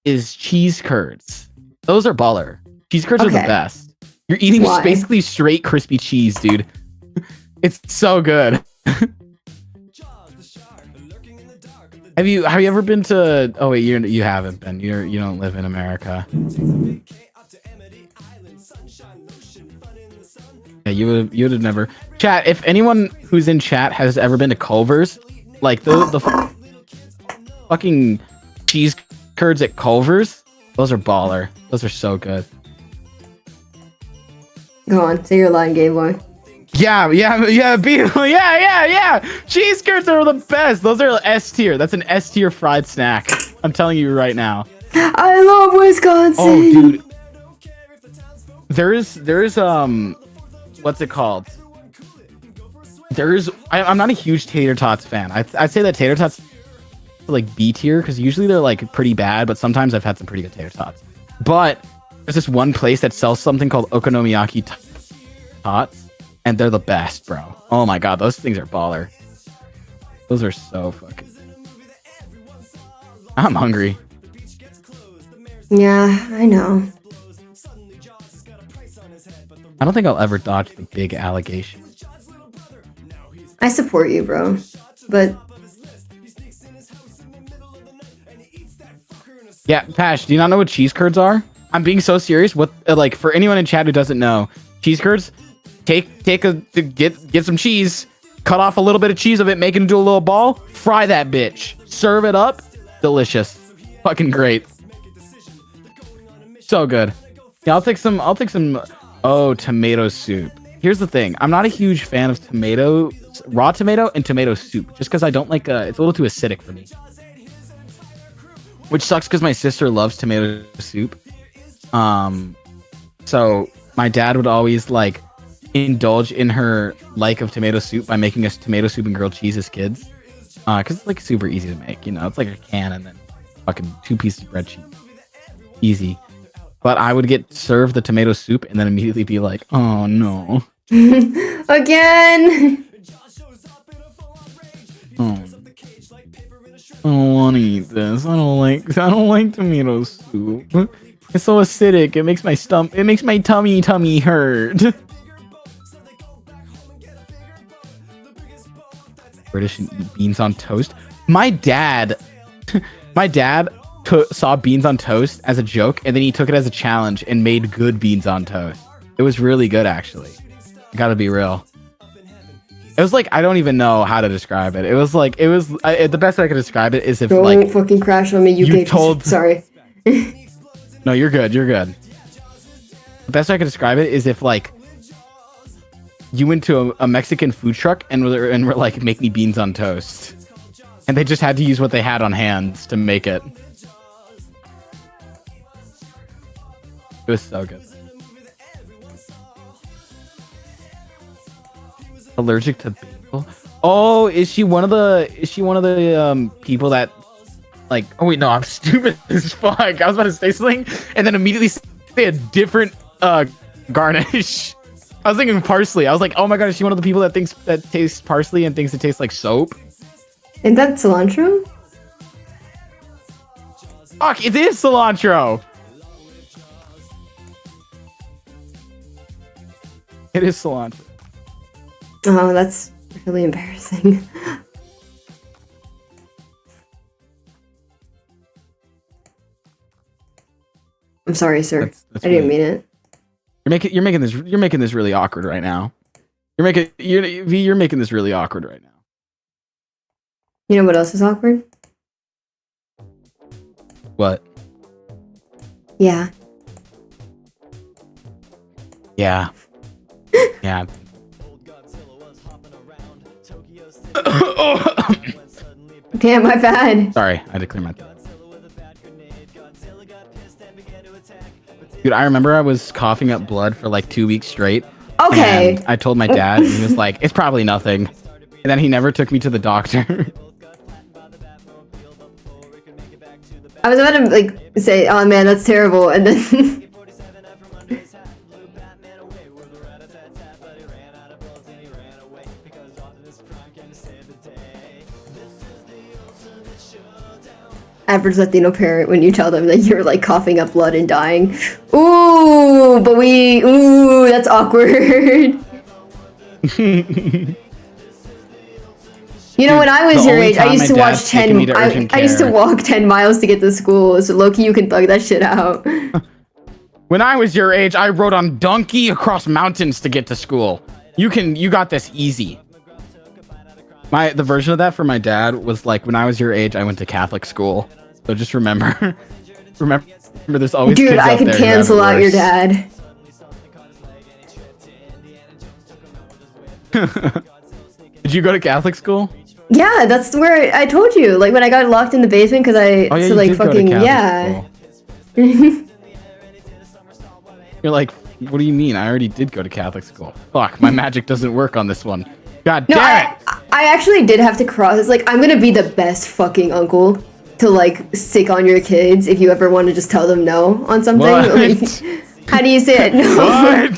is cheese curds. Those are baller. Cheese curds are the Okay. best. You're eating Why? basically straight crispy cheese, dude. It's so good. Have you ever been to? Oh wait, you haven't been. You don't live in America. Yeah, you would have never. Chat. If anyone who's in chat has ever been to Culver's, like the fucking cheese curds at Culver's, those are baller. Those are so good. Go on, say your line, Gay Boy. Yeah, cheese curds are the best. Those are S tier. That's an S tier fried snack. I'm telling you right now. I love Wisconsin. Oh, dude. There's what's it called? I'm not a huge tater tots fan. I'd say that tater tots are like B tier because usually they're like pretty bad, but sometimes I've had some pretty good tater tots. But there's this one place that sells something called okonomiyaki tots. And they're the best, bro. Oh my god, those things are baller. Those are so fucking... I'm hungry. Yeah, I know. I don't think I'll ever dodge the big allegation. I support you, bro. But Yeah, Pash, do you not know what cheese curds are? I'm being so serious. What, like, for anyone in chat who doesn't know, cheese curds... Get some cheese, cut off a little bit of cheese of it, make it into a little ball, fry that bitch, serve it up, delicious, fucking great, so good. Yeah, I'll take some. Oh, tomato soup. Here's the thing: I'm not a huge fan of raw tomato and tomato soup, just because I don't like. It's a little too acidic for me, which sucks because my sister loves tomato soup. So my dad would always like indulge in her like of tomato soup by making us tomato soup and grilled cheese as kids, because it's like super easy to make. You know, it's like a can and then fucking 2 pieces of bread cheese, easy. But I would get served the tomato soup and then immediately be like, oh no, again. oh, I don't want to eat this. I don't like tomato soup. It's so acidic. It makes my tummy hurt. British and eat beans on toast. My dad saw beans on toast as a joke, and then he took it as a challenge and made good beans on toast. It was really good, actually. I gotta be real. It was like, I don't even know how to describe it. The best way I could describe it is if Don't like fucking crash on me, UK. Sorry. No, you're good. The best way I could describe it is if like you went to a Mexican food truck and were like, make me beans on toast. And they just had to use what they had on hand to make it. It was so good. Allergic to bagel? Oh, is she one of the people that like, oh wait, no, I'm stupid as fuck. I was about to say something and then immediately say a different garnish. I was thinking parsley. I was like, oh my god, is she one of the people that thinks that tastes parsley and thinks it tastes like soap? Isn't that cilantro? Fuck, it is cilantro. It is cilantro. Oh, that's really embarrassing. I'm sorry, sir. That's I didn't really- mean it. You're making this really awkward right now. You're making this really awkward right now. You know what else is awkward? What? Yeah. Yeah. Yeah. Damn, my bad. Sorry, I had to clear my throat. Dude, I remember I was coughing up blood for like 2 weeks straight. Okay. And I told my dad, and he was like, it's probably nothing. And then he never took me to the doctor. I was about to like say, oh man, that's terrible, and then average Latino parent when you tell them that you're like coughing up blood and dying. Ooh, that's awkward. You know, when I was your age, I used to watch 10. I used to walk 10 miles to get to school. So Loki, you can thug that shit out. When I was your age, I rode on donkey across mountains to get to school. You got this easy. The version of that for my dad was like, when I was your age, I went to Catholic school. So just remember, there's always Dude, kids I out could there who have it cancel out your worse. dad. Did you go to Catholic school? Yeah, that's where I told you. Like when I got locked in the basement because I Oh yeah, so you like did fucking go to yeah. Catholic school. You're like, what do you mean? I already did go to Catholic school. Fuck, my magic doesn't work on this one. God No, damn it! I actually did have to cross. It's like I'm gonna be the best fucking uncle to like sick on your kids if you ever want to just tell them no on something. What? Like, how do you say it? No. What?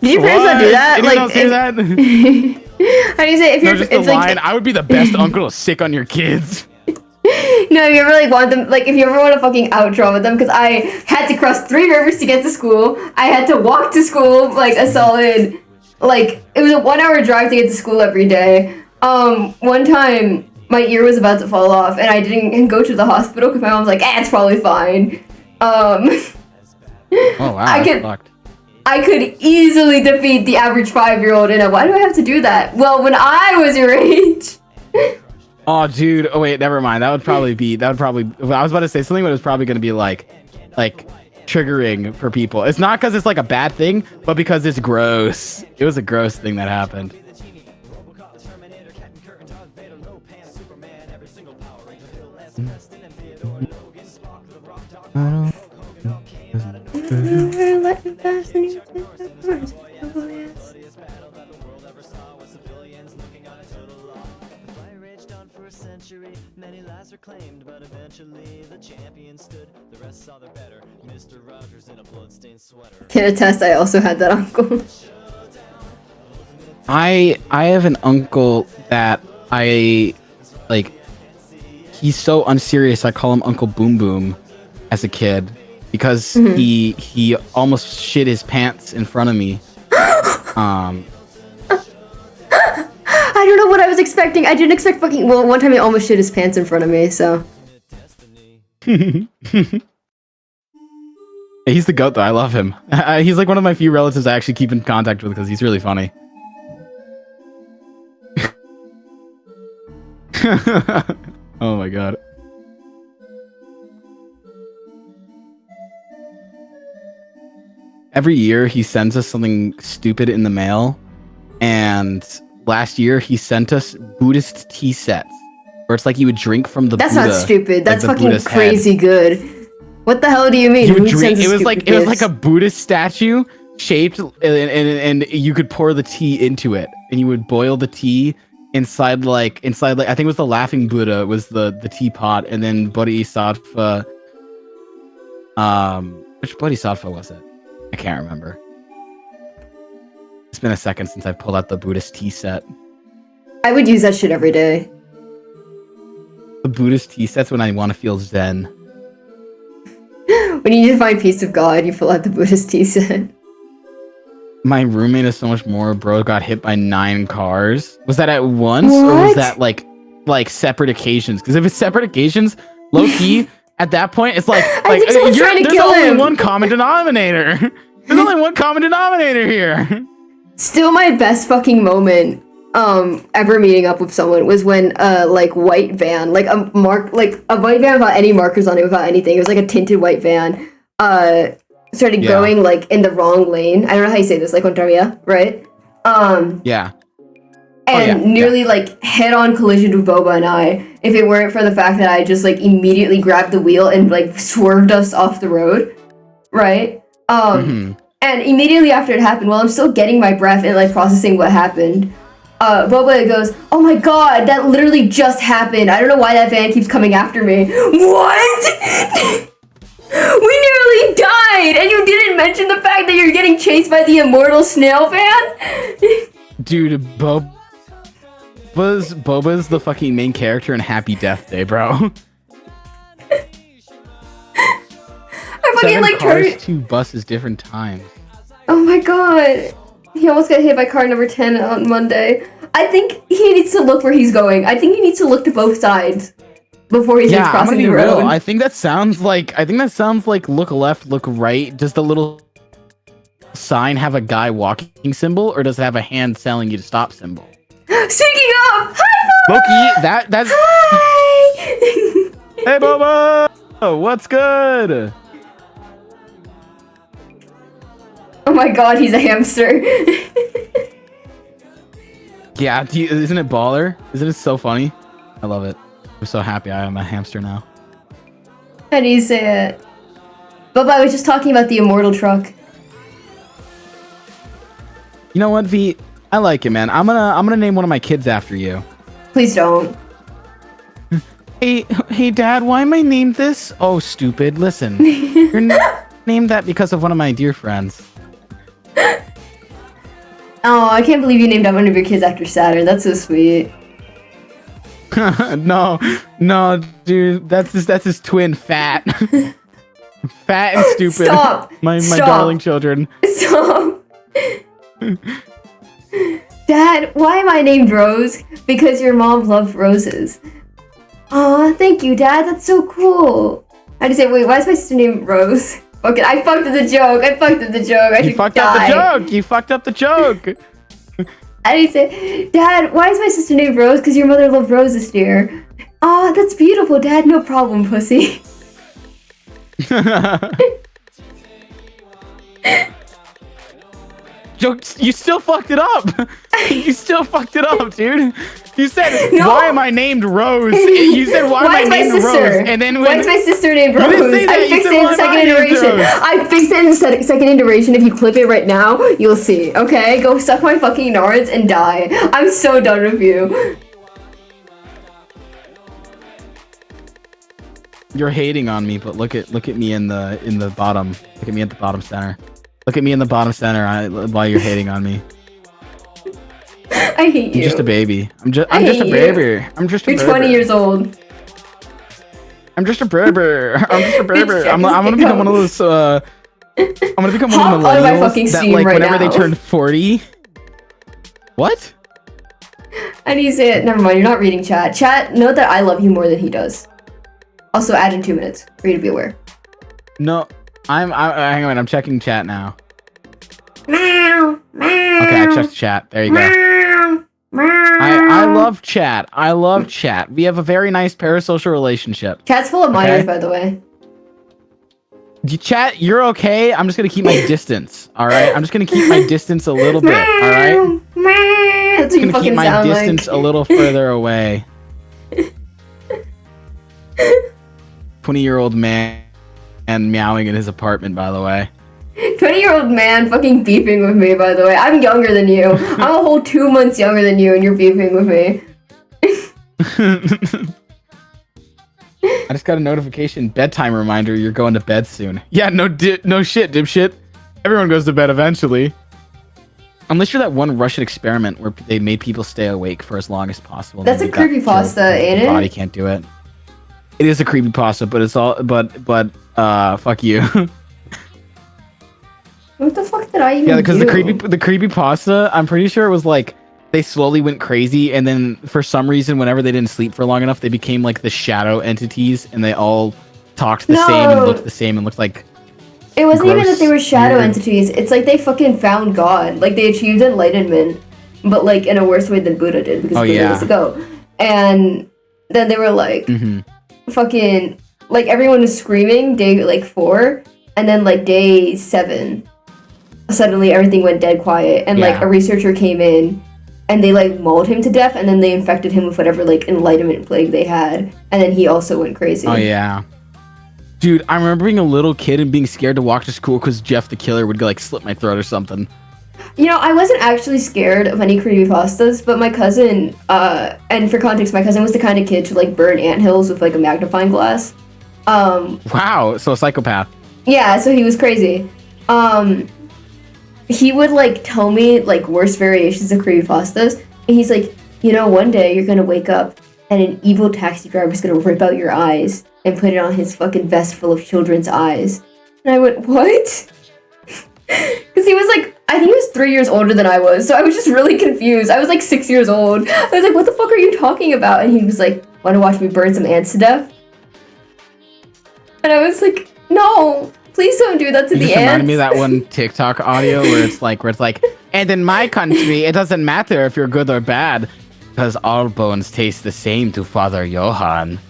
Did your parents not do that? Anyone Like, else hear that? how do you say it? If No, you're just the if, line. like, I would be the best uncle to sick on your kids. no, if you ever like want them, like if you ever want to fucking out trauma them, because I had to cross 3 rivers to get to school. I had to walk to school like a solid, like it was a 1-hour drive to get to school every day. One time my ear was about to fall off and I didn't go to the hospital because my mom was like, it's probably fine. Oh wow, I could easily defeat the average 5-year-old in a, why do I have to do that? Well, when I was your age. Oh, dude. Oh, wait. Never mind. I was about to say something, but it was probably going to be like triggering for people. It's not because it's like a bad thing, but because it's gross. It was a gross thing that happened. Many lives were claimed, but eventually the champion stood. The rest saw their better. Mr. Rogers in a bloodstained sweater. Can attest, I also had that uncle. I have an uncle that I like. He's so unserious. I call him Uncle Boom Boom as a kid because he almost shit his pants in front of me. I don't know what I was expecting. I didn't expect fucking. Well, one time he almost shit his pants in front of me, so. He's the goat, though. I love him. He's like one of my few relatives I actually keep in contact with because he's really funny. Oh my god. Every year he sends us something stupid in the mail, and last year he sent us Buddhist tea sets, where it's like you would drink from the That's Buddha, not stupid. That's like the fucking Buddha's crazy head. good. What the hell do you mean? You would Who drink. sends It was like stupid gifts? a Buddhist statue shaped, and you could pour the tea into it, and you would boil the tea inside like I think it was the Laughing Buddha was the teapot, and then Bodhisattva. Which Bodhisattva was it? I can't remember. It's been a second since I've pulled out the Buddhist tea set. I would use that shit every day. The Buddhist tea sets when I want to feel zen. When you need to find peace of God, you pull out the Buddhist tea set. My roommate is so much more. Bro got hit by 9 cars. Was that at once, or was that like separate occasions? Because if it's separate occasions, low key, at that point, it's like I think someone's trying to there's kill only him. one common denominator. There's only one common denominator here. Still, my best fucking moment ever meeting up with someone was when like white van, like a white van without any markers on it, without anything. It was like a tinted white van. Started going like in the wrong lane. I don't know how you say this, like contravia, right? Yeah. And nearly like head-on collision with Boba and I. If it weren't for the fact that I just like immediately grabbed the wheel and like swerved us off the road, right? And immediately after it happened, while I'm still getting my breath and like processing what happened, Boba goes, "Oh my god, that literally just happened. I don't know why that van keeps coming after me." What? We nearly died, and you didn't mention the fact that you're getting chased by the immortal snail van? Dude, Boba's the fucking main character in Happy Death Day, bro. fucking 7 like cars, turn. 2 buses, different times. Oh my god. He almost got hit by car number 10 on Monday. I think he needs to look where he's going. I think he needs to look to both sides before he starts Yeah, I'm gonna crossing be the road. real. I think that sounds like look left, look right. Does the little sign have a guy walking symbol, or does it have a hand telling you to stop symbol? Speaking of, hi, Loki, that's hi. hey Boba, what's good? Oh my god, he's a hamster. Yeah, isn't it baller? Isn't it so funny? I love it. I'm so happy I am a hamster now. How do you say it? But I was just talking about the immortal truck. You know what, V? I like it, man. I'm gonna name one of my kids after you. Please don't. Hey, Dad. Why am I named this? Oh, stupid. Listen, you're named that because of one of my dear friends. Oh, I can't believe you named one of your kids after Saturn. That's so sweet. No, dude. That's his twin, Fat. Fat and stupid. Stop. My Stop. darling children. Stop. Dad, why am I named Rose? Because your mom loved roses. Aw, thank you, Dad. That's so cool. I just say, wait, why is my sister named Rose? Okay, I fucked up the joke. I You should fucked die. up the joke. I didn't say, Dad, why is my sister named Rose? Because your mother loved roses, dear. Aw, that's beautiful, Dad. No problem, pussy. Joke, you still fucked it up. You still fucked it up, dude. You said, No. why am I named Rose? You said, why am I is my named sister? Rose? And then Why is my sister named Rose? didn't say that. I You fixed said, it in why the am I second named iteration. Rose? I fixed it in the second iteration. If you clip it right now, you'll see. Okay? Go suck my fucking nards and die. I'm so done with you. You're hating on me, but look at me in the bottom. Look at me at the bottom center. Look at me in the bottom center while you're hating on me. I hate you. I'm just a baby. I'm just a hate you. baby. I'm just a You're baby. 20 years old. I'm just a baby. I'm just a baby. I'm gonna become one of those. I'm gonna become one of the Hop on my millennials fucking that Steam like right whenever they now. turn 40. What? I need to say it. Never mind. You're not reading chat. Chat, note that I love you more than he does. Also, add in 2 minutes for you to be aware. No, hang on. I'm checking chat now. Meow, meow. Okay, I checked chat. There you go. Meow, meow. I love chat. I love chat. We have a very nice parasocial relationship. Chat's full of minors, Okay. by the way. Chat, you're okay. I'm just gonna keep my distance. All right. I'm just gonna keep my distance a little bit. All right. Meow. That's what you I'm gonna keep fucking my sound distance like. a little further away. 20-year-old man and meowing in his apartment, by the way. 20-year-old man fucking beefing with me, by the way. I'm younger than you. I'm a whole 2 months younger than you, and you're beefing with me. I just got a notification, bedtime reminder, you're going to bed soon. Yeah, no shit, dipshit. Everyone goes to bed eventually. Unless you're that one Russian experiment where they made people stay awake for as long as possible. That's a and they got killed creepypasta, because ain't the it? body can't do it. It is a creepypasta, but it's all, but fuck you. What the fuck did I even do? Yeah, because the creepypasta, I'm pretty sure it was like, they slowly went crazy, and then for some reason, whenever they didn't sleep for long enough, they became like the shadow entities, and they all talked the same and looked the same and looked like. It wasn't even gross, that they were shadow weird. entities. It's like they fucking found God. Like they achieved enlightenment, but like in a worse way than Buddha did because Oh, Buddha yeah. was to go. And then they were like, fucking, like everyone was screaming day like 4, and then like day 7, suddenly everything went dead quiet, and like Yeah. a researcher came in. And they like mauled him to death, and then they infected him with whatever like enlightenment plague they had, and then he also went crazy. Oh yeah, dude, I remember being a little kid and being scared to walk to school because Jeff the Killer would like slit my throat or something. You know, I wasn't actually scared of any creepypastas, but my cousin, and for context, my cousin was the kind of kid to like burn anthills with like a magnifying glass. Wow, so a psychopath. Yeah, so he was crazy. He would like tell me like worse variations of creepypastas, and he's like, you know, one day you're gonna wake up and an evil taxi driver is gonna rip out your eyes and put it on his fucking vest full of children's eyes. And And I went, what? Because he was like, I think he was 3 years older than I was, so I was just really confused. I was like 6 years old. I was like, what the fuck are you talking about? And he was like, want to watch me burn some ants to death? And I was like, no, please don't do that to You the just ants. reminded me of that one TikTok audio where it's like, and in my country, it doesn't matter if you're good or bad, because all bones taste the same to Father Johann.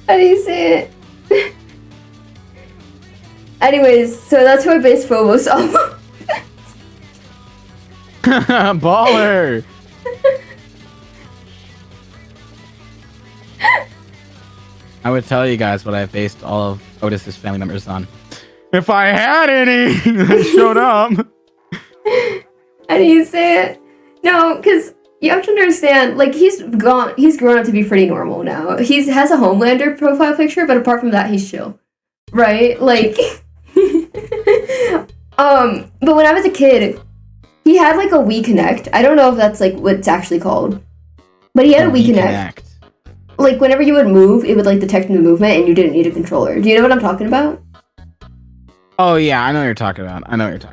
How do you say it? Anyways, so that's who I based Phobos off of. Baller! I would tell you guys what I based all of Otis's family members on. If I had any that showed up. How do you say it? No, because you have to understand, like, he's grown up to be pretty normal now. He has a Homelander profile picture, but apart from that, he's chill. Right? Like, but when I was a kid, he had, like, a Wii Connect. I don't know if that's, like, what it's actually called. But he had a Wii Connect. Like, whenever you would move, it would, like, detect the movement, and you didn't need a controller. Do you know what I'm talking about? Oh, yeah, I know what you're talking about.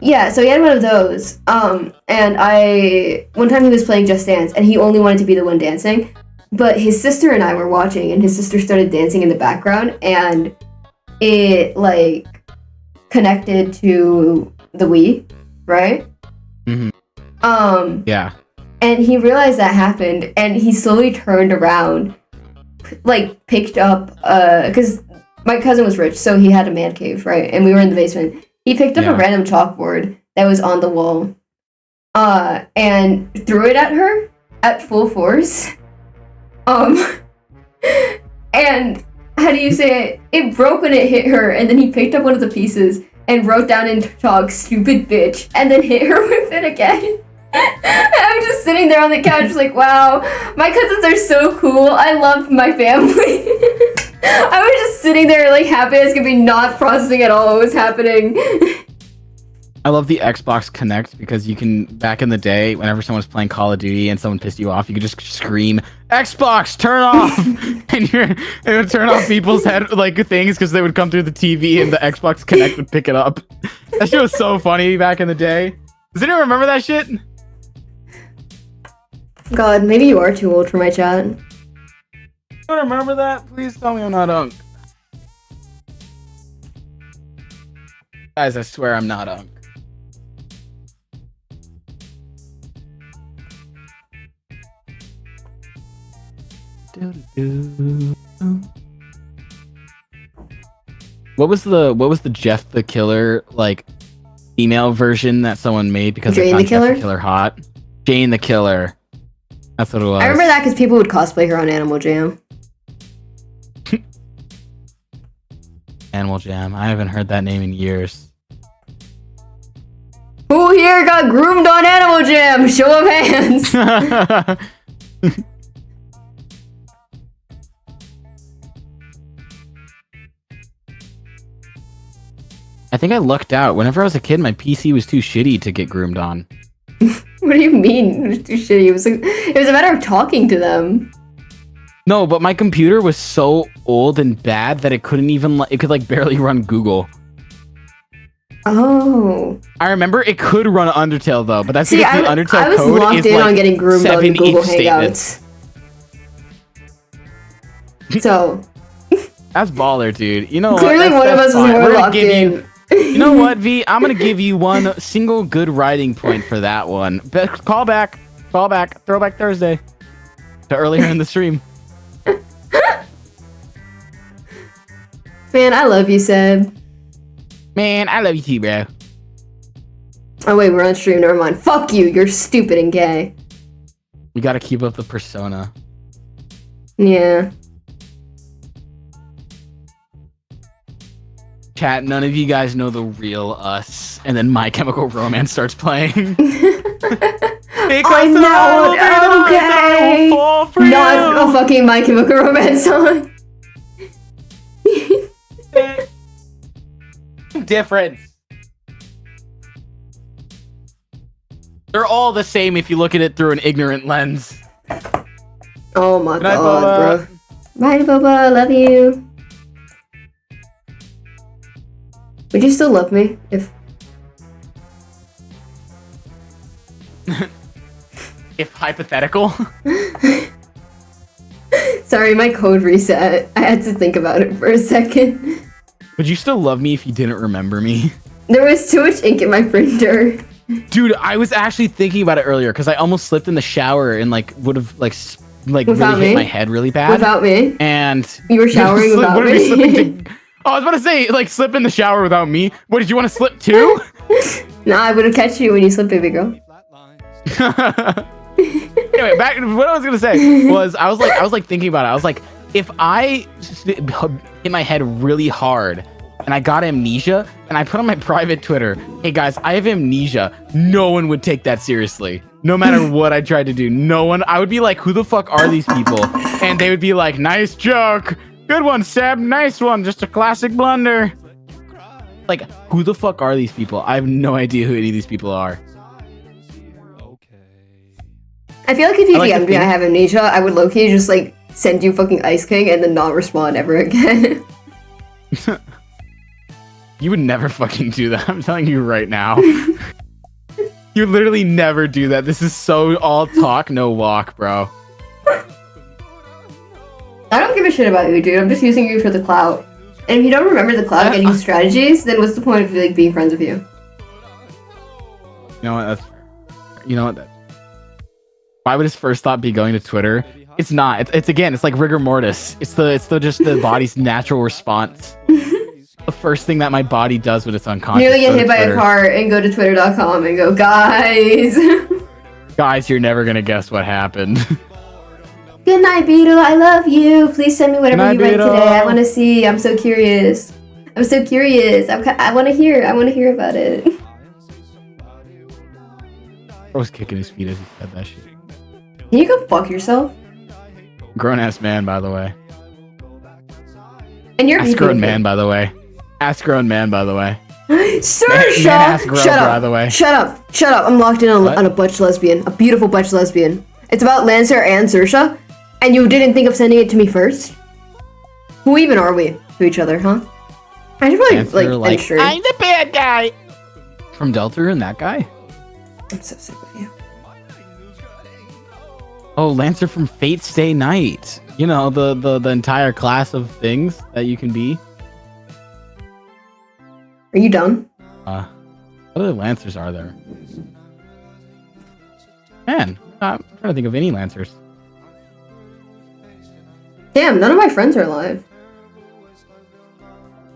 Yeah, so he had one of those. And one time he was playing Just Dance, and he only wanted to be the one dancing. But his sister and I were watching, and his sister started dancing in the background, and it, like, connected to the Wii, right? Mm-hmm. Yeah. And he realized that happened, and he slowly turned around, like, picked up, because my cousin was rich, so he had a man cave, right? And we were in the basement. He picked up a random chalkboard that was on the wall, and threw it at her at full force. And how do you say it? It broke when it hit her, and then he picked up one of the pieces and wrote down in chalk, "stupid bitch," and then hit her with it again. I'm just sitting there on the couch like, wow, my cousins are so cool. I love my family. I was just sitting there like happy as could be, not processing at all what was happening. I love the Xbox Connect because you can, back in the day, whenever someone's playing Call of Duty and someone pissed you off, you could just scream, "Xbox, turn off!" and it would turn off people's head, like, things, because they would come through the TV and the Xbox Connect would pick it up. That shit was so funny back in the day. Does anyone remember that shit? God, maybe you are too old for my chat. You don't remember that? Please tell me I'm not unk. Guys, I swear I'm not unk. What was the Jeff the Killer, like, email version that someone made because they found Jeff the Killer hot? Jane the Killer. That's what it was. I remember that because people would cosplay her on Animal Jam. Animal Jam. I haven't heard that name in years. Who here got groomed on Animal Jam? Show of hands. I think I lucked out. Whenever I was a kid, my PC was too shitty to get groomed on. What do you mean? It was too shitty. It was a matter of talking to them. No, but my computer was so old and bad that it couldn't even, it could, like, barely run Google. Oh. I remember it could run Undertale though, but that's because the Undertale I was code locked is in like on getting groomed on Google statements. Hangouts. So that's baller, dude. You know, clearly one of us is more locked in. You know what, V? I'm gonna give you one single good writing point for that one. Call back, Throwback Thursday to earlier in the stream. Man, I love you, Seb. Man, I love you too, bro. Oh wait, we're on stream. Never mind. Fuck you. You're stupid and gay. We gotta keep up the persona. Yeah. Chat, none of you guys know the real us. And then My Chemical Romance starts playing. I know. Okay. Not a fucking My Chemical Romance song. Difference. They're all the same if you look at it through an ignorant lens. Oh my god, bro. Bye, Boba. Love you. Would you still love me if? If hypothetical. Sorry, my code reset. I had to think about it for a second. Would you still love me if you didn't remember me? There was too much ink in my printer. Dude, I was actually thinking about it earlier because I almost slipped in the shower and like would have like Without really hit me? my head really bad. Without me? And You were showering without what are we me? slipping to- Oh, I was about to say like slip in the shower without me. What did you want to slip too? Nah, I would have catch you when you slip, baby girl. Anyway, back what I was gonna say was I was like thinking about it. I was like, if I hit my head really hard and I got amnesia and I put on my private Twitter, hey guys, I have amnesia, no one would take that seriously. No matter what I tried to do, no one. I would be like, who the fuck are these people? And they would be like, nice joke, good one, Seb, nice one, just a classic blunder. Like, who the fuck are these people? I have no idea who any of these people are. I feel like if you I like to DM'd me, I think- have amnesia, I would low-key just like send you fucking Ice King and then not respond ever again. You would never fucking do that. I'm telling you right now. You literally never do that. This is so all talk, no walk, bro. I don't give a shit about you, dude. I'm just using you for the clout. And if you don't remember the clout getting strategies, then what's the point of like being friends with you? You know what? You know what? Why would his first thought be going to Twitter? It's not. It's again. It's like rigor mortis. It's just the body's natural response. The first thing that my body does when it's unconscious. Nearly get go to hit by a Twitter. car and go to twitter.com and go, guys. Guys, you're never gonna guess what happened. Good night, Beetle. I love you. Please send me whatever Good you night, write Beetle. today. I want to see. I'm so curious. I want to hear. I want to hear about it. I was kicking his feet as he said that shit. Can you go fuck yourself? Grown ass man, by the way. And you're Ask grown man, by the way. Ask grown man, by the way. Saoirse! Man ass grown, Shut by up. the way. Shut up. Shut up. I'm locked in What? on a butch lesbian. A beautiful butch lesbian. It's about Lancer and Saoirse. And you didn't think of sending it to me first? Who even are we to each other, huh? I should probably Lancer, like ensure. I'm the bad guy. From Delta and that guy? I'm so sick of you. Oh, Lancer from Fate Stay Night. You know, the entire class of things that you can be. Are you done? What other Lancers are there? Man, I'm trying to think of any Lancers. Damn, none of my friends are alive. Oh,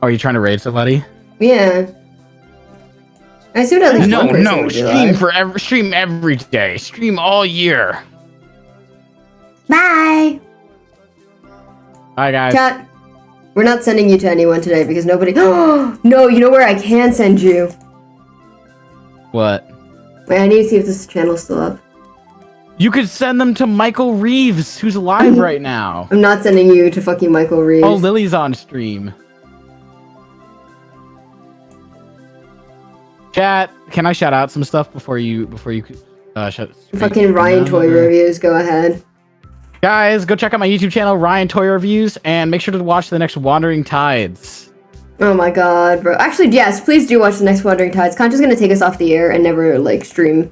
are you trying to raid somebody? Yeah. I assumed at least one person would be alive. Stream every day. Stream all year. Bye! Bye, guys. Chat, we're not sending you to anyone today because nobody. Oh no! You know where I can send you. What? Wait, I need to see if this channel's still up. You could send them to Michael Reeves, who's alive right now. I'm not sending you to fucking Michael Reeves. Oh, Lily's on stream. Chat, can I shout out some stuff before you shut? Fucking Ryan Toy Reviews. Go ahead. Guys, go check out my YouTube channel, Ryan Toy Reviews, and make sure to watch the next Wandering Tides. Oh my god, bro. Actually, yes, please do watch the next Wandering Tides. Concha's gonna take us off the air and never like stream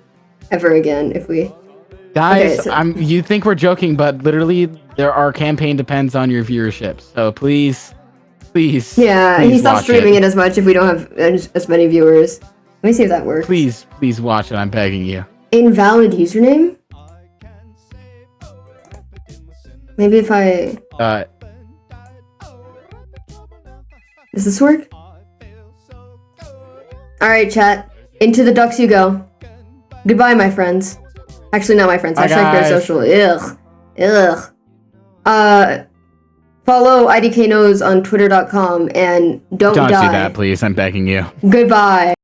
ever again if we. Guys, Okay, so- you think we're joking, but literally, our campaign depends on your viewership. So please. Yeah, please he stopped watch streaming it as much if we don't have as many viewers. Let me see if that works. Please watch it. I'm begging you. Invalid username? Maybe if I... Does this work? Alright, chat. Into the ducks you go. Goodbye, my friends. Actually, not my friends. Bye, Hashtag guys. parasocial. Ugh. Follow IDK Knows on twitter.com and don't Don't die. do that, please. I'm begging you. Goodbye.